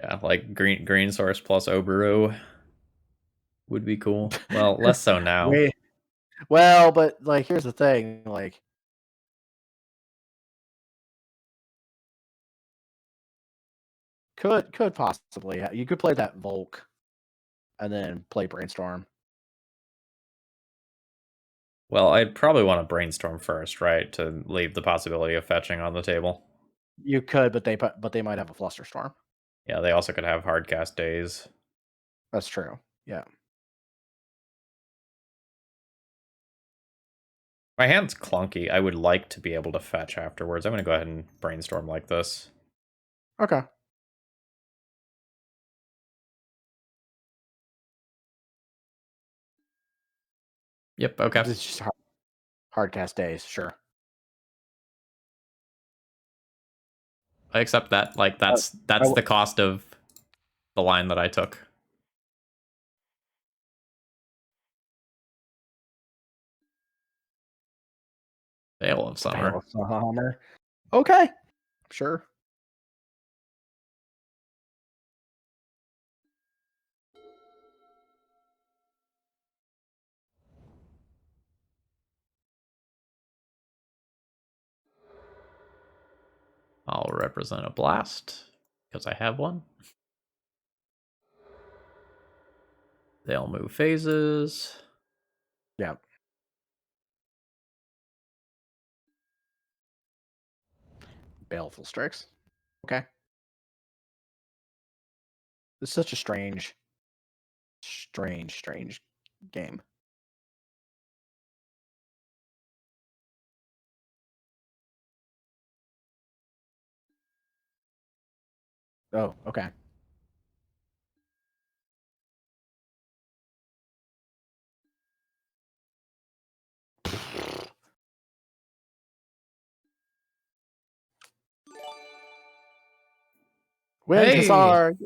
Yeah, like green source plus Oboro would be cool. Well, less so now.
Well, but like here's the thing, like could possibly you could play that Volk and then play Brainstorm.
Well, I'd probably want to brainstorm first, right, to leave the possibility of fetching on the table.
You could, but they might have a Flusterstorm.
Yeah, they also could have hardcast days.
That's true. Yeah.
My hand's clunky. I would like to be able to fetch afterwards. I'm going to go ahead and brainstorm like this.
Okay.
Yep, okay.
It's just hardcast days, sure.
I accept that. Like, that's the cost of the line that I took. Veil of Summer.
Okay. Sure.
I'll represent a blast because I have one. They'll move phases.
Yeah. Baleful Strix. Okay. It's such a strange game. Oh, okay. Wind
Hey!
Hussar!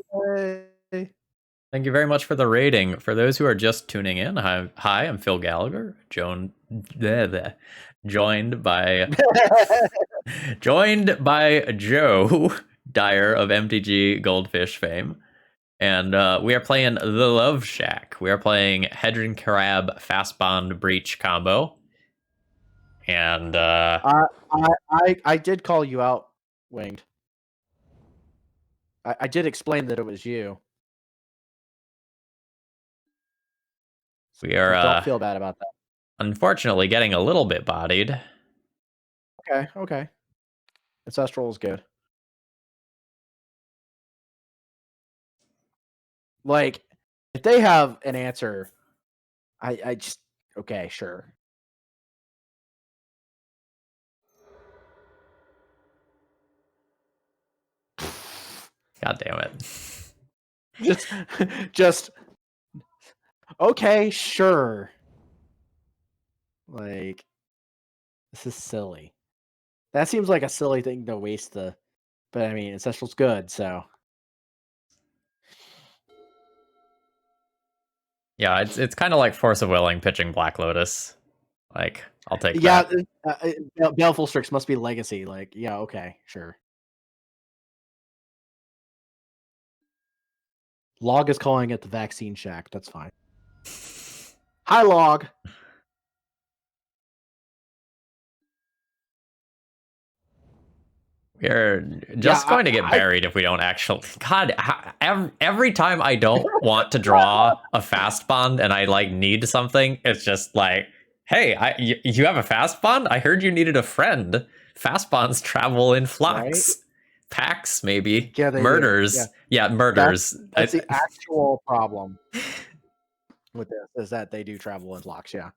Yay!
Thank you very much for the rating. For those who are just tuning in, hi, I'm Phil Gallagher, joined by Joe Dyer of MTG Goldfish fame, and we are playing the Love Shack. We are playing Hedron Crab Fastbond Breach combo, and
I did call you out, Winged. I did explain that it was you.
we are
Don't feel bad about that.
unfortunately getting a little bit bodied.
Okay. Ancestral is good. Like, if they have an answer, I just okay, sure.
God damn it.
Just okay, sure. Like, this is silly. That seems like a silly thing to waste the. But I mean, Ancestral's good, so.
Yeah, it's kind of like Force of Willing pitching Black Lotus. Like, I'll take
Yeah,
that.
Baleful Strix must be legacy. Like, yeah, okay, sure. Log is calling it the Vaccine Shack. That's fine. Hi, Log.
We're just going to get buried if we don't actually. God, every time I don't want to draw a fast bond and I like need something, it's just like, hey, you have a fast bond? I heard you needed a friend. Fast bonds travel in flux. Right? Packs, maybe.
Yeah,
murders. Yeah, murders.
That's the actual problem with this, is that they do travel in flux, yeah.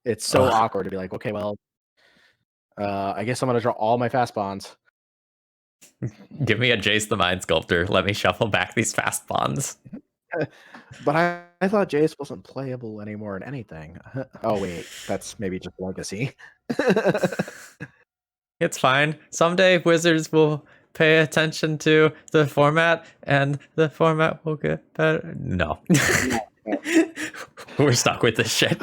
It's so awkward to be like, okay, well, I guess I'm going to draw all my fast bonds.
Give me a Jace the Mind Sculptor. Let me shuffle back these fast bonds.
But I thought Jace wasn't playable anymore in anything. Oh, wait. That's maybe just legacy.
It's fine. Someday Wizards will pay attention to the format and the format will get better. No. We're stuck with this shit.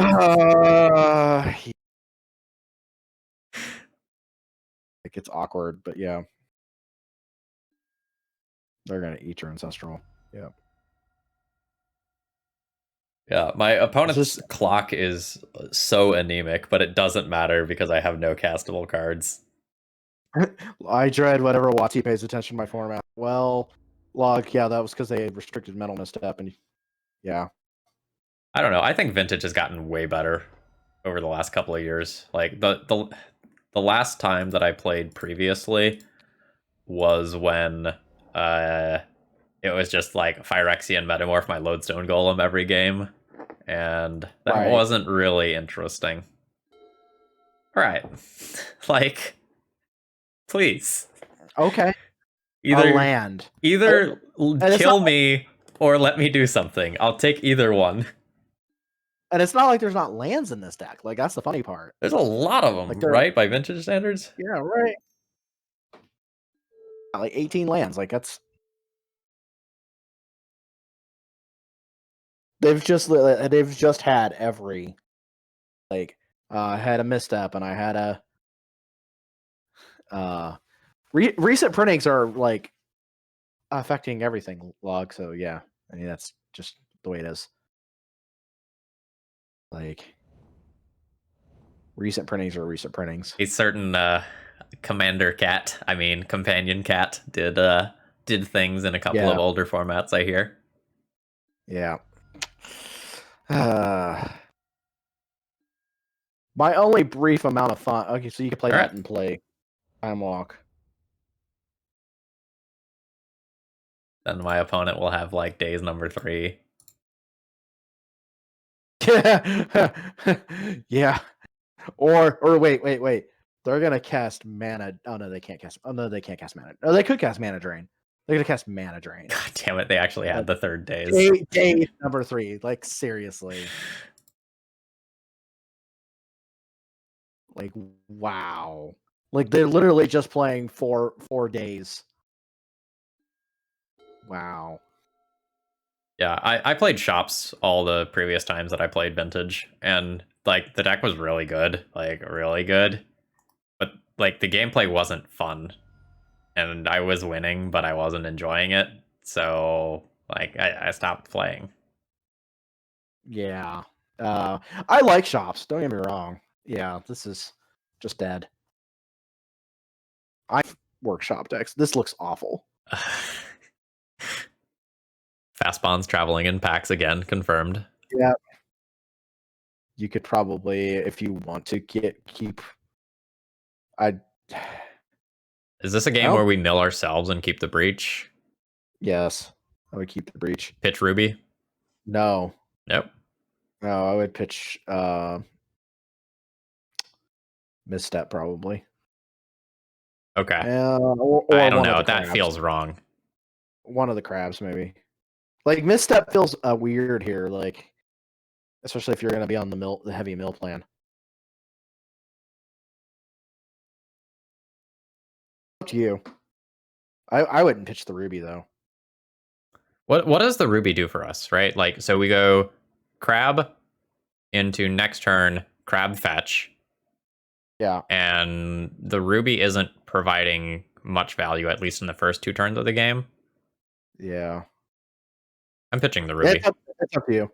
It gets awkward, but yeah. They're going to eat your Ancestral. Yeah.
Yeah, my opponent's clock is so anemic, but it doesn't matter because I have no castable cards.
I dread whatever Watsy pays attention to my format. Well, Log, yeah, that was because they restricted Mental Misstep, and yeah.
I don't know. I think Vintage has gotten way better over the last couple of years. Like the last time that I played previously was when it was just like Phyrexian Metamorph my Lodestone Golem every game, and that wasn't really interesting. All right, like, please,
okay,
either
a land,
either kill me or let me do something. I'll take either one.
And it's not like there's not lands in this deck. Like, that's the funny part.
There's a lot of them, like, right? By Vintage standards.
Yeah, right. Like 18 lands. Like, that's. They've just had every. Like, I had a misstep, and I had a. Recent printings are like affecting everything, Log. So yeah, I mean that's just the way it is. Like, recent printings are recent printings.
A certain Commander Cat, I mean Companion Cat, did things in a couple of
Yeah.
older formats, I hear.
Yeah. My only brief amount of fun. Okay, so you can play
All
that
right.
and play Time Walk.
Then my opponent will have like days number 3.
Yeah. Or wait. They're gonna cast mana. Oh no, they can't cast. Oh no, they can't cast mana. Oh, they could cast Mana Drain. They're gonna cast Mana Drain.
God damn it, they actually had
Like,
the 3rd days.
day number 3. Like seriously. Like wow. Like they're literally just playing 4 days. Wow.
Yeah, I played shops all the previous times that I played Vintage, and like the deck was really good, like really good. But like the gameplay wasn't fun. And I was winning, but I wasn't enjoying it. So like I stopped playing.
Yeah. I like shops. Don't get me wrong. Yeah, this is just dead. I workshop decks. This looks awful.
Fastbond's traveling in packs again, confirmed.
Yeah. You could probably, if you want to keep. I.
Is this a game where we mill ourselves and keep the breach?
Yes, I would keep the breach.
Pitch Ruby?
No.
Nope.
No, I would pitch Misstep probably.
Okay.
Or
I don't know. That feels wrong.
One of the crabs, maybe. Like Misstep feels weird here, like especially if you're going to be on the heavy mill plan. Up to you. I wouldn't pitch the Ruby though.
What does the Ruby do for us, right? Like, so we go crab into next turn, crab fetch.
Yeah.
And the Ruby isn't providing much value, at least in the first 2 turns of the game.
Yeah.
I'm pitching the Ruby.
It's up to you.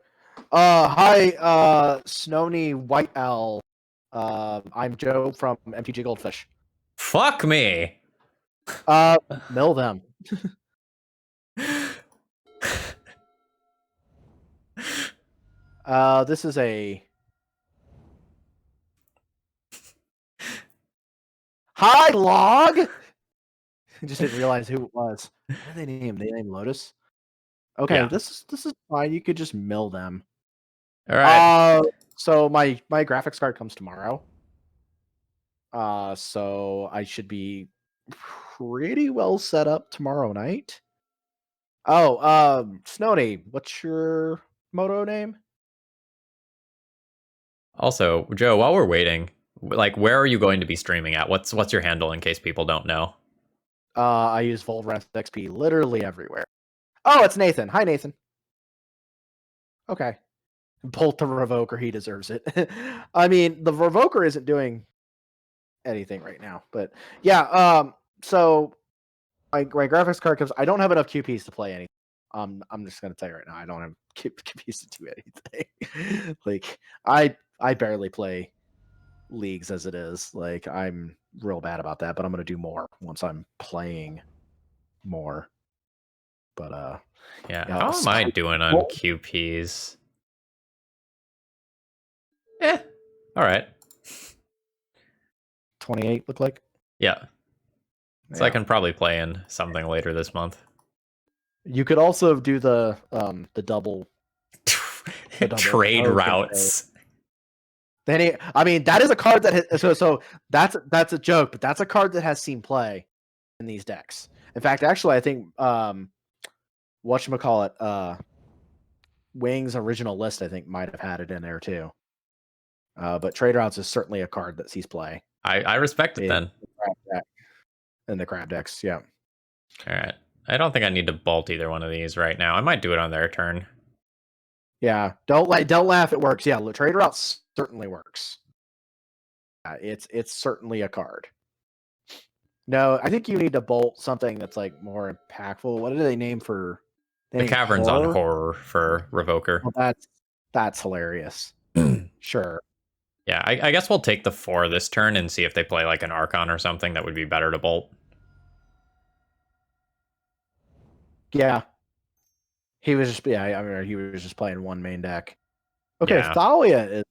Hi, Snowy White Owl. I'm Joe from MTG Goldfish.
Fuck me.
Mill them. This is a. Hi, Log. Just didn't realize who it was. What did they name? They named Lotus. Okay,
Yeah.
this is fine. You could just mill them.
All right.
So my graphics card comes tomorrow. So I should be pretty well set up tomorrow night. Oh, Snowy, what's your moto name?
Also, Joe, while we're waiting, like, where are you going to be streaming at? What's your handle in case people don't know?
I use Volref XP literally everywhere. Oh, it's Nathan. Hi, Nathan. Okay. Bolt the Revoker. He deserves it. I mean, the Revoker isn't doing anything right now, but yeah. So my graphics card comes. I don't have enough QPs to play anything. I'm just gonna tell you right now. I don't have QPs to do anything. Like I barely play leagues as it is. Like I'm real bad about that, but I'm gonna do more once I'm playing more. But
yeah, how am I doing on QPs? All right.
28 look like.
Yeah. So I can probably play in something later this month.
You could also do the double
trade routes.
Then I mean that is a card that has, so that's a joke, but that's a card that has seen play in these decks. In fact, actually, I think whatchamacallit, Wing's original list I think might have had it in there too. But trade routes is certainly a card that sees play.
I respect it then.
In the crab decks, yeah.
All right. I don't think I need to bolt either one of these right now. I might do it on their turn.
Yeah, don't laugh. It works. Yeah, trade routes certainly works. It's certainly a card. No, I think you need to bolt something that's like more impactful. What do they name for?
The Caverns on Horror for Revoker.
Well, that's hilarious. Sure.
Yeah, I guess we'll take the 4 this turn and see if they play like an Archon or something that would be better to bolt.
Yeah. He was just I mean he was just playing one main deck. Okay,
Yeah.
Thalia is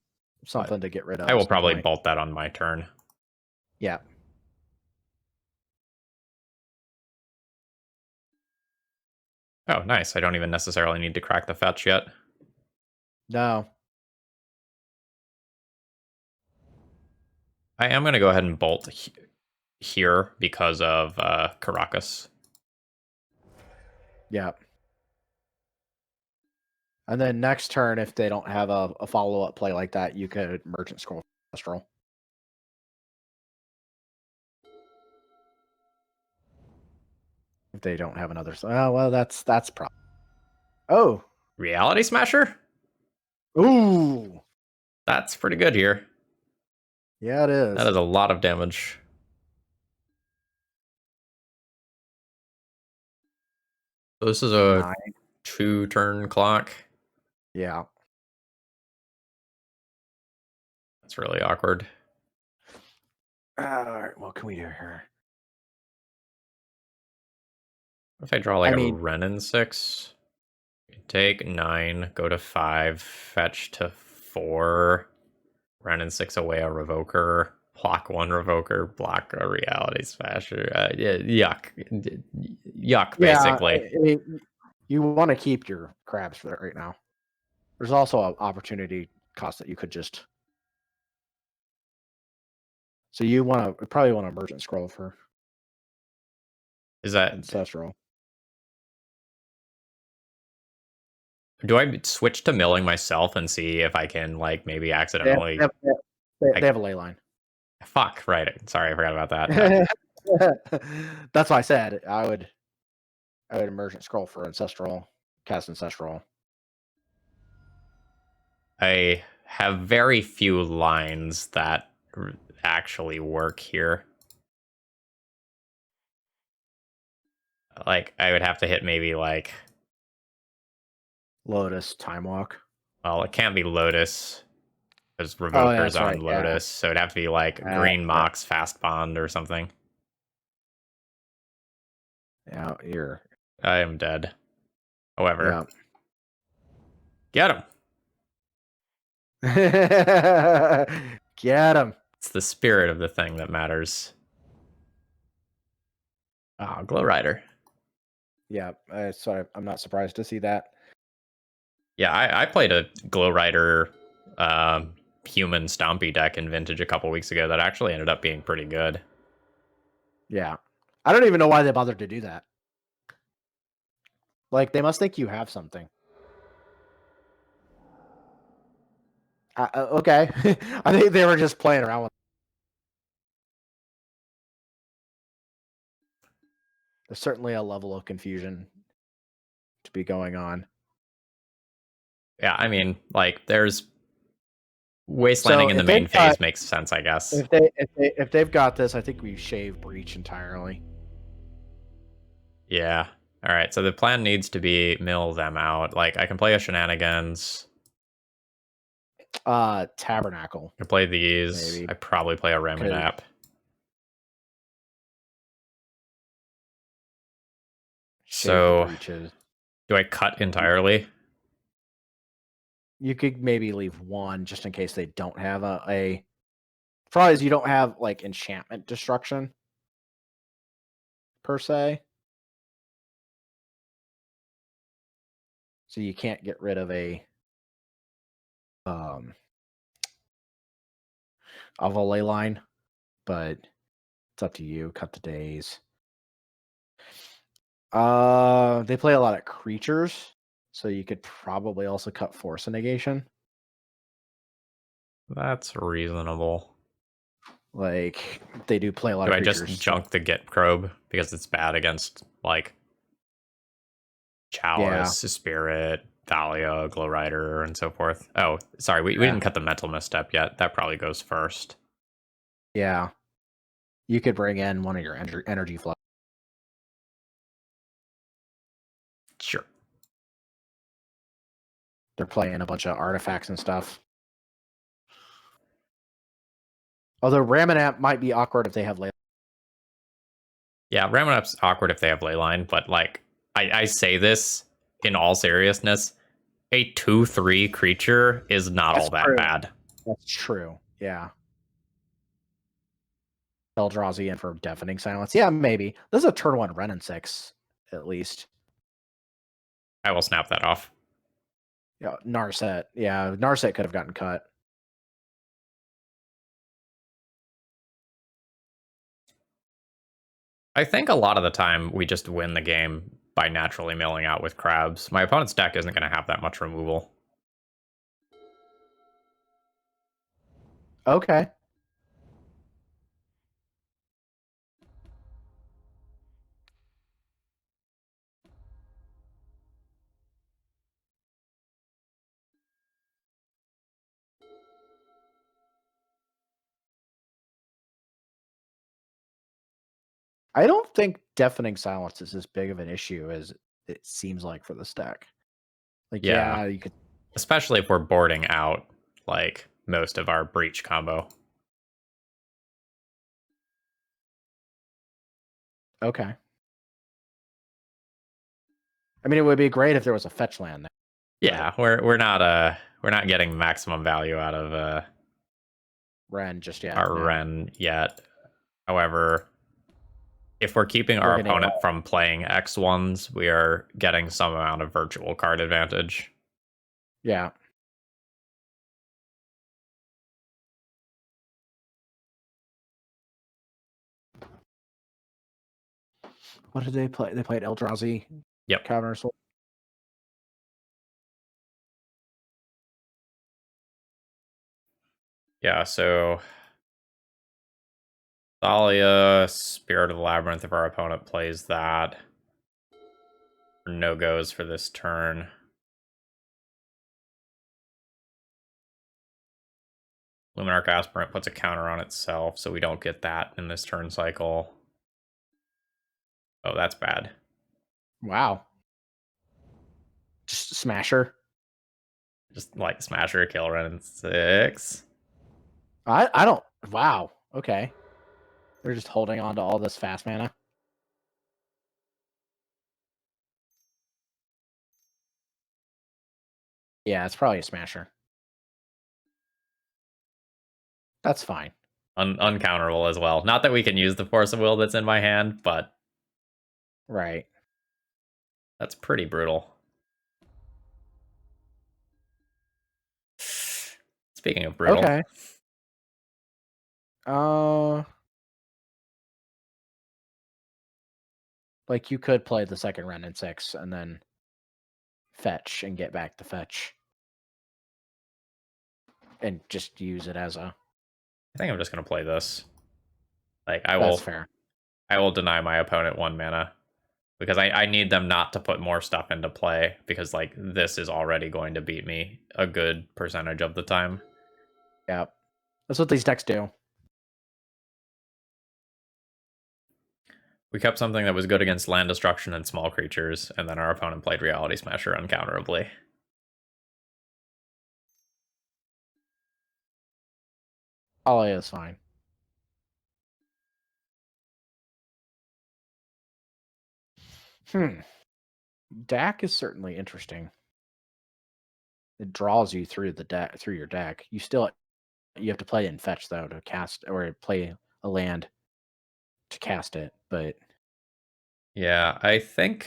something to get rid of.
I will
at some
probably
point.
bolt that on my turn.
Yeah.
Oh, nice. I don't even necessarily need to crack the fetch yet.
No.
I am going to go ahead and bolt here because of Caracas.
Yeah. And then next turn, if they don't have a follow-up play like that, you could Merchant Scroll Ancestral. If they don't have another, oh well, that's probably. Oh,
Reality Smasher?
ooh,
That's pretty good here.
yeah, it is.
That is a lot of damage. So this is a
9.
2-turn clock.
Yeah.
That's really awkward.
All right, what can we do here?
If I draw like
I
a
mean,
Renin 6, take 9, go to 5, fetch to 4, Renin 6 away a Revoker, block 1 Revoker, block a Reality Smasher. Yuck. Yuck, basically.
I mean, you want to keep your crabs for that right now. There's also an opportunity cost that you could just. So you probably want to Merchant Scroll for
Is that...
Ancestral.
Do I switch to milling myself and see if I can, like, maybe accidentally...
They have a ley line.
Fuck, right. Sorry, I forgot about that.
That's why I said I would Merchant Scroll for Ancestral, cast Ancestral.
I have very few lines that actually work here. Like, I would have to hit maybe, like...
Lotus, Time Walk.
Well, it can't be Lotus, because Revoker's on
right,
Lotus, so it'd have to be, like, Green Mox, Fastbond, or something.
Yeah, you're...
I am dead. However...
Yeah.
Get him!
Get him!
It's the spirit of the thing that matters. Oh, Glow Rider.
Yeah, so I'm not surprised to see that.
Yeah, I played a Glow Rider human Stompy deck in Vintage a couple weeks ago that actually ended up being pretty good.
Yeah. I don't even know why they bothered to do that. Like, they must think you have something. Okay. I think they were just playing around with it. There's certainly a level of confusion to be going on.
Yeah, I mean, like, there's Wastelanding in the main phase makes sense, I guess.
If they've got this, I think we shave Breach entirely.
Yeah. All right, so the plan needs to be mill them out. Like, I can play a Shenanigans.
Tabernacle.
I can play these.
Maybe.
I probably play a Ramunap. So, do I cut entirely?
You could maybe leave one just in case they don't have a problem is you don't have like enchantment destruction per se. So you can't get rid of a ley line, but it's up to you. Cut the days. They play a lot of creatures, so you could probably also cut Force and Negation.
That's reasonable.
Like, they do play a lot of creatures.
Do I just junk the Get Probe because it's bad against, like, Chalice, Spirit, Thalia, Glow Rider, and so forth? Oh, sorry, we didn't cut the Mental Misstep yet. That probably goes first.
Yeah. You could bring in one of your energy flow.
Sure.
They're playing a bunch of artifacts and stuff. Although Ramanap might be awkward if they have ley.
Yeah, Ramanap's awkward if they have Leyline, but like I say this in all seriousness, a 2/3 creature is not all that
true.
bad.
That's true. Yeah. Eldrazi in for Deafening Silence. Yeah, maybe. This is a turn 1 Renin 6, at least.
I will snap that off.
Yeah, Narset. Yeah, Narset could have gotten cut.
I think a lot of the time we just win the game by naturally milling out with crabs. My opponent's deck isn't going to have that much removal.
Okay. I don't think Deafening Silence is as big of an issue as it seems like for this deck. Like, yeah, you could.
Especially if we're boarding out like most of our breach combo.
Okay. I mean, it would be great if there was a fetch land there.
Yeah, we're not getting maximum value out of
Ren just yet.
our Ren yet. However, if we're keeping our opponent from playing X1s, we are getting some amount of virtual card advantage.
Yeah. What did they play? They played Eldrazi.
Yep.
Cavern Soul.
Yeah, so Thalia, Spirit of the Labyrinth, if our opponent plays that. No goes for this turn. Luminarch Aspirant puts a counter on itself, so we don't get that in this turn cycle. Oh, that's bad.
Wow. Just Smasher.
Just like Smasher, kill Ren 6.
I don't. Wow. Okay. They're just holding on to all this fast mana. Yeah, it's probably a Smasher. That's fine.
Uncounterable as well. Not that we can use the Force of Will that's in my hand, but
right.
That's pretty brutal. Speaking of brutal.
Okay. Like you could play the second Ren in 6 and then fetch and get back the fetch. And just use it as a.
I think I'm just gonna play this. Like I
That's fair.
I will deny my opponent 1 mana. Because I need them not to put more stuff into play, because like this is already going to beat me a good percentage of the time.
Yeah. That's what these decks do.
We kept something that was good against land destruction and small creatures, and then our opponent played Reality Smasher uncounterably.
Ollie is fine. Deck is certainly interesting. It draws you through the deck, through your deck. You have to play in fetch though to cast, or play a land to cast it. But
yeah, I think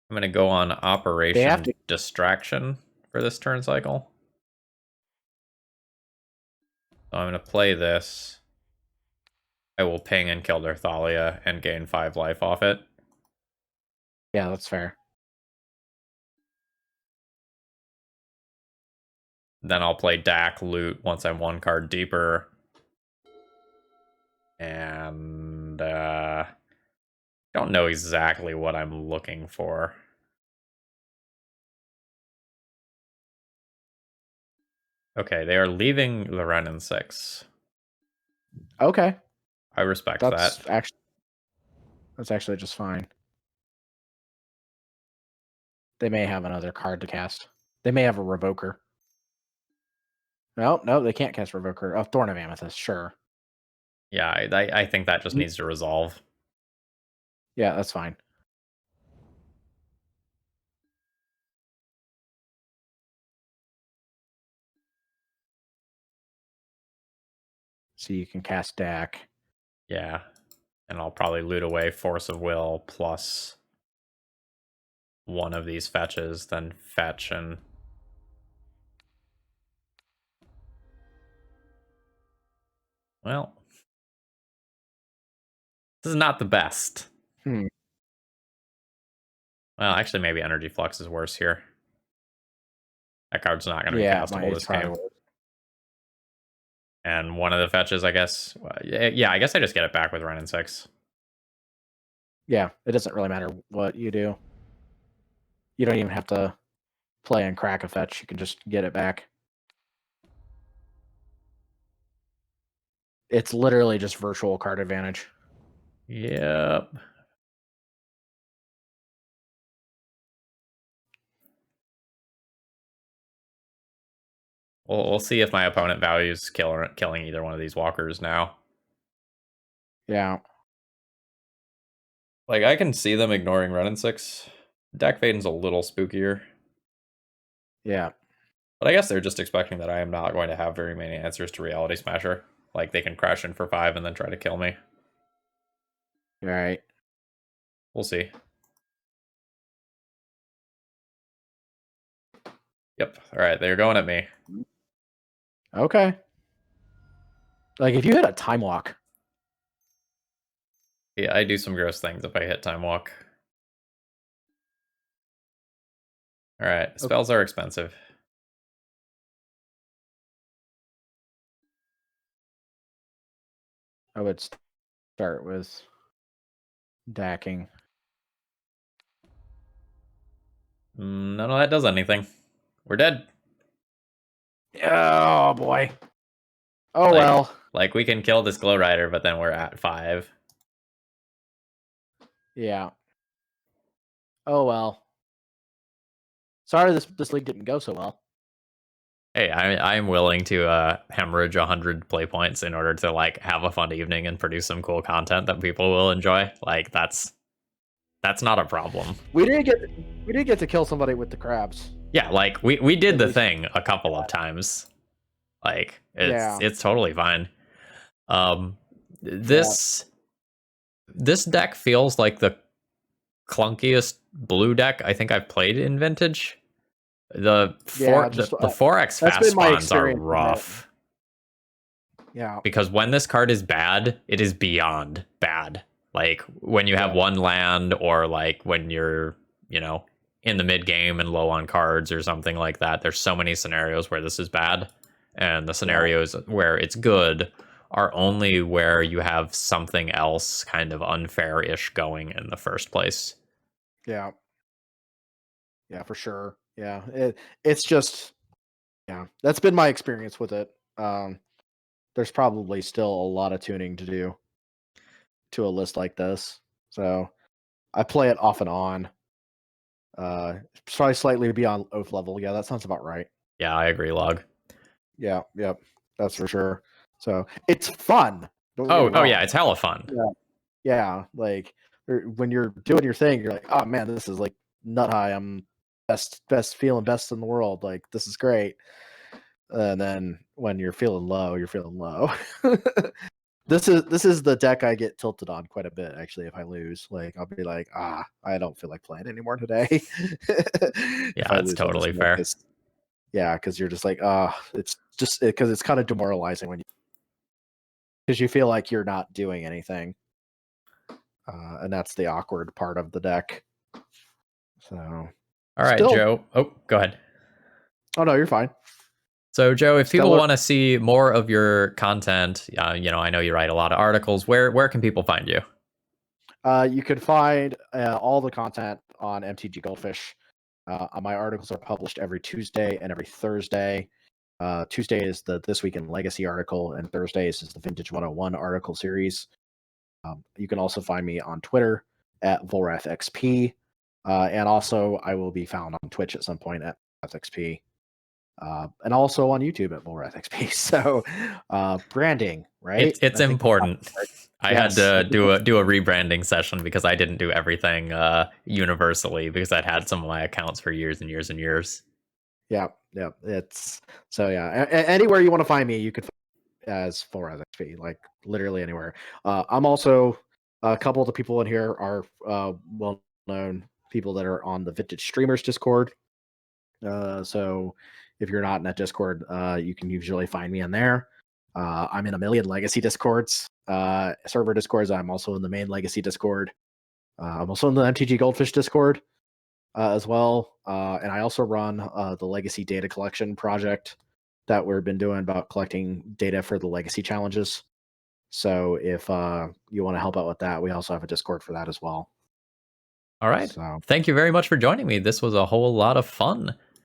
I'm gonna go on Operation Distraction for this turn cycle. So I'm gonna play this. I will ping and kill their Thalia and gain 5 life off it.
Yeah, that's fair.
Then I'll play Dak Loot once I'm 1 card deeper. And don't know exactly what I'm looking for. Okay, they are leaving the Ren in 6.
Okay.
I respect
that's
that.
That's actually just fine. They may have another card to cast. They may have a Revoker. No, they can't cast Revoker. Oh, Thorn of Amethyst, sure.
Yeah, I think that just needs to resolve.
Yeah, that's fine. So you can cast Dak.
Yeah. And I'll probably loot away Force of Will plus one of these fetches, then fetch and... Well, this is not the best.
Hmm.
Well, actually, maybe Energy Flux is worse here. That card's not going to be castable this game.
Worse.
And one of the fetches, I guess... Yeah, I guess I just get it back with Wrenn and 6.
Yeah, it doesn't really matter what you do. You don't even have to play and crack a fetch. You can just get it back. It's literally just virtual card advantage.
Yep. We'll see if my opponent values killing either one of these walkers now.
Yeah.
Like, I can see them ignoring Wrenn and 6. Dak Faden's a little spookier.
Yeah.
But I guess they're just expecting that I am not going to have very many answers to Reality Smasher. Like, they can crash in for 5 and then try to kill me.
All right.
We'll see. Yep. All right, they're going at me.
Okay. Like, if you hit a Time Walk.
Yeah, I do some gross things if I hit Time Walk. All right, spells are expensive.
I would start with Dacking.
None of that does anything. We're dead.
Oh, boy. Oh, well.
Like, we can kill this Glow Rider, but then we're at 5.
Yeah. Oh, well. Sorry this league didn't go so well.
Hey, I'm willing to hemorrhage 100 play points in order to like have a fun evening and produce some cool content that people will enjoy. Like that's not a problem.
We did get to kill somebody with the crabs.
Yeah, like we did the thing a couple of times. Like it's totally fine. This deck feels like the clunkiest blue deck I think I've played in Vintage. The 4x Fastbonds are rough.
Yeah.
Because when this card is bad, it is beyond bad. Like when you have one land, or like when you're, in the mid game and low on cards or something like that. There's so many scenarios where this is bad. And the scenarios where it's good are only where you have something else kind of unfair-ish going in the first place.
Yeah. Yeah, for sure. Yeah. It's just, that's been my experience with it. There's probably still a lot of tuning to do to a list like this. So I play it off and on. Probably slightly beyond oath level. Yeah, that sounds about right.
Yeah, I agree, Log.
Yeah, yep. That's for sure. So it's fun.
Oh yeah, it's hella fun.
Yeah, like when you're doing your thing, you're like, oh man, this is like nut high. I'm best feeling best in the world. Like this is great. And then when you're feeling low, you're feeling low. This is the deck I get tilted on quite a bit, actually, if I lose. Like I'll be like, I don't feel like playing anymore today.
Yeah, that's totally fair.
Yeah, because you're just like, it's just because it's kind of demoralizing because you feel like you're not doing anything. And that's the awkward part of the deck. So,
all right, Joe. Oh, go ahead.
Oh no, you're fine.
So, Joe, if people want to see more of your content, I know you write a lot of articles. Where can people find you?
You can find all the content on MTG Goldfish. My articles are published every Tuesday and every Thursday. Tuesday is the This Week in Legacy article, and Thursdays is the Vintage 101 article series. You can also find me on Twitter at VolrathXP. And also, I will be found on Twitch at some point at XP. and also on YouTube at Volrath XP. So branding, right?
It's
I think we talked
important.
about it.
I had
Yes, I
to
think we-
do a rebranding session because I didn't do everything universally because I'd had some of my accounts for years and years and years.
yeah, yeah. It's so yeah. Anywhere you want to find me, you could as Volrath XP, like literally anywhere. I'm also a couple of the people in here are well known people that are on the Vintage Streamers Discord. So if you're not in that Discord, you can usually find me in there. I'm in a million Legacy Discords, server Discords. I'm also in the main Legacy Discord. I'm also in the MTG Goldfish Discord as well. And I also run the Legacy Data Collection project that we've been doing about collecting data for the Legacy challenges. So if you want to help out with that, we also have a Discord for that as well.
All right.
So
Thank you very much for joining me. This was a whole lot of fun.